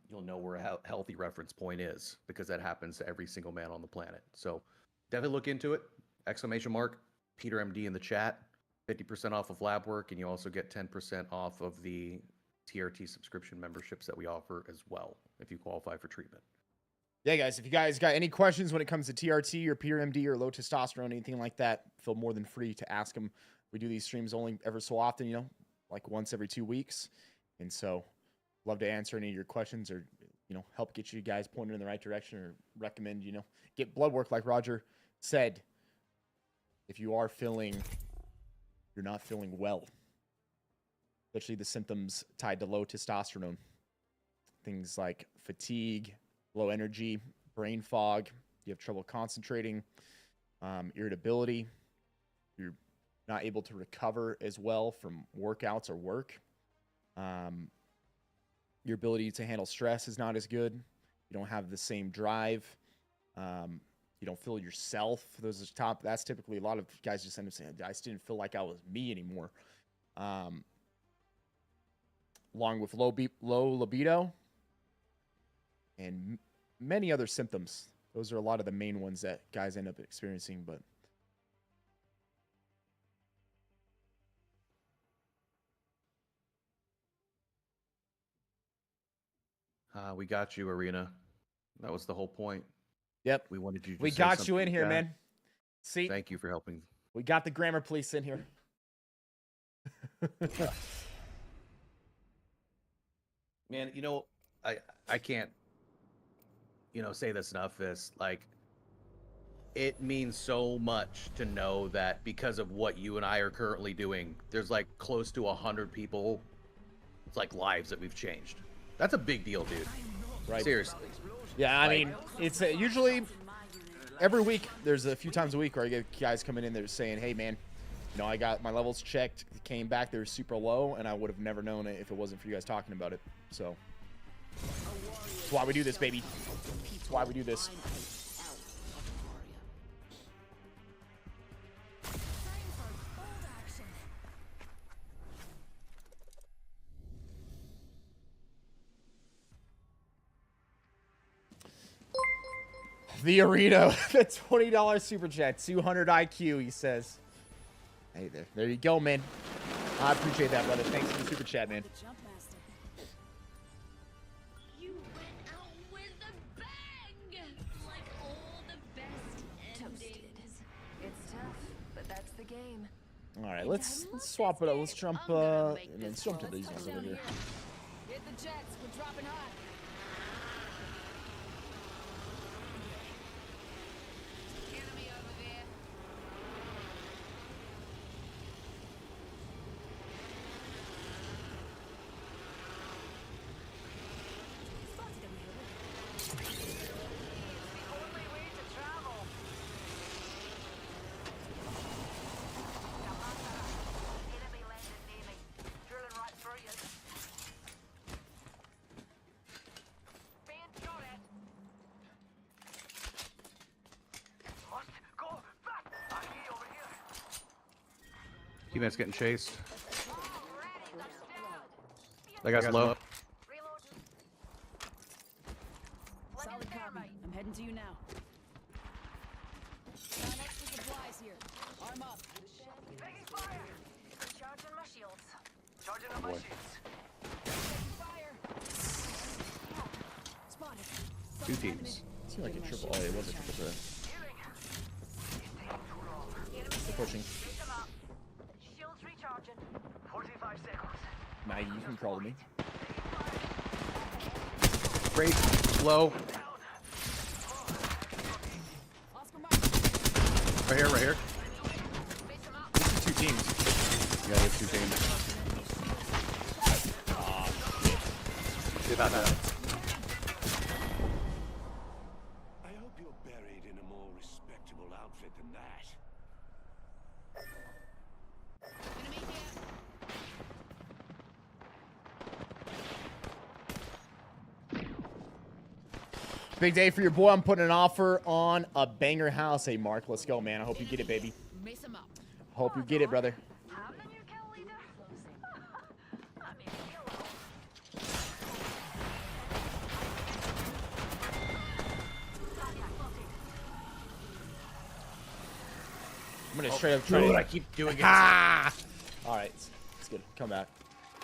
you'll know where a healthy reference point is, because that happens to every single man on the planet. So definitely look into it. Exclamation mark, Peter MD in the chat. 50% off of lab work, and you also get 10% off of the TRT subscription memberships that we offer as well, if you qualify for treatment. Yeah, guys, if you guys got any questions when it comes to TRT or PRMD or low testosterone, anything like that, feel more than free to ask them. We do these streams only ever so often, you know, like once every 2 weeks. And so love to answer any of your questions or, you know, help get you guys pointed in the right direction or recommend, you know, get blood work like Rodger said. If you are feeling, you're not feeling well, especially the symptoms tied to low testosterone, things like fatigue, low energy, brain fog, you have trouble concentrating, irritability, you're not able to recover as well from workouts or work, your ability to handle stress is not as good, you don't have the same drive, you don't feel yourself. That's typically a lot of guys just end up saying, I just didn't feel like I was me anymore. Along with low libido and many other symptoms. Those are a lot of the main ones that guys end up experiencing, but we got you, Arena. That was the whole point. Yep. We wanted you to We say got you in something here, back. man. See? Thank you for helping. We got the grammar police in here. Man, you know, I can't, you know, say this enough. Is like, it means so much to know that because of what you and I are currently doing, there's like close to 100 people, it's like lives that we've changed. That's a big deal, dude. Right. Seriously. Yeah, I mean, it's usually every week. There's a few times a week where I get guys coming in there saying, "Hey, man, you know, I got my levels checked, came back, they were super low, and I would have never known it if it wasn't for you guys talking about it." So that's why we do this, baby. That's why we do this. The Arena, the $20 super chat, 200 IQ, he says. Hey, there you go, man. I appreciate that, brother. Thanks for the super chat, man. You went out with a bang! Like all the best endings. It's tough, but that's the game. All right, let's swap it up. Let's jump, let's jump to these ones over here. Hit the jets, we're dropping hot. Enemy over there. Teammate's getting chased. That guy's low. Solid copy. I'm heading to you now. Got extra supplies here. Arm up. Taking fire! Recharging my shields. Charging on my shields. Fire. Spotted. Two teams. Seemed like a triple. Oh, it was a triple threat. They're pushing. Shields recharging. 45 seconds. Maggie, you can crawl to me. Great. Low. Right here, right here. This is two teams. Yeah, there's two teams. See about that. I hope you're buried in a more respectable outfit than that. Big day for your boy. I'm putting an offer on a banger house. Hey, Mark, let's go, man. I hope you get it, baby. Mace him up. Hope you get it, brother. I'm the new kill leader. I'm gonna straight up try. Dude, I keep doing it. Ah! All right, it's good. Come back.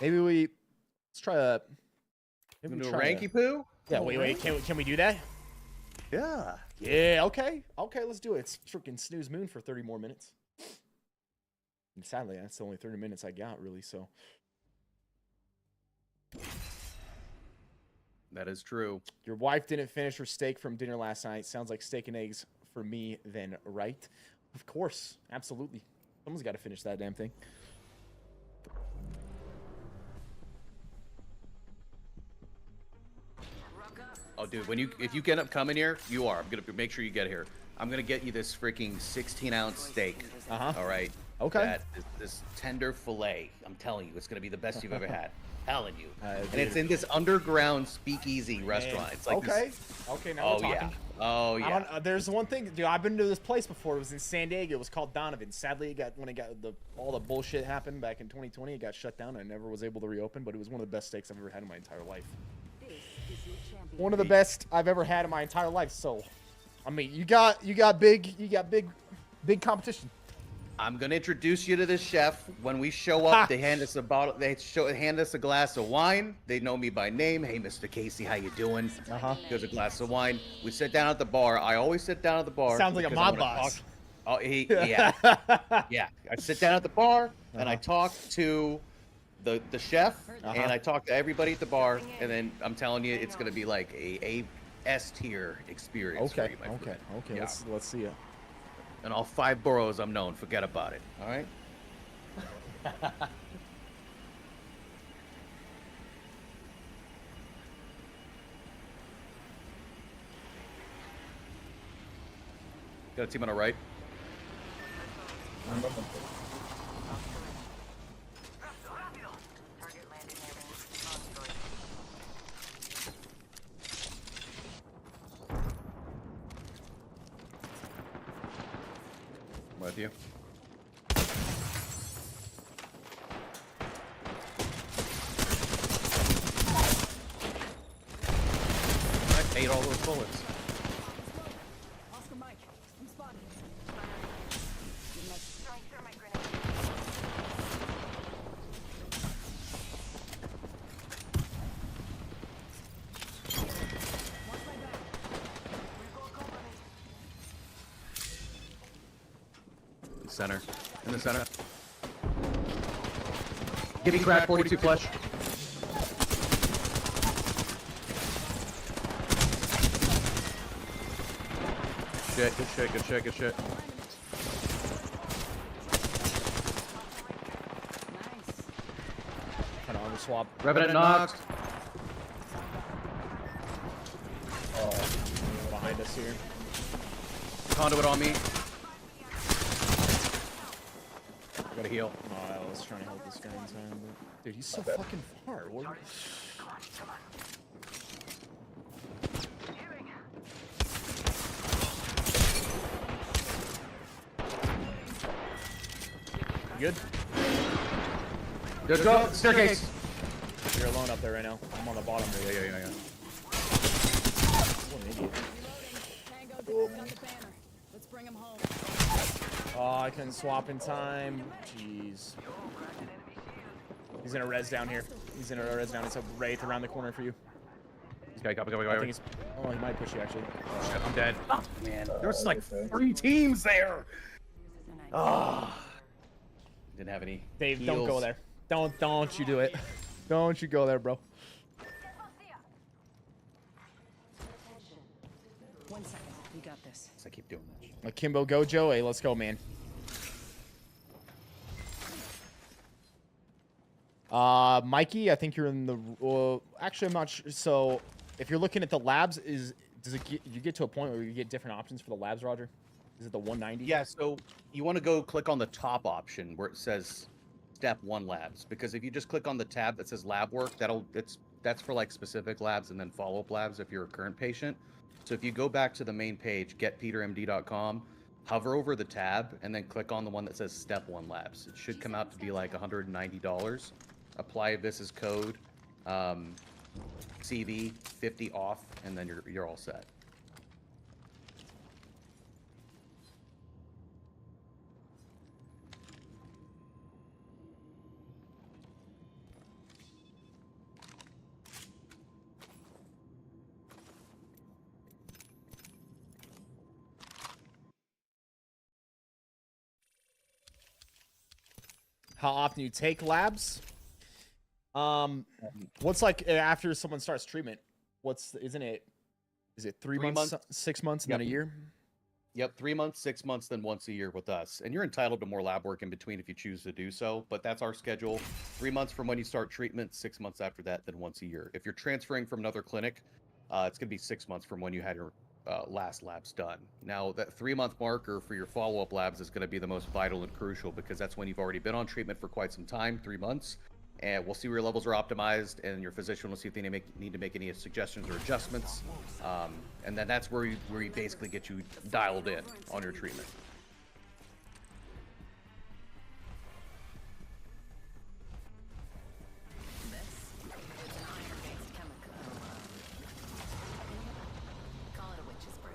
Maybe let's try a. Maybe do a ranky poo. Yeah. Wait. Can we do that? Yeah. Yeah. Okay. Let's do it. It's freaking snooze moon for 30 more minutes. And sadly, that's the only 30 minutes I got, really. So. That is true. Your wife didn't finish her steak from dinner last night. Sounds like steak and eggs for me, then, right? Of course. Absolutely. Someone's got to finish that damn thing. Oh, dude, if you get up coming here, you are. I'm gonna make sure you get here. I'm gonna get you this freaking 16-ounce steak. All right. Okay. That is this tender fillet. I'm telling you, it's gonna be the best you've ever had. Telling you. And it's in this underground speakeasy restaurant. It's like okay. Now we're talking. Yeah. Oh yeah. There's one thing, dude. I've been to this place before. It was in San Diego. It was called Donovan. Sadly, all the bullshit happened back in 2020. It got shut down. I never was able to reopen. But it was one of the best steaks I've ever had in my entire life. One of the best I've ever had in my entire life. So, I mean, you got big competition. I'm gonna introduce you to this chef. When we show up, they hand us a bottle. Hand us a glass of wine. They know me by name. Hey, Mr. Casey, how you doing? Here's a glass of wine. We sit down at the bar. I always sit down at the bar. Sounds like a mob boss. Oh, yeah. Yeah. I sit down at the bar and I talk to the chef and I talk to everybody at the bar. And then I'm telling you, it's gonna be like a S tier experience. Okay. For you, my friend. Okay. Yeah. Let's see it. And all 5 boroughs I'm known. Forget about it. All right. Got a team on the right. With you. I ate all those bullets. Oscar Mike, I'm spotted. Center. In the center. Give me crack, 42 flush. Good shit. Kind of armor swap. Revenant knocked. Oh, behind us here. Conduit on me. Gotta heal. Oh, I was trying to help this guy in time, but dude, he's so fucking far. What? You good? Good go. Staircase. You're alone up there right now. I'm on the bottom. Yeah. What an idiot. Tango got the banner. Let's bring him home. Oh, I couldn't swap in time. Jeez. He's in a res down here. He's in a res down. It's a wraith around the corner for you. Copy. I think he's... Oh, he might push you, actually. Oh, shit, I'm dead. Oh, man. There's like 3 teams there. Oh. Didn't have any Dave, heals. don't go there. Don't you do it. Don't you go there, bro. 1 second. You got this. I keep doing that. Akimbo Gojo. Hey, let's go, man. Mikey, I think you're in the... actually, I'm not sure. So, if you're looking at the labs, you get to a point where you get different options for the labs, Rodger? Is it the 190? Yeah, so you want to go click on the top option where it says Step 1 Labs. Because if you just click on the tab that says Lab Work, that's for like specific labs and then follow-up labs if you're a current patient. So if you go back to the main page, getpetermd.com, hover over the tab, and then click on the one that says Step 1 Labs. It should come out to be like $190. Apply Viss's code, CV 50 off, and then you're all set. how often you take labs. What's like after someone starts treatment? Is it 3 months, 6 months, and then a year? Yep, 3 months, 6 months, then once a year with us. And you're entitled to more lab work in between if you choose to do so, but that's our schedule. 3 months from when you start treatment, 6 months after that, then once a year. If you're transferring from another clinic, it's going to be 6 months from when you had your last labs done. Now, that 3 month marker for your follow-up labs is going to be the most vital and crucial because that's when you've already been on treatment for quite some time, 3 months. And we'll see where your levels are optimized, and your physician will see if they need to make any suggestions or adjustments. And then that's where you basically get you dialed in on your treatment. Call it a witch's brew.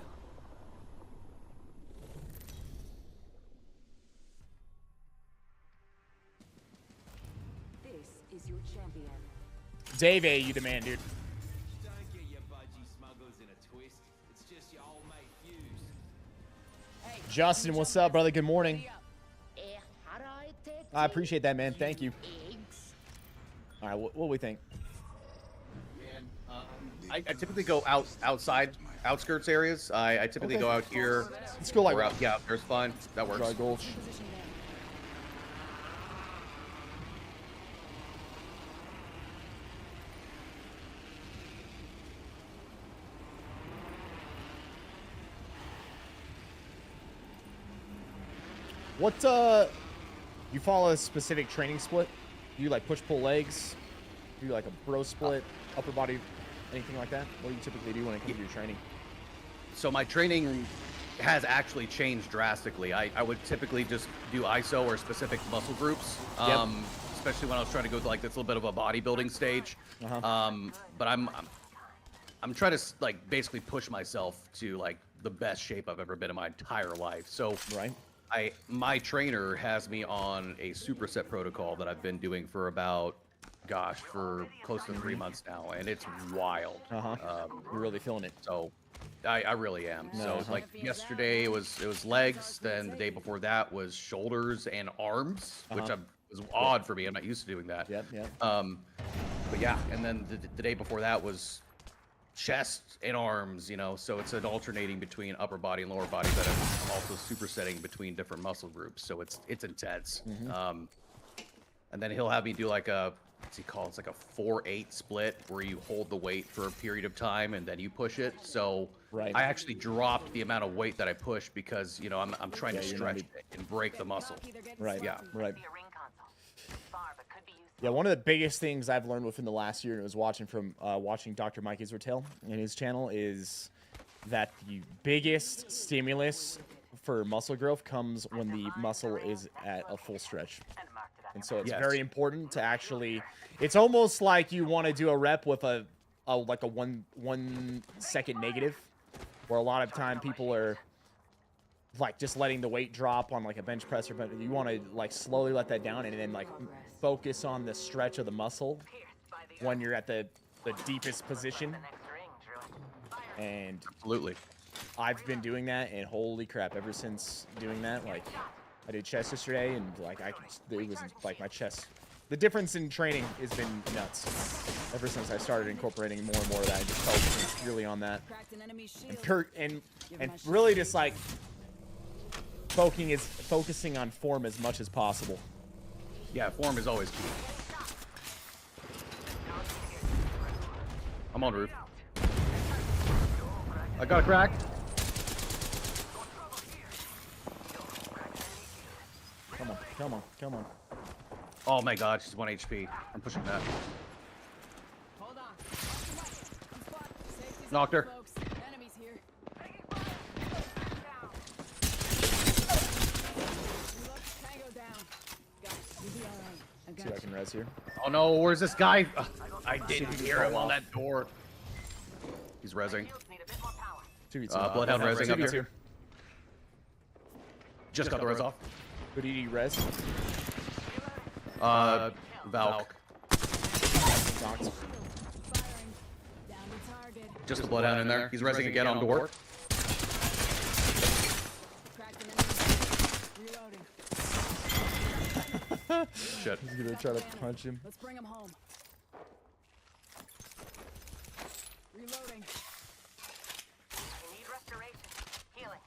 This is your champion. Dave A, you demand, dude. Don't get your budgie smugglers in a twist. It's just your old mate Fuse. Justin, what's up, brother? Good morning. I appreciate that, man. Thank you. All right, what do we think? I typically go outside, outskirts areas. I typically go out here. Let's go like out, yeah, there's fine. That works. Dry Gulch. What you follow a specific training split? Do you like push pull legs? Do you like a bro split, upper body, anything like that? What do you typically do when it comes to your training? So my training has actually changed drastically. I would typically just do ISO or specific muscle groups, especially when I was trying to go to like this little bit of a bodybuilding stage. But I'm trying to like basically push myself to like the best shape I've ever been in my entire life. So my trainer has me on a superset protocol that I've been doing for about, gosh, for close to 3 months now, and it's wild. You're really feeling it. So I really am. So like yesterday it was legs, then the day before that was shoulders and arms, which was odd for me. I'm not used to doing that. But yeah, and then the day before that was chest and arms, you know, so it's an alternating between upper body and lower body, but I'm also supersetting between different muscle groups, so it's intense. And then he'll have me do like a, what's he called? It's like a 4-8 split where you hold the weight for a period of time and then you push it. So I actually dropped the amount of weight that I push because, you know, I'm trying to stretch it and break the muscle. Yeah, one of the biggest things I've learned within the last year, and it was watching Dr. Mike Israel in his channel, is that the biggest stimulus for muscle growth comes when the muscle is at a full stretch. And so it's very important to actually, it's almost like you want to do a rep with a like a one second negative, where a lot of time people are like just letting the weight drop on like a bench press, but you want to like slowly let that down and then like focus on the stretch of the muscle when you're at the deepest position. And absolutely, I've been doing that, and holy crap, ever since doing that, like I did chest yesterday, and like it was like my chest. The difference in training has been nuts. Ever since I started incorporating more and more of that, I just focused really on that, and really just like focusing on form as much as possible. Yeah, form is always key. I'm on roof. I got a crack. Come on, come on, come on. Oh my god, she's 1 HP. I'm pushing that. Knocked her. See if I can res here. Oh no, where's this guy? I didn't hear him on that door. He's rezzing. Bloodhound rezzing up here. Just got the res off. Who did he res? Valk. Just a bloodhound in there. He's rezzing again on door. Shit. He's gonna try to punch him. Let's bring him home. Reloading. I need restoration. Healing.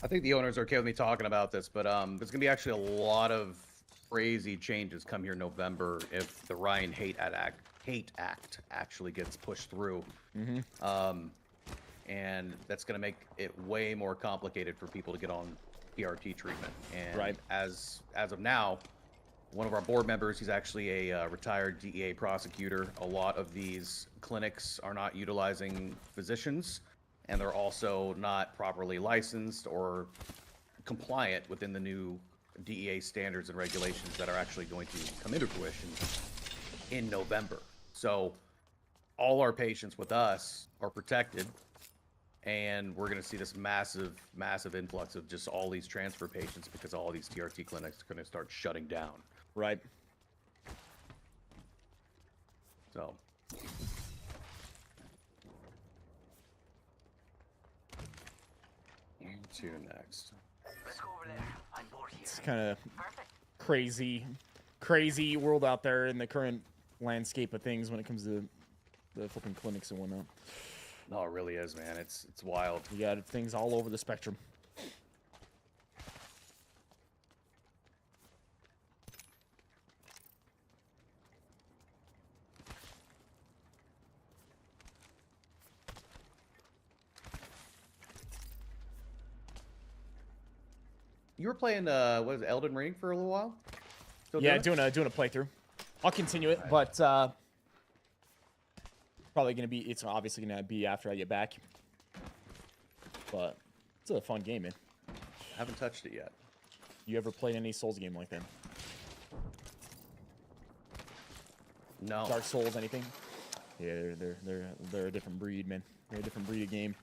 I think the owners are okay with me talking about this, but there's gonna be actually a lot of crazy changes come here November if the Ryan Hate Act actually gets pushed through. And that's gonna make it way more complicated for people to get on PRT treatment. And as of now, one of our board members, he's actually a retired DEA prosecutor. A lot of these clinics are not utilizing physicians, and they're also not properly licensed or compliant within the new DEA standards and regulations that are actually going to come into fruition in November. So all our patients with us are protected, and we're going to see this massive influx of just all these transfer patients because all these TRT clinics are going to start shutting down. Right. So to next. Let's go over there. I'm bored here. It's kind of Perfect. crazy world out there in the current landscape of things when it comes to the flipping clinics and whatnot. No, it really is, man. It's wild. You got things all over the spectrum. You were playing what is it, Elden Ring for a little while? Still Yeah, doing doing a playthrough. I'll continue it, but probably gonna be. It's obviously gonna be after I get back. But it's a fun game, man. I haven't touched it yet. You ever played any Souls game like that? No. Dark Souls, anything? Yeah, they're a different breed, man. They're a different breed of game.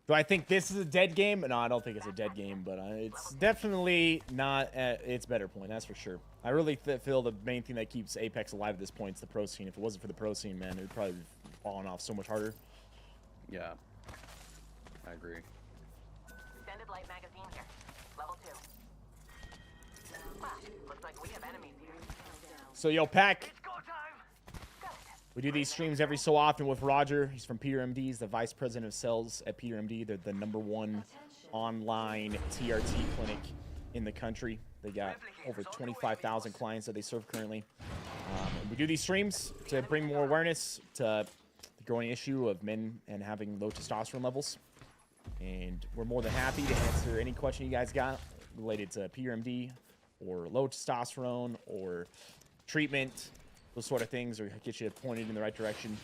Do I think this is a dead game? No, I don't think it's a dead game, but it's definitely not at its better point, that's for sure. I really feel the main thing that keeps Apex alive at this point is the pro scene. If it wasn't for the pro scene, man, it would probably be falling off so much harder. Yeah, I agree. Extended light magazine here. Level 2. Wow, looks like we have enemies here. So, yo, Pack, It's go time! Good. we do these streams every so often with Rodger. He's from PRMD. He's the vice president of sales at PRMD. They're the #1 online TRT clinic in the country. They got over 25,000 clients that they serve currently. And we do these streams to bring more awareness to the growing issue of men and having low testosterone levels. And we're more than happy to answer any question you guys got related to PRMD or low testosterone or treatment, those sort of things, or get you pointed in the right direction.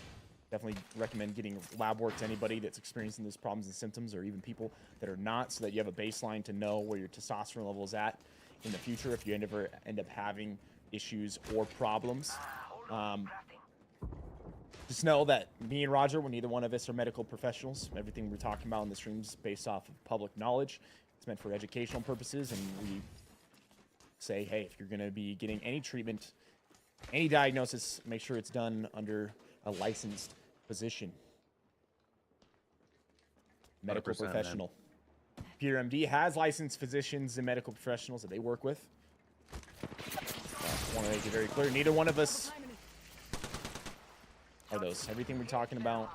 Definitely recommend getting lab work to anybody that's experiencing those problems and symptoms, or even people that are not, so that you have a baseline to know where your testosterone level is at in the future if you ever end up having issues or problems. Just know that me and Rodger, when neither one of us are medical professionals, everything we're talking about in the streams is based off of public knowledge. It's meant for educational purposes, and we say, hey, if you're going to be getting any treatment, any diagnosis, make sure it's done under a licensed physician. Medical professional. PRMD has licensed physicians and medical professionals that they work with. I want to make it very clear, neither one of us are those. Everything we're talking about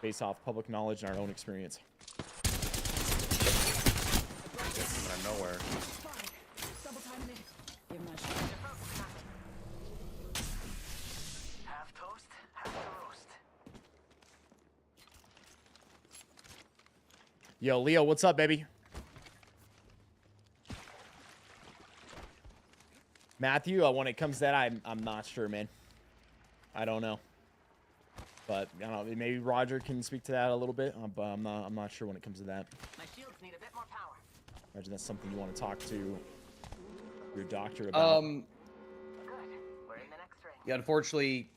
based off public knowledge and our own experience. Coming out of nowhere. Double timing it. Give him that shot. Half toast, half the roast. Yo, Leo, what's up, baby? Matthew, when it comes to that, I'm not sure, man. I don't know. But I don't know, maybe Rodger can speak to that a little bit, but I'm not sure when it comes to that. My shields need a bit more power. Imagine that's something you want to talk to your doctor about. Good. We're in the next ring. Yeah, unfortunately,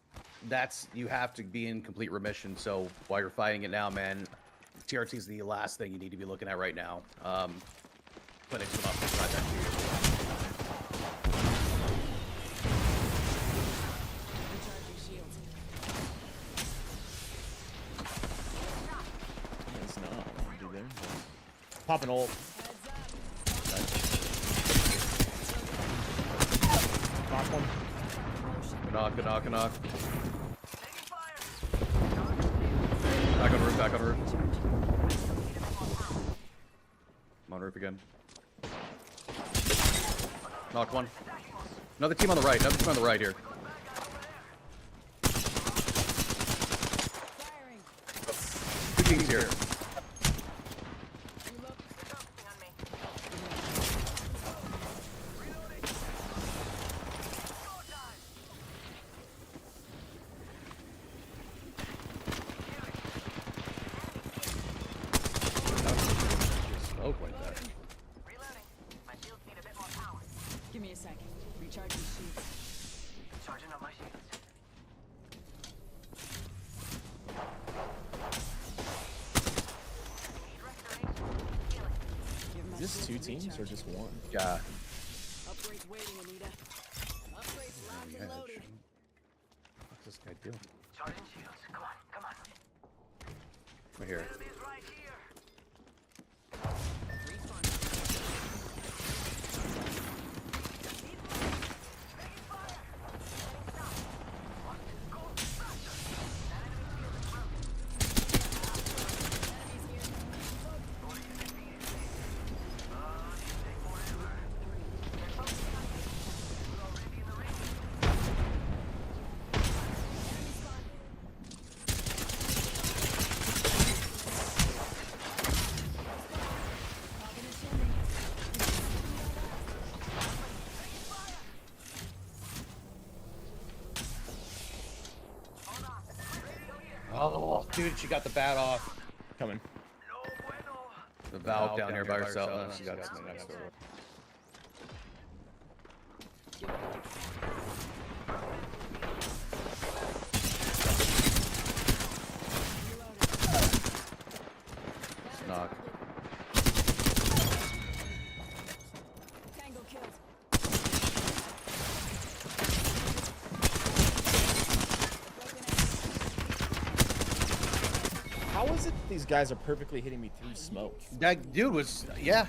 you have to be in complete remission. So while you're fighting it now, man, TRT is the last thing you need to be looking at right now. Clinics will not prescribe that to you. It's not. Do there. Pop an ult. Knock one. Good knock. Back on roof. I'm on roof again. Knock one. Another team on the right. Here. Two teams here. Smoke like that. Reloading. My shields need a bit more power. Give me a second. Recharging shields. Charging up my shields. Need restoration. Healing. Give my Is this shields 2 a teams or recharge. just 1? Yeah. Upgrades waiting, Anita. Upgrades locked and loaded. What's this guy doing? Charging shields. Come on. Right here. Enemies right here. Oh, dude, she got the bat off. Coming. The valve down here by herself. No, she got something next to her. Knock. Tango killed. How is it these guys are perfectly hitting me through smoke? That dude was, yeah.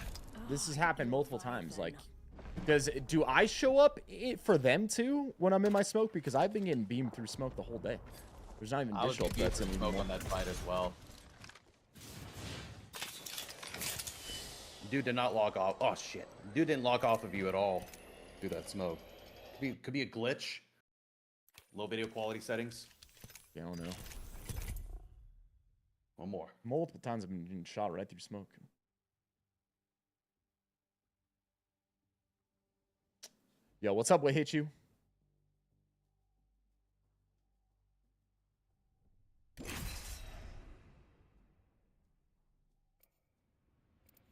This has happened multiple times. Like, do I show up for them too when I'm in my smoke? Because I've been getting beamed through smoke the whole day. There's not even visual threats anymore. On that fight as well. Dude did not lock off. Oh shit. Dude didn't lock off of you at all through that smoke. Could be a glitch. Low video quality settings. Yeah, I don't know. One more. Multiple times I've been getting shot right through smoke. Yo, what's up? What hit you?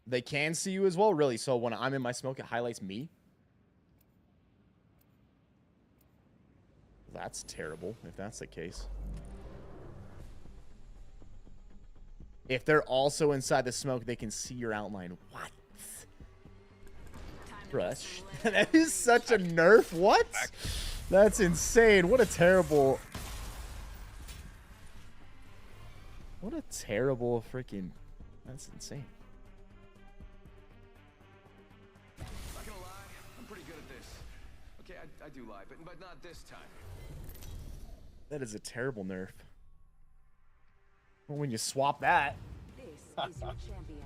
They can see you as well, really. So when I'm in my smoke, it highlights me. That's terrible, if that's the case. If they're also inside the smoke, they can see your outline. What? Bro, that is such a nerf. What? That's insane. What a terrible... What a terrible freaking... That's insane. Not gonna lie, I'm pretty good at this. Okay, I do lie, but not this time. That is a terrible nerf. Well, when you swap that... This is your champion.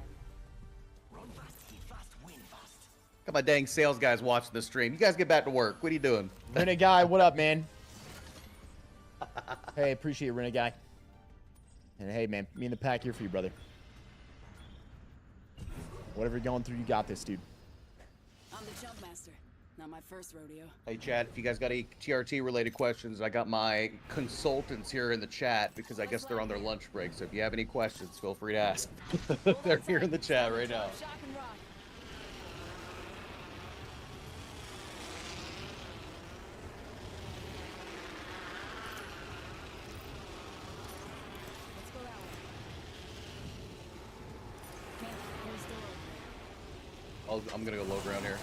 Run fast, eat fast, win fast. Got my dang sales guys watching the stream. You guys get back to work. What are you doing? Renegade guy, what up, man? Hey, appreciate it, Renegade guy. And hey, man, me and the pack here for you, brother. Whatever you're going through, you got this, dude. I'm the jump master. Not my first rodeo. Hey, chat, if you guys got any TRT related questions, I got my consultants here in the chat because I guess they're on their lunch break. So if you have any questions, feel free to ask. They're here in the chat right now. Shock and rock. Let's go that way. Can't close the door over there. I'm gonna go low ground here.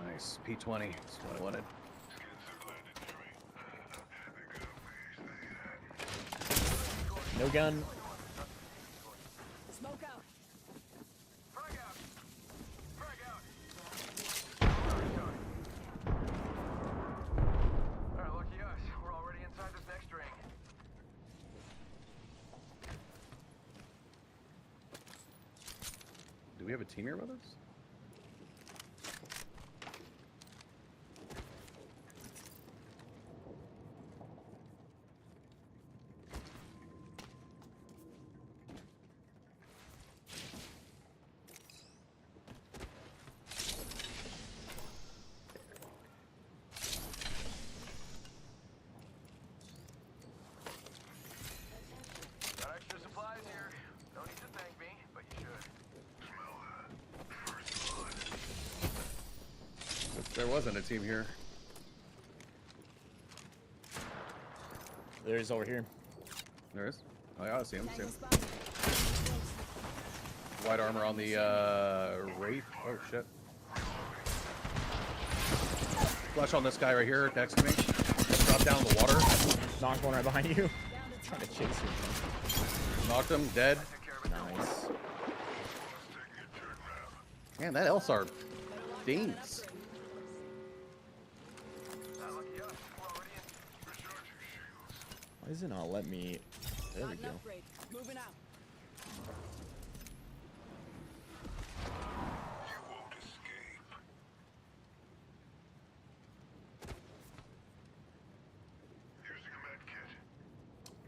Nice. P20. That's what I wanted. No gun. Smoke out. Frag out. Frag out. Alright, lucky us. We're already inside this next ring. Do we have a team here with us? Got extra supplies here. No need to thank me, but you should. There wasn't a team here. There is over here. There is? Oh yeah, I see him. Tango spotted. White armor on the Wraith. Oh shit. Flush on this guy right here next to me. Drop down in the water. Knocked one right behind you. Trying to chase you. Knocked him, dead. Nice. Man, that LSAR dings. Why does it not let me? There we Got an go. upgrade. Moving out.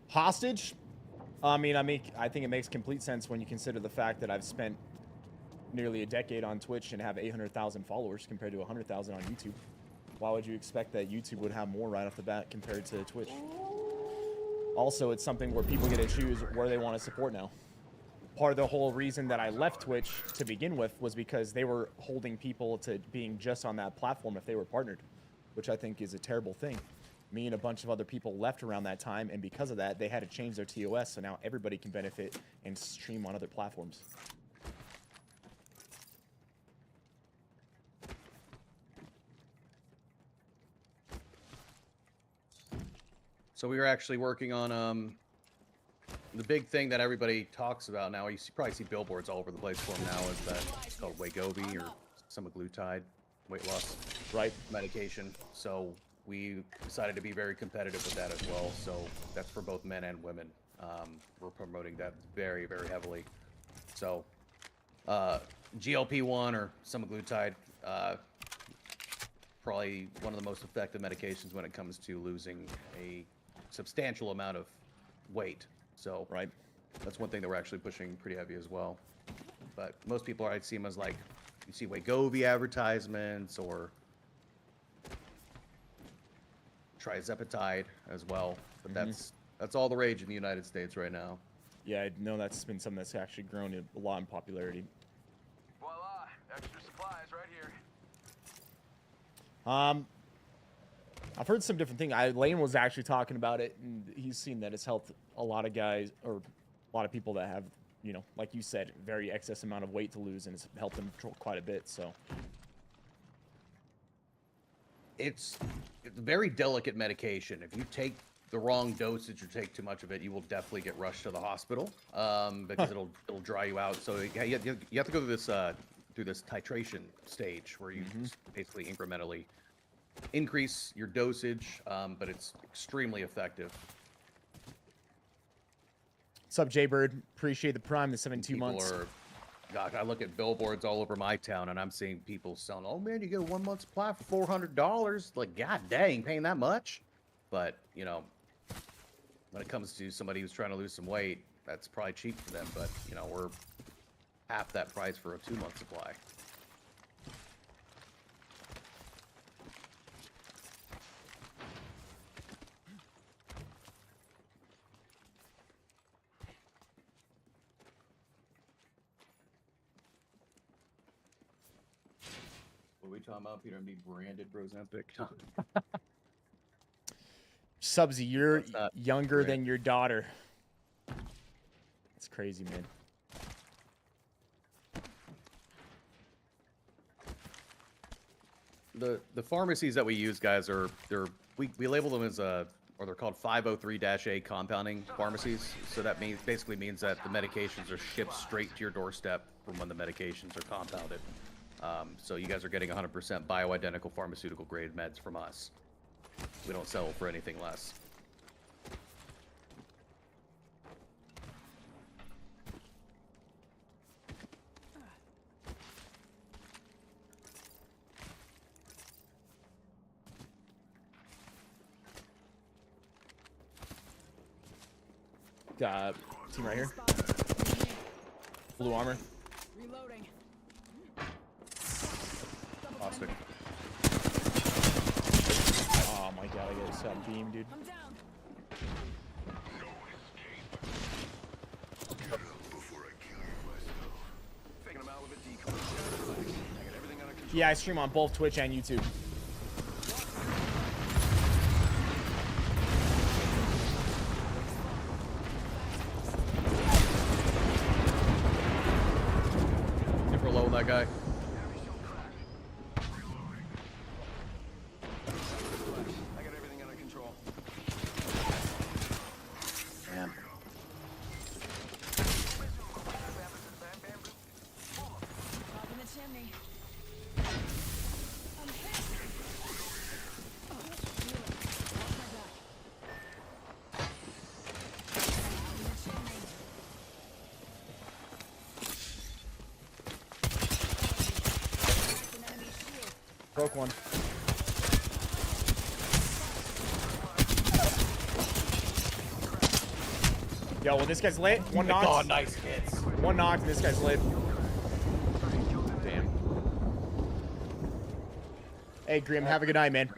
Hostage? I think it makes complete sense when you consider the fact that I've spent nearly a decade on Twitch and have 800,000 followers compared to 100,000 on YouTube. Why would you expect that YouTube would have more right off the bat compared to Twitch? Also, it's something where people get to choose where they want to support now. Part of the whole reason that I left Twitch to begin with was because they were holding people to being just on that platform if they were partnered, which I think is a terrible thing. Me and a bunch of other people left around that time, and because of that, they had to change their TOS, so now everybody can benefit and stream on other platforms. So we were actually working on the big thing that everybody talks about now. Probably see billboards all over the place for them now. Is that it's called Wegovy or semaglutide weight loss medication. So we decided to be very competitive with that as well. So that's for both men and women. We're promoting that very, very heavily. So GLP-1 or semaglutide, probably one of the most effective medications when it comes to losing a substantial amount of weight. So that's one thing that we're actually pushing pretty heavy as well. But most people, I'd see them as like, you see Wegovy advertisements or trizepatide as well. But that's all the rage in the United States right now. Yeah, I know that's been something that's actually grown a lot in popularity. Voila, extra supplies right here. I've heard some different things. Lane was actually talking about it, and he's seen that it's helped a lot of guys, or a lot of people that have, you know, like you said, very excess amount of weight to lose, and it's helped them quite a bit, so. It's a very delicate medication. If you take the wrong dosage or take too much of it, you will definitely get rushed to the hospital because it'll dry you out. So yeah, you have to go through this titration stage where you basically incrementally increase your dosage, but it's extremely effective. What's up, Jaybird? Appreciate the prime, the 72 months. God, I look at billboards all over my town, and I'm seeing people selling, oh man, you get a 1 month supply for $400. Like, god dang, paying that much? But, you know, when it comes to somebody who's trying to lose some weight, that's probably cheap for them, but, you know, we're half that price for a 2-month supply. What are we talking about, Peter? MD branded Ozempic? Subsy, you're younger than your daughter. It's crazy, man. The pharmacies that we use, guys, we label them as or they're called 503-A compounding pharmacies. So that basically means that the medications are shipped straight to your doorstep from when the medications are compounded. So you guys are getting 100% bioidentical pharmaceutical grade meds from us. We don't sell for anything less. Team right here. Blue armor. Reloading. Austin. Oh my god, I got a beam, dude. I'm down. Yeah, I stream on both Twitch and YouTube. Super low, that guy. I got everything under control. Man. Up in the chimney. I'm hit. Oh, healing. Watch my back. Up in the chimney. Cracked an enemy shield. Broke one. Yo, well, this guy's lit. One knocked. Oh, nice hits. One knocked, and this guy's lit. Damn. Hey, Grim, have a good night, man.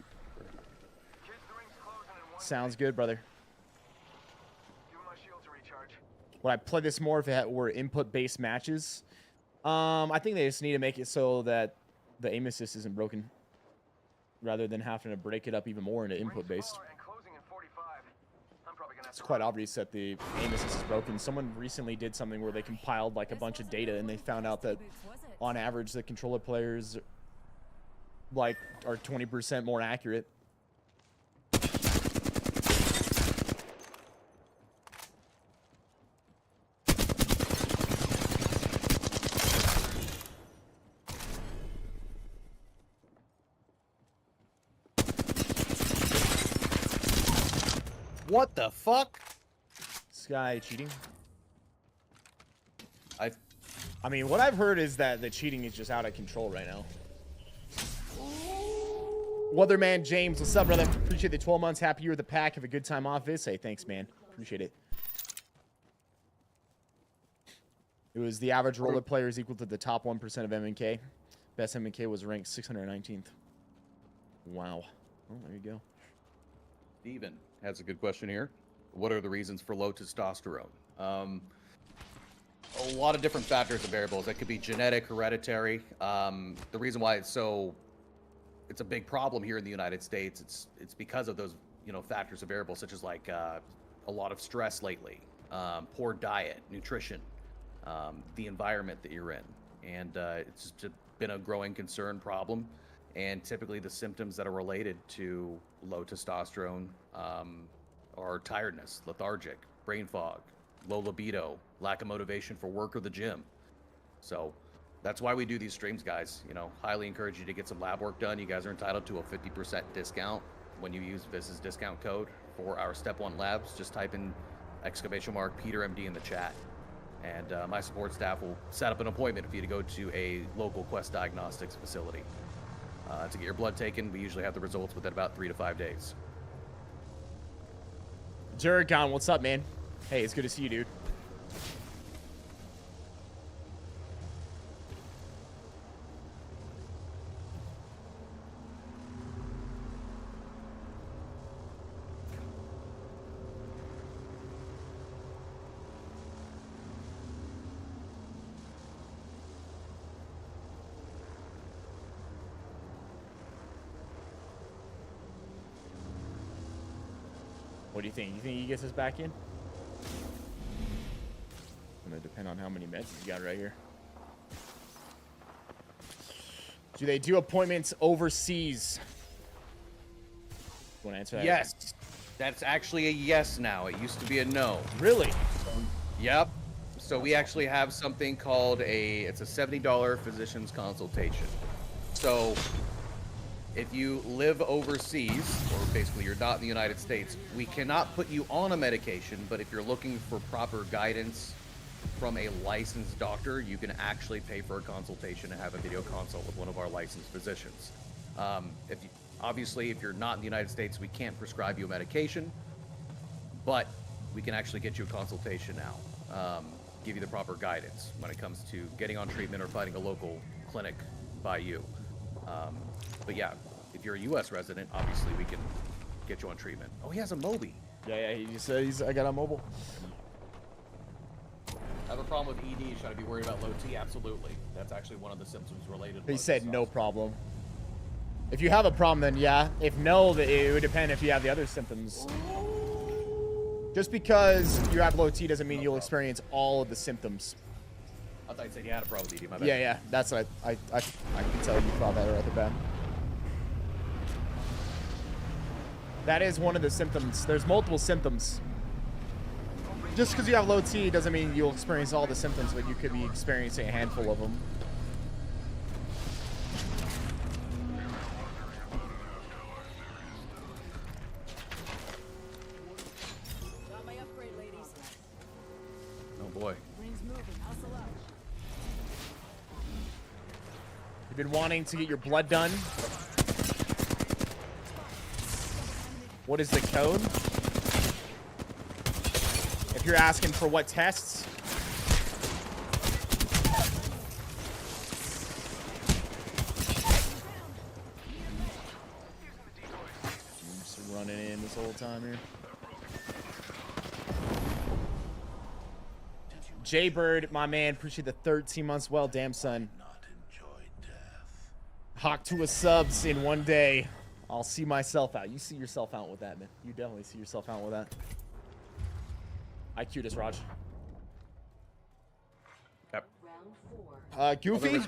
Sounds good, brother. Would I play this more if it were input-based matches? I think they just need to make it so that the aim assist isn't broken, rather than having to break it up even more into input-based. It's quite obvious that the aim assist is broken. Someone recently did something where they compiled like a bunch of data, and they found out that on average the controller players like are 20% more accurate. What the fuck? This guy cheating? I mean, what I've heard is that the cheating is just out of control right now. Weatherman James, what's up, brother? Appreciate the 12 months. Happy you're the pack. Have a good time off this. Hey, thanks, man. Appreciate it. It was the average roller player is equal to the top 1% of MNK. Best MNK was ranked 619th. Wow. Well, there you go. Steven has a good question here. What are the reasons for low testosterone? A lot of different factors and variables. That could be genetic, hereditary. The reason why it's a big problem here in the United States, it's because of those, you know, factors and variables, such as like a lot of stress lately, poor diet, nutrition, the environment that you're in, and it's just been a growing concern problem. And typically the symptoms that are related to low testosterone are tiredness, lethargic, brain fog, low libido, lack of motivation for work or the gym. So that's why we do these streams, guys. You know, highly encourage you to get some lab work done. You guys are entitled to a 50% discount when you use Viss's discount code for our Step 1 labs. Just type in !Peter MD in the chat, and my support staff will set up an appointment for you to go to a local Quest Diagnostics facility to get your blood taken. We usually have the results within about 3 to 5 days. Duragon, what's up, man? Hey, it's good to see you, dude. What do you think? You think he gets us back in? Gonna depend on how many meds he's got right here. Do they do appointments overseas? Want to answer that? Yes. That's actually a yes now. It used to be a no. Really? Yep. So we actually have something called it's a $70 physician's consultation. So if you live overseas, or basically you're not in the United States, we cannot put you on a medication, but if you're looking for proper guidance from a licensed doctor, you can actually pay for a consultation and have a video consult with one of our licensed physicians. Obviously, if you're not in the United States, we can't prescribe you a medication, but we can actually get you a consultation now, give you the proper guidance when it comes to getting on treatment or finding a local clinic by you. But yeah, if you're a U.S. resident, obviously we can get you on treatment. Oh, he has a Moby. Yeah, he said I got a mobile. Have a problem with ED? Should I be worried about low T? Absolutely. That's actually one of the symptoms related to He said no problem. If you have a problem, then yeah. If no, it would depend if you have the other symptoms. Just because you have low T doesn't mean you'll experience all of the symptoms. I thought you said you had a problem with ED. My bad. Yeah, that's what I can tell you thought that right at the bat. That is one of the symptoms. There's multiple symptoms. Just because you have low T doesn't mean you'll experience all the symptoms, but you could be experiencing a handful of them. Got my upgrade, ladies. Oh boy. Rings moving. Hustle up. You've been wanting to get your blood done. What is the code? If you're asking for what tests, I'm just running in this whole time here. Jaybird, my man, appreciate the 13 months. Well, damn, son. Hawk to a subs in one day. I'll see myself out. You see yourself out with that, man. You definitely see yourself out with that. IQ this, Raj. Yep. Goofy,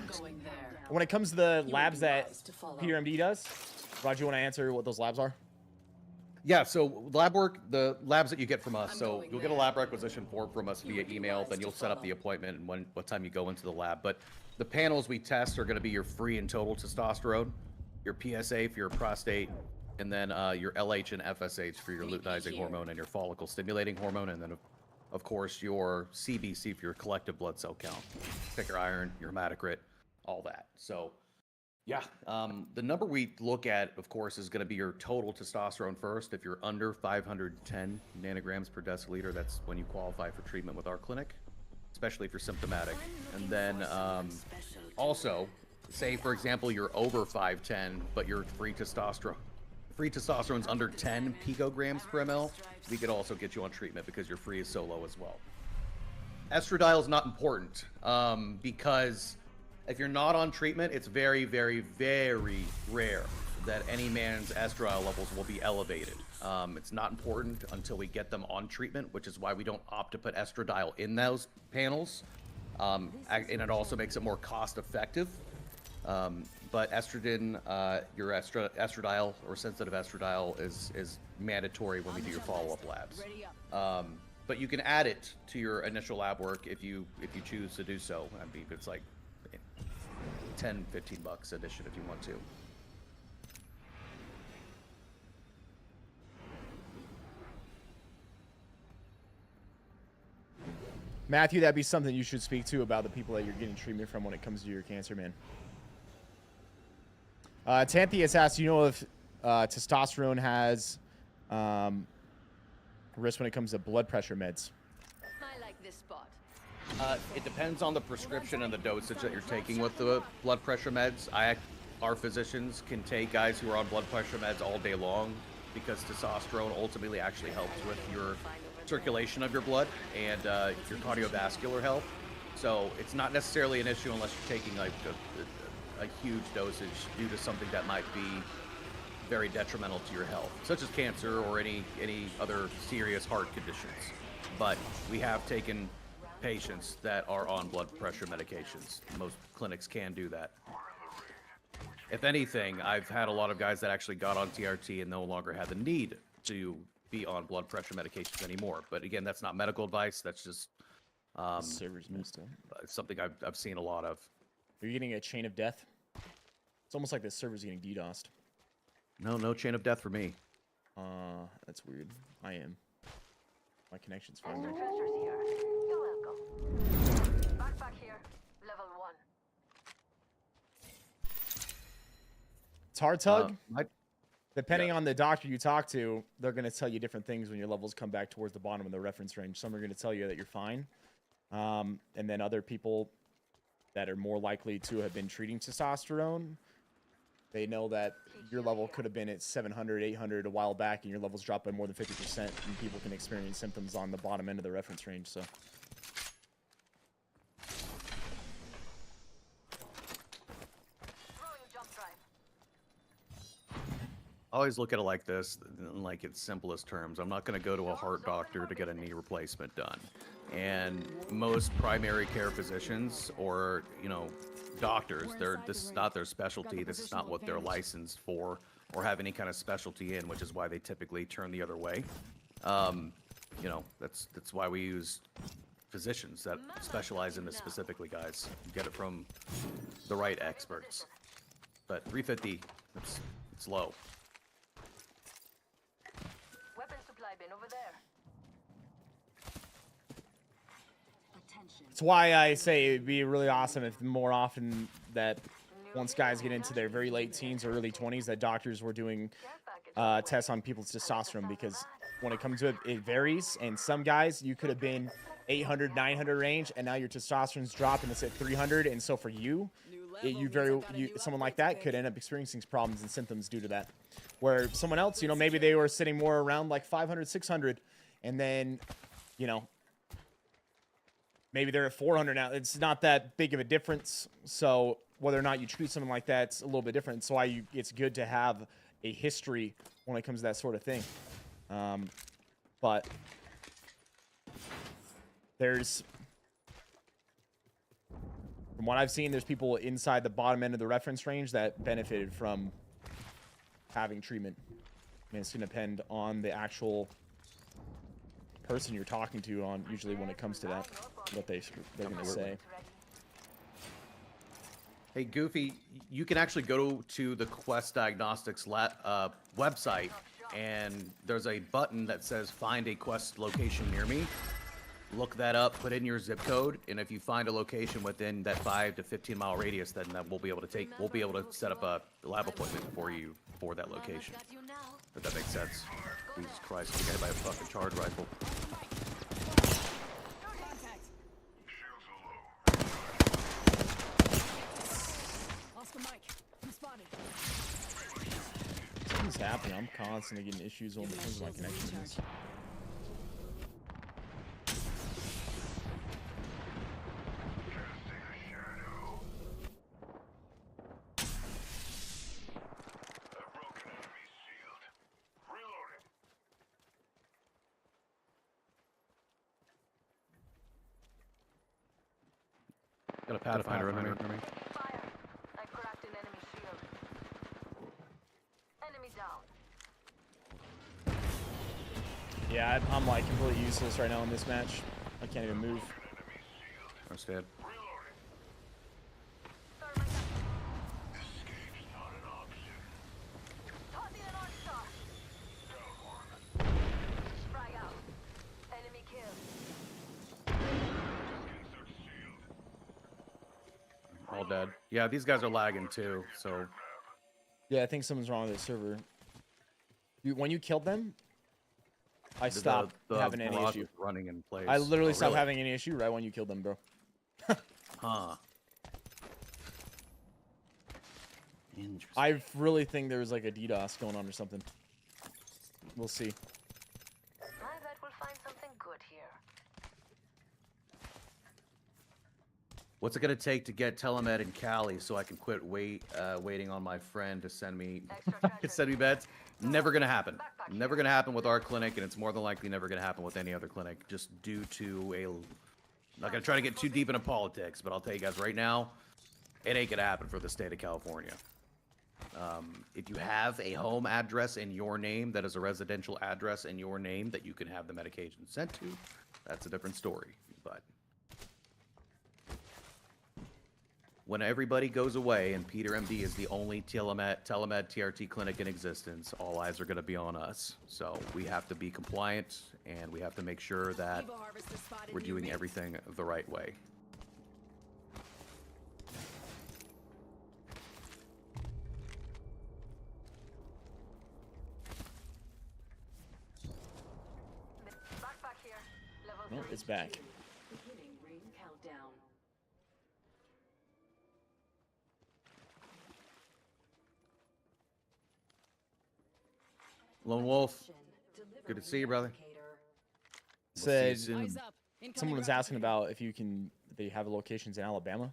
when it comes to the labs that PRMD does, Raj, you want to answer what those labs are? Yeah, so lab work, the labs that you get from us, so you'll get a lab requisition form from us via email, then you'll set up the appointment and what time you go into the lab. But the panels we test are going to be your free and total testosterone, your PSA for your prostate, and then your LH and FSH for your luteinizing hormone and your follicle stimulating hormone, and then of course your CBC for your collective blood cell count, pick your iron, your hematocrit, all that. So yeah, the number we look at, of course, is going to be your total testosterone first. If you're under 510 nanograms per deciliter, that's when you qualify for treatment with our clinic, especially if you're symptomatic. And then also, say for example you're over 510, but your free testosterone's under 10 picograms per ml, we could also get you on treatment because your free is so low as well. Estradiol is not important because if you're not on treatment, it's very, very, very rare that any man's estradiol levels will be elevated. It's not important until we get them on treatment, which is why we don't opt to put estradiol in those panels. And it also makes it more cost effective. But estrogen, your estradiol or sensitive estradiol is mandatory when we do your follow-up labs. But you can add it to your initial lab work if you choose to do so. I mean, it's like 10, 15 bucks addition if you want to. Matthew, that'd be something you should speak to about the people that you're getting treatment from when it comes to your cancer, man. Tantheus asks, you know if testosterone has risk when it comes to blood pressure meds? I like this spot. It depends on the prescription and the dosage that you're taking with the blood pressure meds. Our physicians can take guys who are on blood pressure meds all day long because testosterone ultimately actually helps with your circulation of your blood and your cardiovascular health. So it's not necessarily an issue unless you're taking like a huge dosage due to something that might be very detrimental to your health, such as cancer or any other serious heart conditions. But we have taken patients that are on blood pressure medications. Most clinics can do that. If anything, I've had a lot of guys that actually got on TRT and no longer had the need to be on blood pressure medications anymore. But again, that's not medical advice. That's just Server's messed up. something I've seen a lot of. Are you getting a chain of death? It's almost like the server's getting DDoSed. No chain of death for me. That's weird. I am. My connection's fine. Extra Though. treasures here. You're welcome. Backpack here. Level 1. It's hard tug. My Depending on the doctor you talk to, they're going to tell you different things when your levels come back towards the bottom of the reference range. Some are going to tell you that you're fine. And then other people that are more likely to have been treating testosterone, they know that your level could have been at 700, 800 a while back, and your levels dropped by more than 50%, and people can experience symptoms on the bottom end of the reference range. So. Throwing jump drive. I always look at it like this, in like its simplest terms. I'm not going to go to a heart doctor to get a knee replacement done. And most primary care physicians or, doctors, this is not their specialty. This is not what they're licensed for or have any kind of specialty in, which is why they typically turn the other way. That's why we use physicians that specialize in this specifically, guys. Get it from the right experts. But 350, it's low. Weapon supply bin over there. That's why I say it'd be really awesome if more often that once guys get into their very late teens or early 20s, that doctors were doing tests on people's testosterone, because when it comes to it, it varies. And some guys, you could have been 800, 900 range, and now your testosterone's dropped and it's at 300. And so for you, someone like that could end up experiencing problems and symptoms due to that. Where someone else, maybe they were sitting more around like 500, 600, and then, maybe they're at 400 now. It's not that big of a difference. So whether or not you treat someone like that, it's a little bit different. That's why it's good to have a history when it comes to that sort of thing. But from what I've seen, there's people inside the bottom end of the reference range that benefited from having treatment. I mean, it's going to depend on the actual person you're talking to on usually when it comes to that, what they're going to say. Hey, Goofy, you can actually go to the Quest Diagnostics website, and there's a button that says find a Quest location near me. Look that up, put in your zip code, and if you find a location within that 5 to 15 mile radius, then we'll be able to set up a lab appointment for you for that location. If that makes sense. Jesus Christ, I think I hit by a fucking charge rifle. Oscar Mike, I'm spotted. Something's happening. I'm constantly getting issues on because of my connections. Got a pathfinder under me. Fire. I cracked an enemy shield. Enemy down. Yeah, I'm like completely useless right now in this match. I can't even move. Understand. Tossing an arc star. Frag out. Enemy killed. All dead. Yeah, these guys are lagging too, so. Yeah, I think something's wrong with the server. When you killed them, I stopped having any barrage issue. was running in place. I literally Oh, stopped really? having any issue right when you killed them, bro. Huh. Interesting. I really think there was like a DDoS going on or something. We'll see. I bet we'll find something good here. What's it gonna take to get telemed in Cali so I can quit waiting on my friend to send me beds? Never gonna happen. Never gonna happen with our clinic, and it's more than likely never gonna happen with any other clinic. Just due to a, not gonna try to get too deep into politics, but I'll tell you guys right now, it ain't gonna happen for the state of California. If you have a home address in your name that is a residential address in your name that you can have the medication sent to, that's a different story. But when everybody goes away and Peter MD is the only telemed TRT clinic in existence, all eyes are going to be on us. So we have to be compliant, and we have to make sure that we're doing everything the right way. Backpack here. Level No, 3. it's back. Beginning ring countdown. Lone Wolf, good to see you, brother. Said Eyes up. Incoming someone was rocket asking trigger. about if you can. They have locations in Alabama,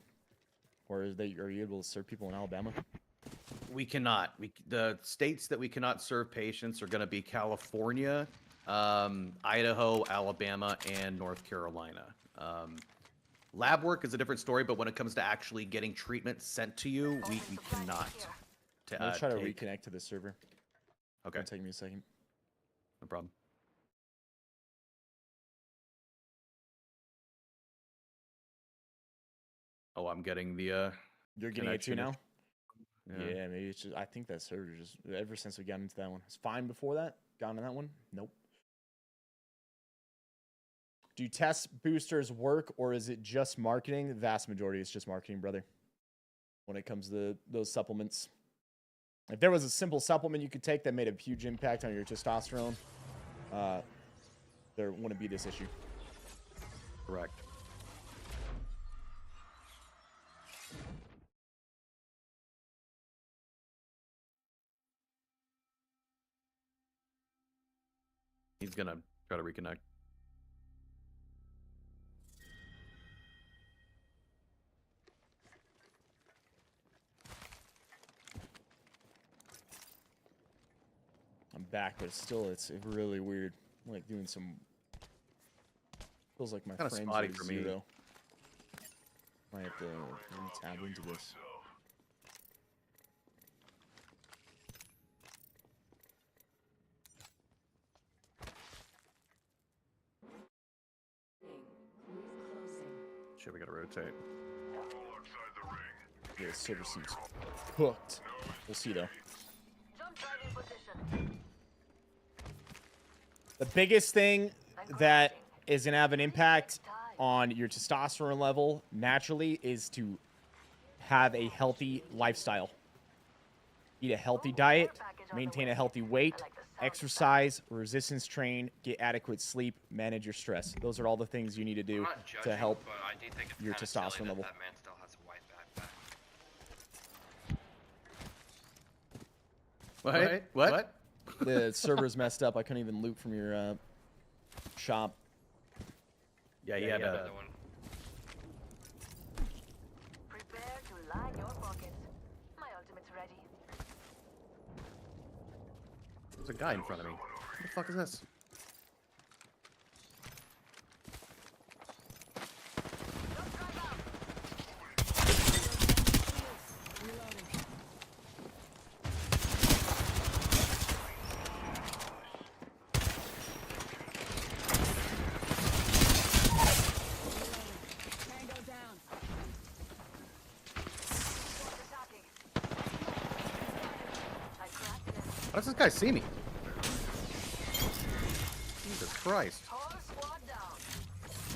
or are you able to serve people in Alabama? We cannot. The states that we cannot serve patients are going to be California, Idaho, Alabama, and North Carolina. Lab work is a different story, but when it comes to actually getting treatment sent to you, we cannot. I'm gonna try to reconnect to the server. Okay. It'll take me a second. No problem. Oh, I'm getting the You're getting it too connection now? Yeah. Yeah, maybe it's just. I think that server just ever since we got into that one. It's fine before that. Got into that one? Nope. Do test boosters work, or is it just marketing? The vast majority is just marketing, brother. When it comes to those supplements. If there was a simple supplement you could take that made a huge impact on your testosterone, there wouldn't be this issue. Correct. He's gonna try to reconnect. I'm back, but it's really weird. I'm like doing some. Feels like my Kinda frames spotty are for me. 0. Might have to tab into this. Shit, we gotta rotate. Yeah, the server seems cooked. We'll see though. Jump right in position. The biggest thing that is going to have an impact on your testosterone level naturally is to have a healthy lifestyle. Eat a healthy diet, maintain a healthy weight, exercise, resistance train, get adequate sleep, manage your stress. Those are all the things you need to do to help your testosterone level. That man still has a white backpack. What? The server's messed up. I couldn't even loot from your shop. Yeah, you had a... Prepare to line your pockets. My ultimate's ready. There's a guy in front of me. What the fuck is this? How does this guy see me? Jesus Christ. Whole squad down.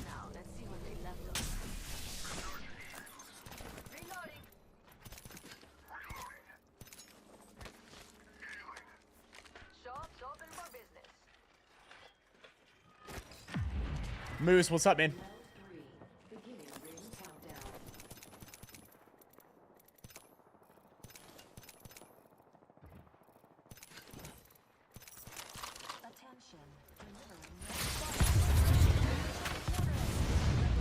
Now let's see what they left us. Reloading. Shops open for business. Moose, what's up, man?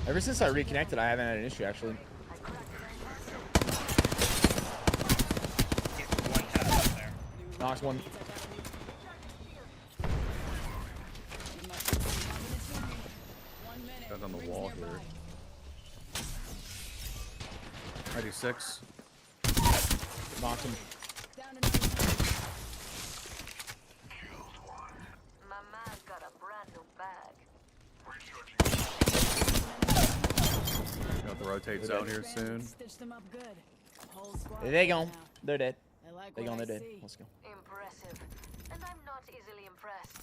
Ever since I reconnected, I haven't had an issue, actually. Knocks one. Got on the wall here. 96. Knocks him. My man's got a brand new bag. Got the rotate zone here soon. Stitch them up good. Whole squad They gone. now. They're dead. I like They what gone. I They're dead. see. Let's go. Impressive. And I'm not easily impressed.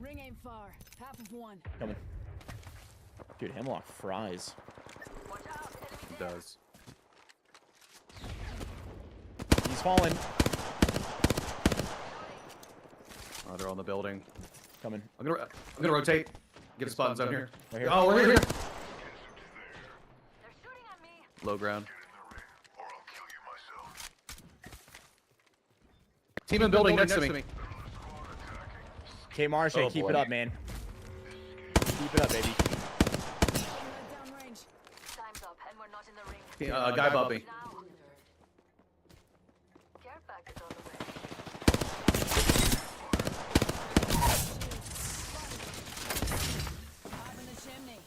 Ring ain't far. Half of one. Coming. Dude, Hemlock fries. Watch out, enemy It there. does. He's falling. Oh, they're on the building. Coming. I'm gonna rotate. Get a spot in zone here. Right here. Oh, we're here. They're shooting at me. Low ground. Team in building next to me. K Marsha, Oh, keep boy. it up, man. Keep it up, baby. Downrange. Time's up, and we're not in the ring. Guy above me. Now. Care package on the way. Hop in the chimney.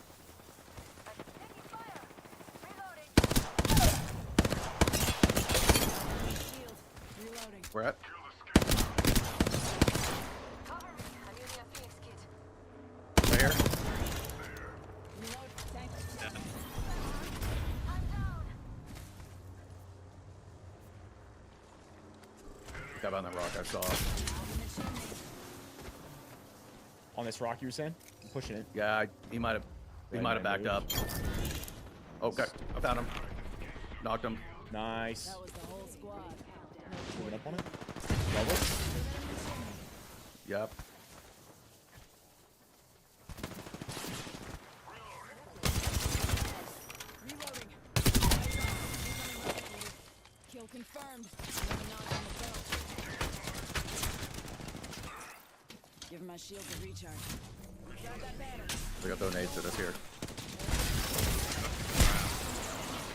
Taking fire. Reloading. Shield. Reloading. We're at. Cover me. I'm using a Phoenix kit. Right here. Reload. Tank. I'm down. Guy behind that rock I saw. Hop in the chimney. On this rock, you were saying? I'm pushing it. Yeah, he might have backed up. Okay, I found him. Knocked him. Nice. That was the whole squad. Moving up on it. Double. Yep. Reloading. Kill confirmed. Another knock on the belt. Give my shield a recharge. Grab that banner. They got those nades at us here.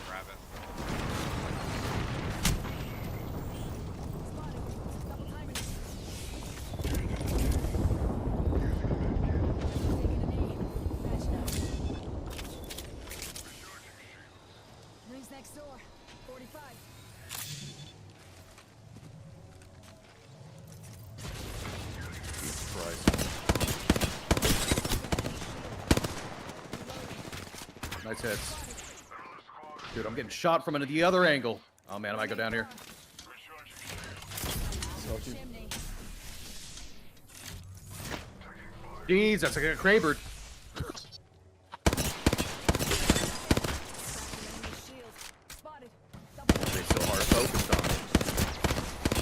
Grab it. Spotted. Double timing. Taking a knee. Patched up. Rings next door. 45. Jesus Christ. Nice hits. Dude, I'm getting shot from the other angle. Oh man, I might go down here. Chimney. Jeez, that's like a Kraber. Enemy shield. Spotted. Double timing. They so hard focused on me. 10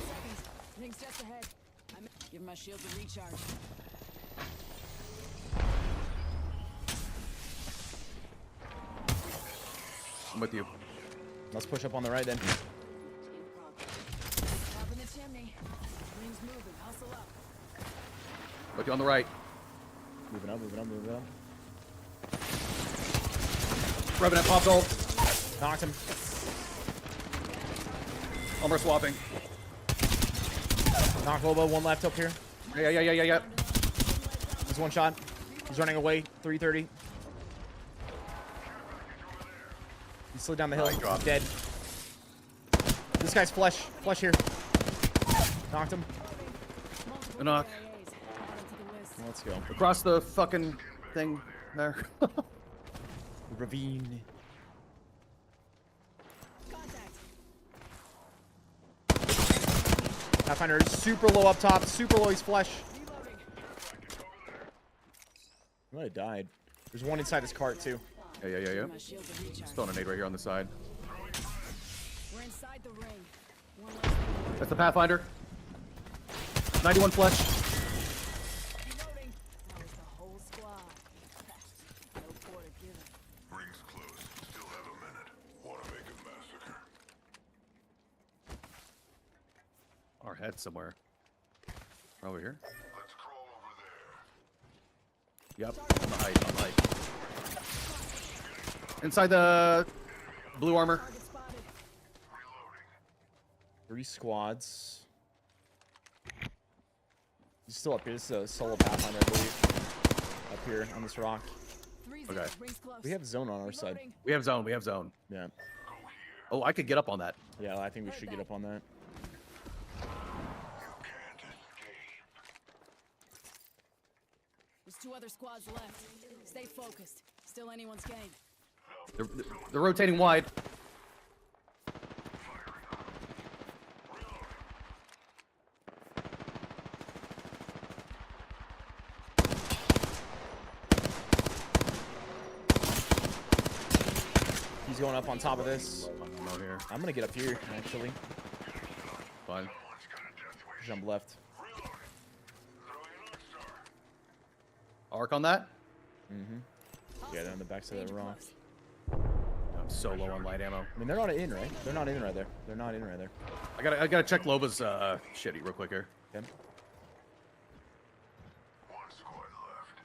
seconds. Rings just ahead. Give my shield a recharge. I'm with you. Let's push up on the right then. Up in the chimney. Rings moving. Hustle up. With you on the right. Moving up, moving up, moving up. Revenant popped ult. Knocked him. Armor swapping. Knock Lobo, one left up here. Yeah. He's one shot. He's running away. 330. He slid down the hill. he dropped. Dead. This guy's flesh. Flesh here. Knocked him. A knock. Let's go. Across the fucking thing there. Ravine. Contact. Pathfinder is super low up top. Super low. He's flesh. Reloading. He might have died. There's one inside this cart too. Yeah. My shield a recharge. Just throwing a nade right here on the side. We're inside the ring. One less. That's the Pathfinder. 91 flesh. Reloading. That was the head somewhere. Over here. Let's crawl over there. Yep. On the height. On the height. Inside the blue armor. 3 squads. He's still up here. This is a solo pathfinder, I believe. Up here on this rock. Okay. We have zone on our side. We have zone. We have zone. Yeah. Oh, I could get up on that. Yeah, I think we should get up on that. There's 2 other squads left. Stay focused. Still anyone's game. They're rotating wide. He's going up on top of this. I'm out here. I'm gonna get up here, actually. Fine. Jump left. Arc on that? Mm-hmm. Yeah, they're on the backside of the rock. I'm so low on light ammo. I mean, they're not in, right? They're not in right there. They're not in right there. I gotta check Loba's shit real quick here. Okay. One squad left.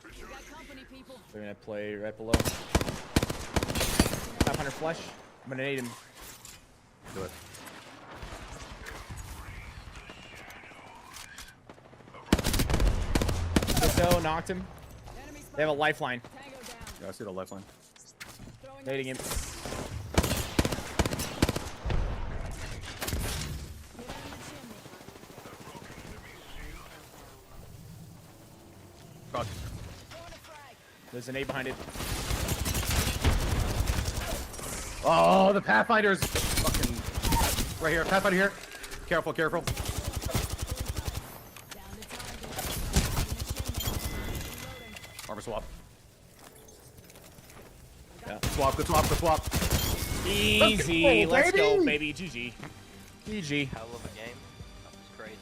We got company, people. They're gonna play right below. 500 flush. I'm gonna nade him. Do it. So knocked him. They have a lifeline. Yeah, I see the lifeline. Nading him. God. There's an 8 behind it. Oh, the Pathfinder's fucking right here. Pathfinder here. Careful, careful. Armor swap. Yeah. Swap, good swap, good swap. Easy. Let's go, baby. GG. GG. Hell of a game. That was crazy.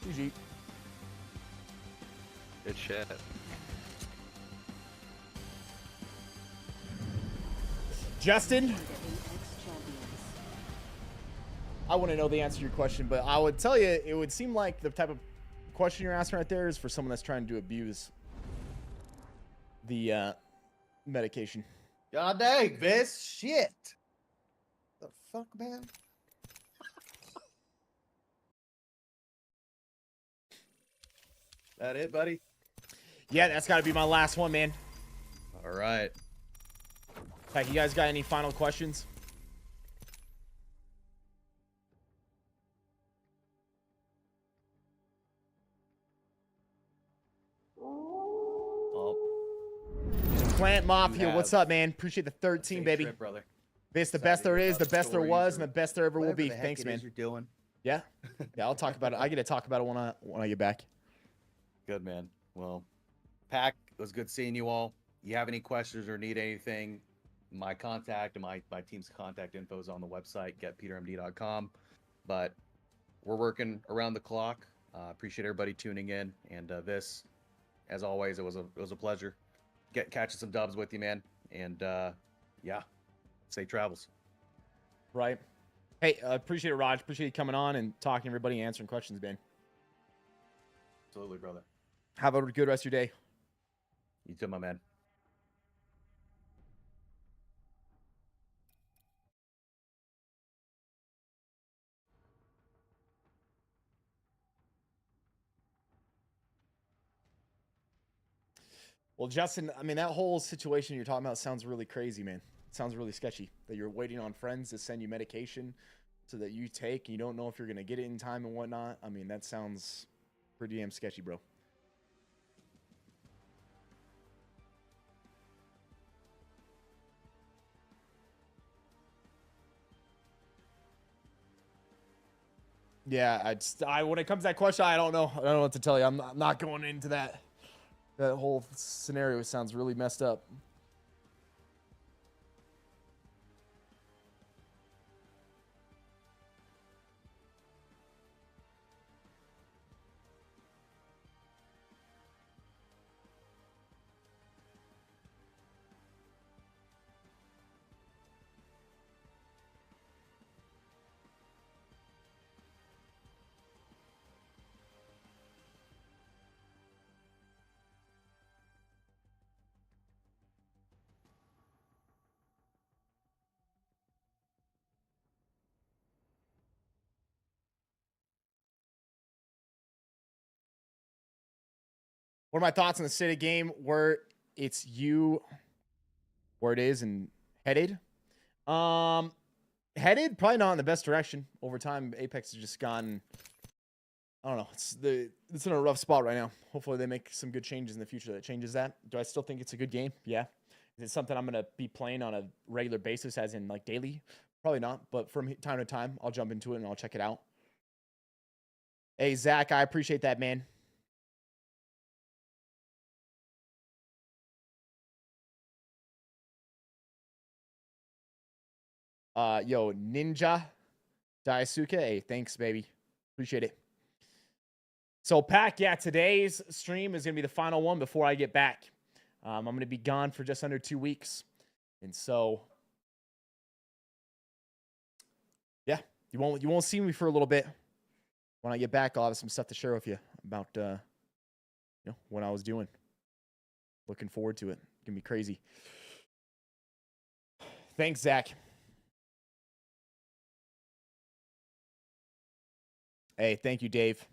GG. Good shit. Justin, I want to know the answer to your question, but I would tell you it would seem like the type of question you're asking right there is for someone that's trying to abuse the medication. God dang, Viss. Shit. The fuck, man? That it, buddy? Yeah, that's got to be my last one, man. All right. Heck, you guys got any final questions? Oh. Plant Mafia, what's up, man? Appreciate the 13, baby. Trip, brother. It's the best there is, the best there was, and the best there ever will be. The heck Thanks, it man. is you're doing. Yeah, yeah, I'll talk about it. I get to talk about it when I get back. Good, man. Well, Pack, it was good seeing you all. You have any questions or need anything, my contact and my team's contact info is on the website, getpetermd.com. But we're working around the clock. Appreciate everybody tuning in. And this, as always, it was a pleasure catching some dubs with you, man. And yeah, safe travels. Right. Hey, appreciate it, Raj. Appreciate you coming on and talking to everybody, answering questions, man. Absolutely, brother. Have a good rest of your day. You too, my man. Well, Justin, I mean, that whole situation you're talking about sounds really crazy, man. It sounds really sketchy that you're waiting on friends to send you medication so that you take. You don't know if you're going to get it in time and whatnot. I mean, that sounds pretty damn sketchy, bro. Yeah, when it comes to that question, I don't know. I don't know what to tell you. I'm not going into that. That whole scenario sounds really messed up. What are my thoughts on the City game where it's you, where it is, and headed? Headed probably not in the best direction. Over time, Apex has just gone. I don't know. It's in a rough spot right now. Hopefully, they make some good changes in the future that changes that. Do I still think it's a good game? Yeah. Is it something I'm gonna be playing on a regular basis, as in like daily? Probably not. But from time to time, I'll jump into it and I'll check it out. Hey Zach, I appreciate that, man. Yo, Ninja Daisuke. Hey, thanks, baby. Appreciate it. So, Pack, yeah, today's stream is going to be the final one before I get back. I'm going to be gone for just under 2 weeks. And so, yeah, you won't see me for a little bit. When I get back, I'll have some stuff to share with you about, what I was doing. Looking forward to it. It's going to be crazy. Thanks, Zach. Hey, thank you, Dave.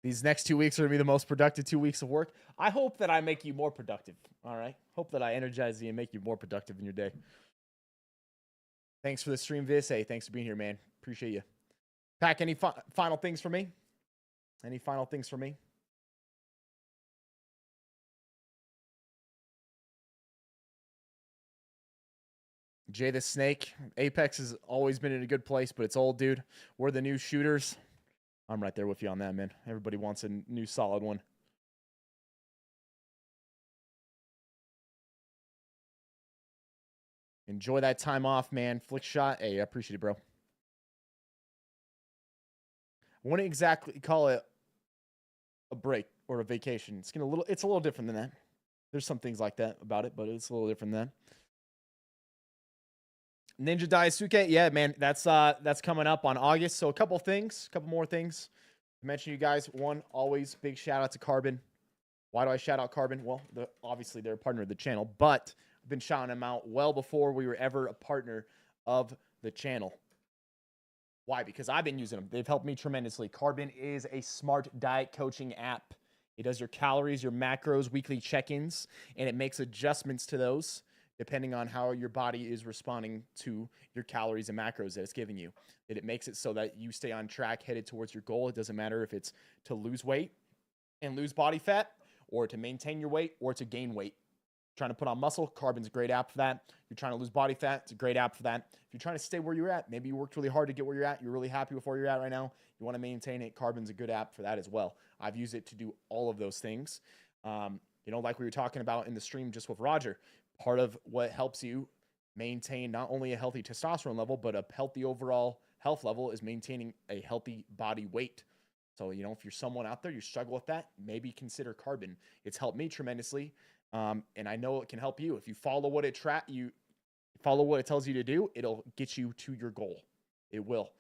These next 2 weeks are going to be the most productive 2 weeks of work. I hope that I make you more productive, all right? Hope that I energize you and make you more productive in your day. Thanks for the stream, Viss. Hey, thanks for being here, man. Appreciate you. Pack, any final things for me? Any final things for me? Jay the Snake. Apex has always been in a good place, but it's old, dude. We're the new shooters. I'm right there with you on that, man. Everybody wants a new solid one. Enjoy that time off, man. Flick shot. Hey, I appreciate it, bro. I wouldn't exactly call it a break or a vacation. It's a little different than that. There's some things like that about it, but it's a little different than that. Ninja Daisuke, yeah, man, that's coming up on August. So a couple more things to mention, you guys. One, always big shout out to Carbon. Why do I shout out Carbon? Well, obviously they're a partner of the channel, but I've been shouting them out well before we were ever a partner of the channel. Why? Because I've been using them. They've helped me tremendously. Carbon is a smart diet coaching app. It does your calories, your macros, weekly check-ins, and it makes adjustments to those depending on how your body is responding to your calories and macros that it's giving you. It makes it so that you stay on track, headed towards your goal. It doesn't matter if it's to lose weight and lose body fat, or to maintain your weight, or to gain weight. Trying to put on muscle, Carbon's a great app for that. You're trying to lose body fat, it's a great app for that. If you're trying to stay where you're at, maybe you worked really hard to get where you're at, you're really happy with where you're at right now, you want to maintain it, Carbon's a good app for that as well. I've used it to do all of those things. Like we were talking about in the stream just with Rodger, part of what helps you maintain not only a healthy testosterone level, but a healthy overall health level is maintaining a healthy body weight. So, if you're someone out there, you struggle with that, maybe consider Carbon. It's helped me tremendously. And I know it can help you. If you follow what it follow what it tells you to do, it'll get you to your goal. It will.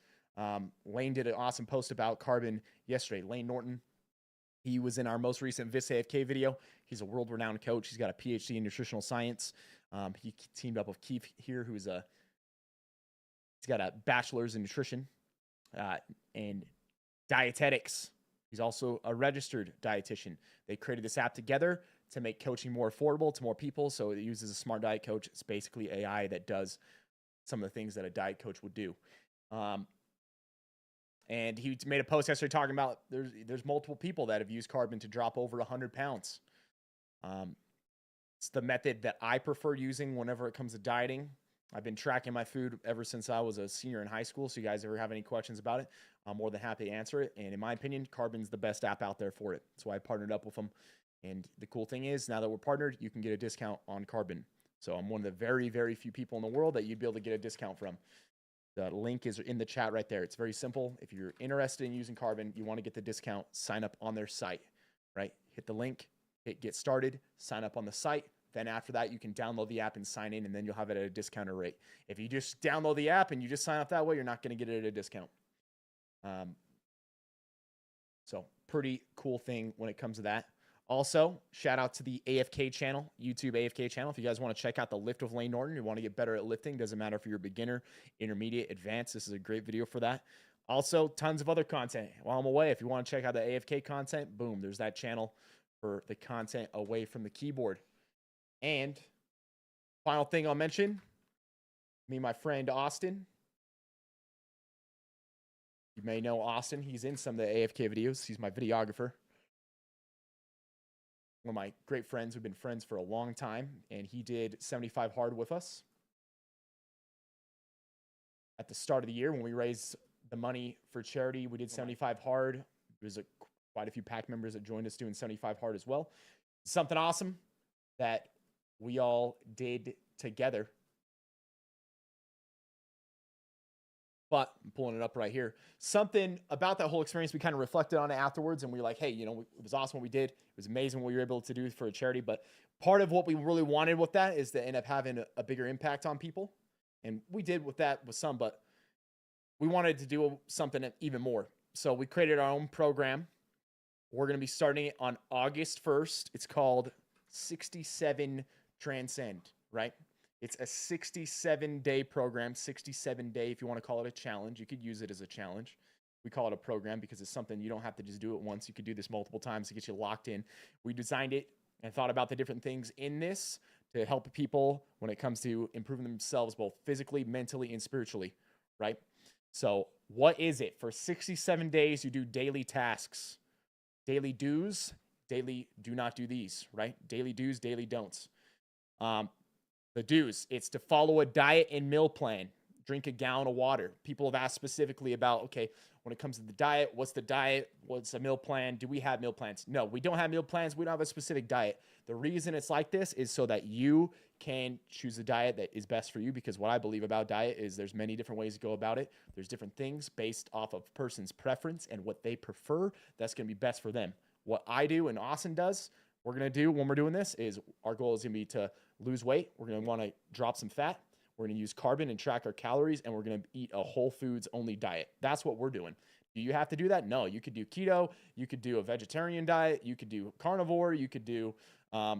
Lane did an awesome post about Carbon yesterday. Lane Norton, he was in our most recent Viss AFK video. He's a world-renowned coach. He's got a PhD in nutritional science. He teamed up with Keith here, he's got a bachelor's in nutrition and dietetics. He's also a registered dietitian. They created this app together to make coaching more affordable to more people. So it uses a smart diet coach. It's basically AI that does some of the things that a diet coach would do. And he made a post yesterday talking about there's multiple people that have used Carbon to drop over 100 pounds. It's the method that I prefer using whenever it comes to dieting. I've been tracking my food ever since I was a senior in high school. So you guys ever have any questions about it, I'm more than happy to answer it. And in my opinion, Carbon's the best app out there for it. That's why I partnered up with them. And the cool thing is, now that we're partnered, you can get a discount on Carbon. So I'm one of the very, very few people in the world that you'd be able to get a discount from. The link is in the chat right there. It's very simple. If you're interested in using Carbon, you want to get the discount, sign up on their site, right? Hit the link, hit get started, sign up on the site. Then after that, you can download the app and sign in, and then you'll have it at a discounted rate. If you just download the app and you just sign up that way, you're not going to get it at a discount. So pretty cool thing when it comes to that. Also, shout out to the AFK channel, YouTube AFK channel. If you guys want to check out the lift with Lane Norton, you want to get better at lifting, doesn't matter if you're a beginner, intermediate, advanced. This is a great video for that. Also, tons of other content while I'm away. If you want to check out the AFK content, boom, there's that channel for the content away from the keyboard. And final thing I'll mention, me and my friend Austin. You may know Austin. He's in some of the AFK videos. He's my videographer. One of my great friends. We've been friends for a long time, and he did 75 hard with us at the start of the year when we raised the money for charity. We did 75 hard. There's quite a few pack members that joined us doing 75 hard as well. Something awesome that we all did together. But I'm pulling it up right here. Something about that whole experience, we kind of reflected on it afterwards, and we were like, hey, you know, it was awesome what we did. It was amazing what we were able to do for a charity. But part of what we really wanted with that is to end up having a bigger impact on people. And we did with that with some, but we wanted to do something even more. So we created our own program. We're going to be starting it on August 1st. It's called 67 Transcend, right? It's a 67-day program, 67-day, if you want to call it a challenge. You could use it as a challenge. We call it a program because it's something you don't have to just do it once. You could do this multiple times to get you locked in. We designed it and thought about the different things in this to help people when it comes to improving themselves both physically, mentally, and spiritually, right? So what is it? For 67 days, you do daily tasks, daily do's, daily do not do these, right? Daily do's, daily don'ts. The do's, it's to follow a diet and meal plan. Drink a gallon of water. People have asked specifically about, okay, when it comes to the diet, what's the diet? What's a meal plan? Do we have meal plans? No, we don't have meal plans. We don't have a specific diet. The reason it's like this is so that you can choose a diet that is best for you, because what I believe about diet is there's many different ways to go about it. There's different things based off of person's preference and what they prefer that's going to be best for them. What I do and Austin does, we're going to do when we're doing this is our goal is going to be to lose weight. We're going to want to drop some fat. We're going to use carbon and track our calories, and we're going to eat a whole foods only diet. That's what we're doing. Do you have to do that? No, you could do keto. You could do a vegetarian diet. You could do carnivore. You could do a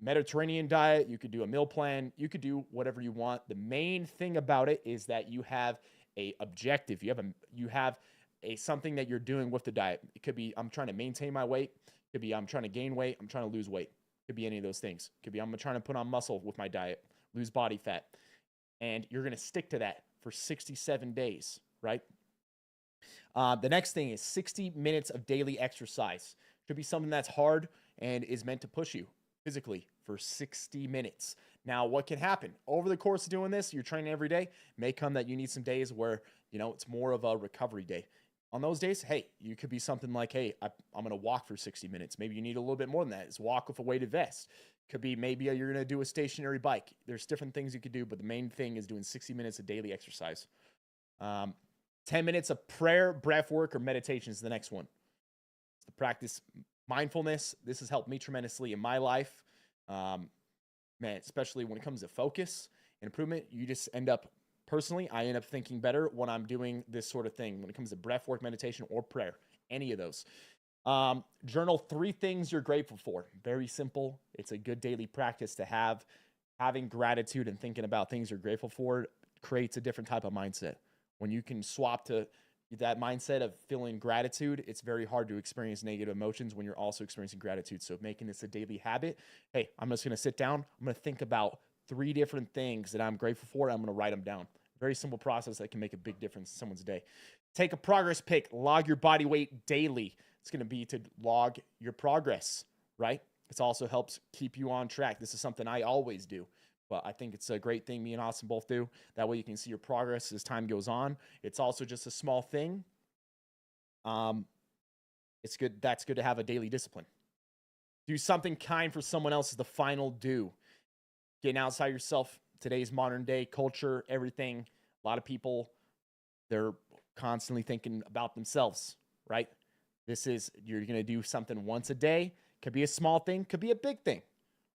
Mediterranean diet. You could do a meal plan. You could do whatever you want. The main thing about it is that you have a objective. You have a something that you're doing with the diet. It could be I'm trying to maintain my weight. It could be I'm trying to gain weight. I'm trying to lose weight. It could be any of those things. It could be I'm trying to put on muscle with my diet, lose body fat. And you're going to stick to that for 67 days, right? The next thing is 60 minutes of daily exercise. Could be something that's hard and is meant to push you physically for 60 minutes. Now, what can happen over the course of doing this? You're training every day. May come that you need some days where, you know, it's more of a recovery day. On those days, hey, you could be something like, hey, I'm going to walk for 60 minutes. Maybe you need a little bit more than that. It's walk with a weighted vest. Could be maybe you're going to do a stationary bike. There's different things you could do, but the main thing is doing 60 minutes of daily exercise. 10 minutes of prayer, breath work, or meditation is the next one. It's to practice mindfulness. This has helped me tremendously in my life. Man, especially when it comes to focus and improvement, you just end up, personally, I end up thinking better when I'm doing this sort of thing. When it comes to breath work, meditation, or prayer, any of those. Journal 3 things you're grateful for. Very simple. It's a good daily practice to have. Having gratitude and thinking about things you're grateful for creates a different type of mindset. When you can swap to that mindset of feeling gratitude, it's very hard to experience negative emotions when you're also experiencing gratitude. So making this a daily habit, hey, I'm just going to sit down. I'm going to think about 3 different things that I'm grateful for. I'm going to write them down. Very simple process that can make a big difference in someone's day. Take a progress pic. Log your body weight daily. It's going to be to log your progress, right? It also helps keep you on track. This is something I always do, but I think it's a great thing me and Austin both do. That way you can see your progress as time goes on. It's also just a small thing. It's good. That's good to have a daily discipline. Do something kind for someone else is the final do. Getting outside yourself. Today's modern day culture, everything. A lot of people, they're constantly thinking about themselves, right? This is, you're going to do something once a day. Could be a small thing. Could be a big thing,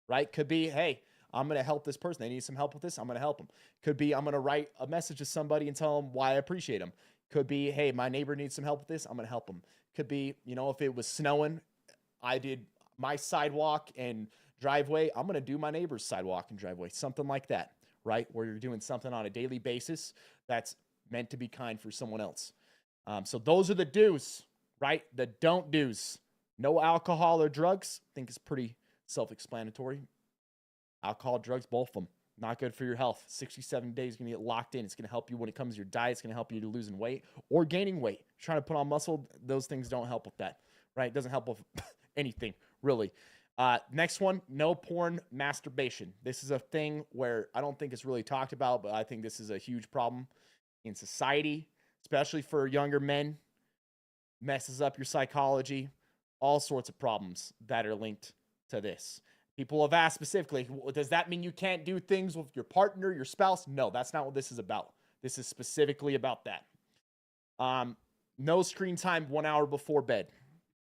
right? Could be, hey, I'm going to help this person. They need some help with this. I'm going to help them. Could be, I'm going to write a message to somebody and tell them why I appreciate them. Could be, hey, my neighbor needs some help with this. I'm going to help them. Could be, you know, if it was snowing, my sidewalk and driveway, I'm going to do my neighbor's sidewalk and driveway, something like that, right? Where you're doing something on a daily basis that's meant to be kind for someone else. So those are the do's, right? The don't do's. No alcohol or drugs. I think it's pretty self-explanatory. Alcohol, drugs, both of them. Not good for your health. 67 days going to get locked in. It's going to help you when it comes to your diet. It's going to help you to losing weight or gaining weight. Trying to put on muscle, those things don't help with that, right? It doesn't help with anything, really. Next one, no porn masturbation. This is a thing where I don't think it's really talked about, but I think this is a huge problem in society, especially for younger men. Messes up your psychology. All sorts of problems that are linked to this. People have asked specifically, does that mean you can't do things with your partner, your spouse? No, that's not what this is about. This is specifically about that. No screen time 1 hour before bed.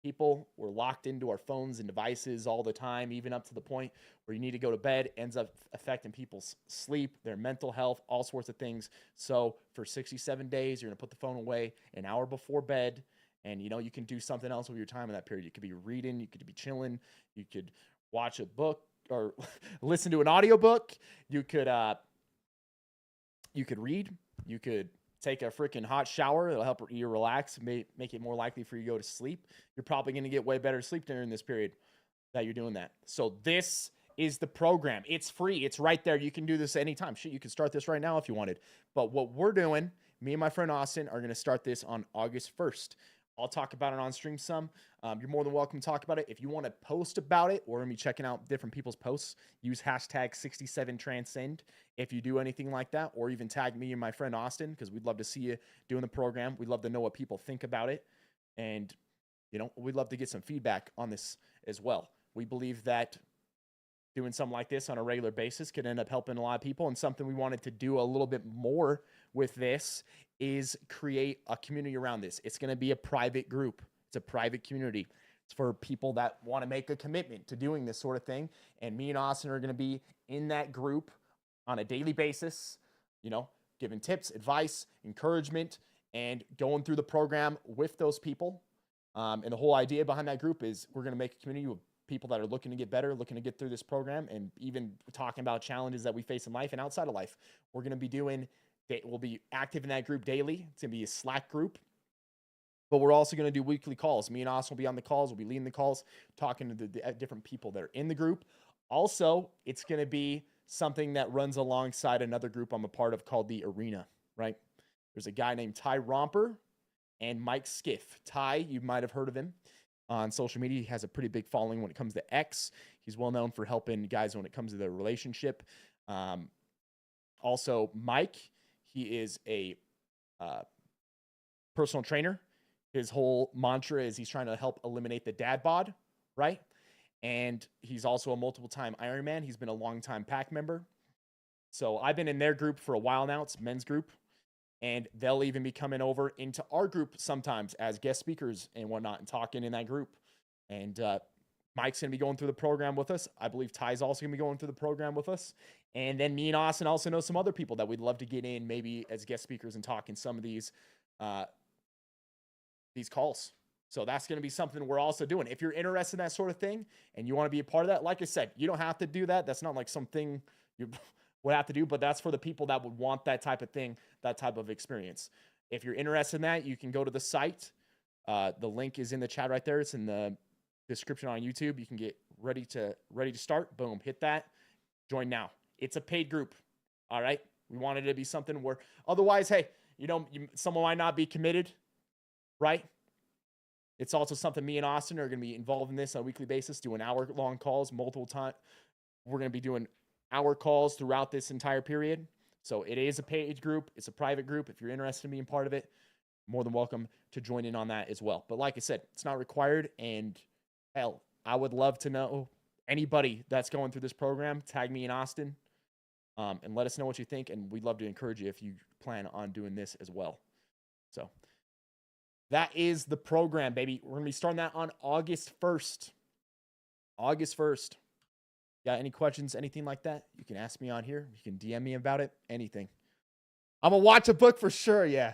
People were locked into our phones and devices all the time, even up to the point where you need to go to bed. Ends up affecting people's sleep, their mental health, all sorts of things. So for 67 days, you're going to put the phone away an hour before bed. And, you know, you can do something else with your time in that period. You could be reading. You could be chilling. You could watch a book or listen to an audiobook. You could read. You could take a freaking hot shower. It'll help you relax, make it more likely for you to go to sleep. You're probably going to get way better sleep during this period that you're doing that. So this is the program. It's free. It's right there. You can do this anytime. Shit, you can start this right now if you wanted. But what we're doing, me and my friend Austin are going to start this on August 1st. I'll talk about it on stream some. You're more than welcome to talk about it. If you want to post about it or be checking out different people's posts, use hashtag 67transcend if you do anything like that, or even tag me and my friend Austin, because we'd love to see you doing the program. We'd love to know what people think about it. And, you know, we'd love to get some feedback on this as well. We believe that doing something like this on a regular basis could end up helping a lot of people. And something we wanted to do a little bit more with this is create a community around this. It's going to be a private group. It's a private community. It's for people that want to make a commitment to doing this sort of thing. And me and Austin are going to be in that group on a daily basis, you know, giving tips, advice, encouragement, and going through the program with those people. And the whole idea behind that group is we're going to make a community with people that are looking to get better, looking to get through this program, and even talking about challenges that we face in life and outside of life. We're going to be doing, we'll be active in that group daily. It's going to be a Slack group, but we're also going to do weekly calls. Me and Austin will be on the calls. We'll be leading the calls, talking to the different people that are in the group. Also, it's going to be something that runs alongside another group I'm a part of called the Arena, right? There's a guy named Ty Romper and Mike Skiff. Ty, you might have heard of him on social media. He has a pretty big following when it comes to X. He's well known for helping guys when it comes to their relationship. Also, Mike, he is a personal trainer. His whole mantra is he's trying to help eliminate the dad bod, right? And he's also a multiple-time Ironman. He's been a long-time PAC member. So I've been in their group for a while now. It's a men's group. And they'll even be coming over into our group sometimes as guest speakers and whatnot and talking in that group. And Mike's going to be going through the program with us. I believe Ty's also going to be going through the program with us. And then me and Austin also know some other people that we'd love to get in maybe as guest speakers and talk in some of these calls. So that's going to be something we're also doing. If you're interested in that sort of thing and you want to be a part of that, like I said, you don't have to do that. That's not like something you would have to do, but that's for the people that would want that type of thing, that type of experience. If you're interested in that, you can go to the site. The link is in the chat right there. It's in the description on YouTube. You can get ready to start. Boom, hit that. Join now. It's a paid group. All right. We wanted it to be something where otherwise, hey, you know, someone might not be committed, right? It's also something me and Austin are going to be involved in this on a weekly basis, doing hour-long calls multiple times. We're going to be doing hour calls throughout this entire period. So it is a paid group. It's a private group. If you're interested in being part of it, more than welcome to join in on that as well. But like I said, it's not required. And hell, I would love to know anybody that's going through this program. Tag me and Austin and let us know what you think. And we'd love to encourage you if you plan on doing this as well. So that is the program, baby. We're going to be starting that on August 1st. August 1st. Got any questions, anything like that? You can ask me on here. You can DM me about it, anything. I'm going to watch a book for sure. Yeah.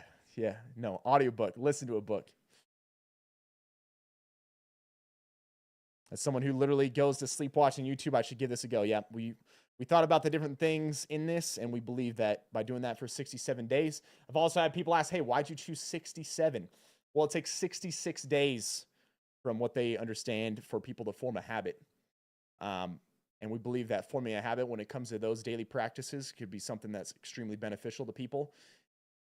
No, audiobook. Listen to a book. As someone who literally goes to sleep watching YouTube, I should give this a go. Yeah, we thought about the different things in this, and we believe that by doing that for 67 days. I've also had people ask, hey, why'd you choose 67? Well, it takes 66 days from what they understand for people to form a habit. And we believe that forming a habit when it comes to those daily practices could be something that's extremely beneficial to people.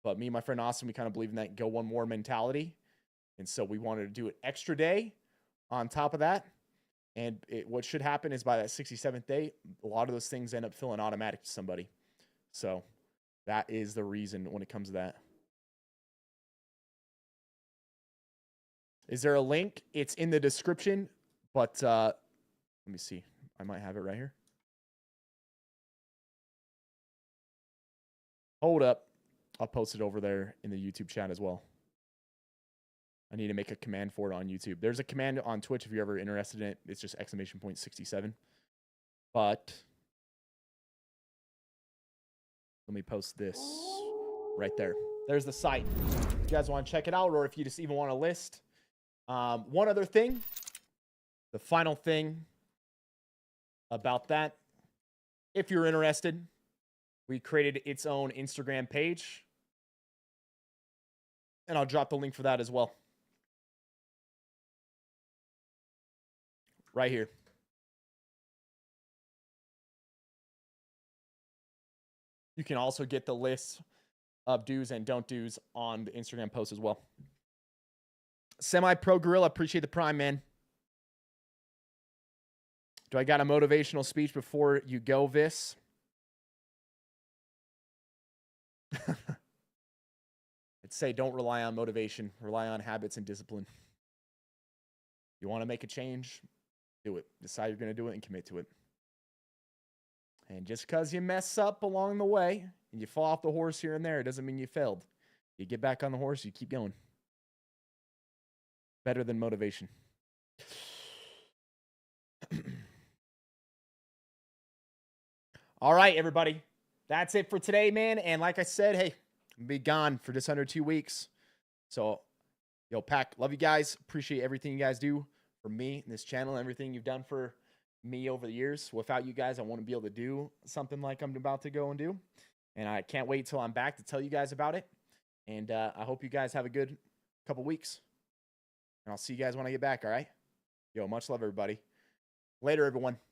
But me and my friend Austin, we kind of believe in that go one more mentality. And so we wanted to do an extra day on top of that. And what should happen is by that 67th day, a lot of those things end up feeling automatic to somebody. So that is the reason when it comes to that. Is there a link? It's in the description, but let me see. I might have it right here. Hold up. I'll post it over there in the YouTube chat as well. I need to make a command for it on YouTube. There's a command on Twitch if you're ever interested in it. It's just !67. But let me post this right there. There's the site. If you guys want to check it out, or if you just even want a list. One other thing. The final thing about that. If you're interested, we created its own Instagram page. And I'll drop the link for that as well. Right here. You can also get the list of do's and don't do's on the Instagram post as well. Semi-Pro Gorilla, appreciate the prime, man. Do I got a motivational speech before you go, Viss? I'd say don't rely on motivation. Rely on habits and discipline. You want to make a change? Do it. Decide you're going to do it and commit to it. And just because you mess up along the way and you fall off the horse here and there, it doesn't mean you failed. You get back on the horse, you keep going. Better than motivation. All right, everybody. That's it for today, man. And like I said, hey, I'll be gone for just under 2 weeks. So, yo, Pack, love you guys. Appreciate everything you guys do for me and this channel and everything you've done for me over the years. Without you guys, I wouldn't be able to do something like I'm about to go and do. And I can't wait till I'm back to tell you guys about it. And I hope you guys have a good couple weeks. And I'll see you guys when I get back, all right? Yo, much love, everybody. Later, everyone.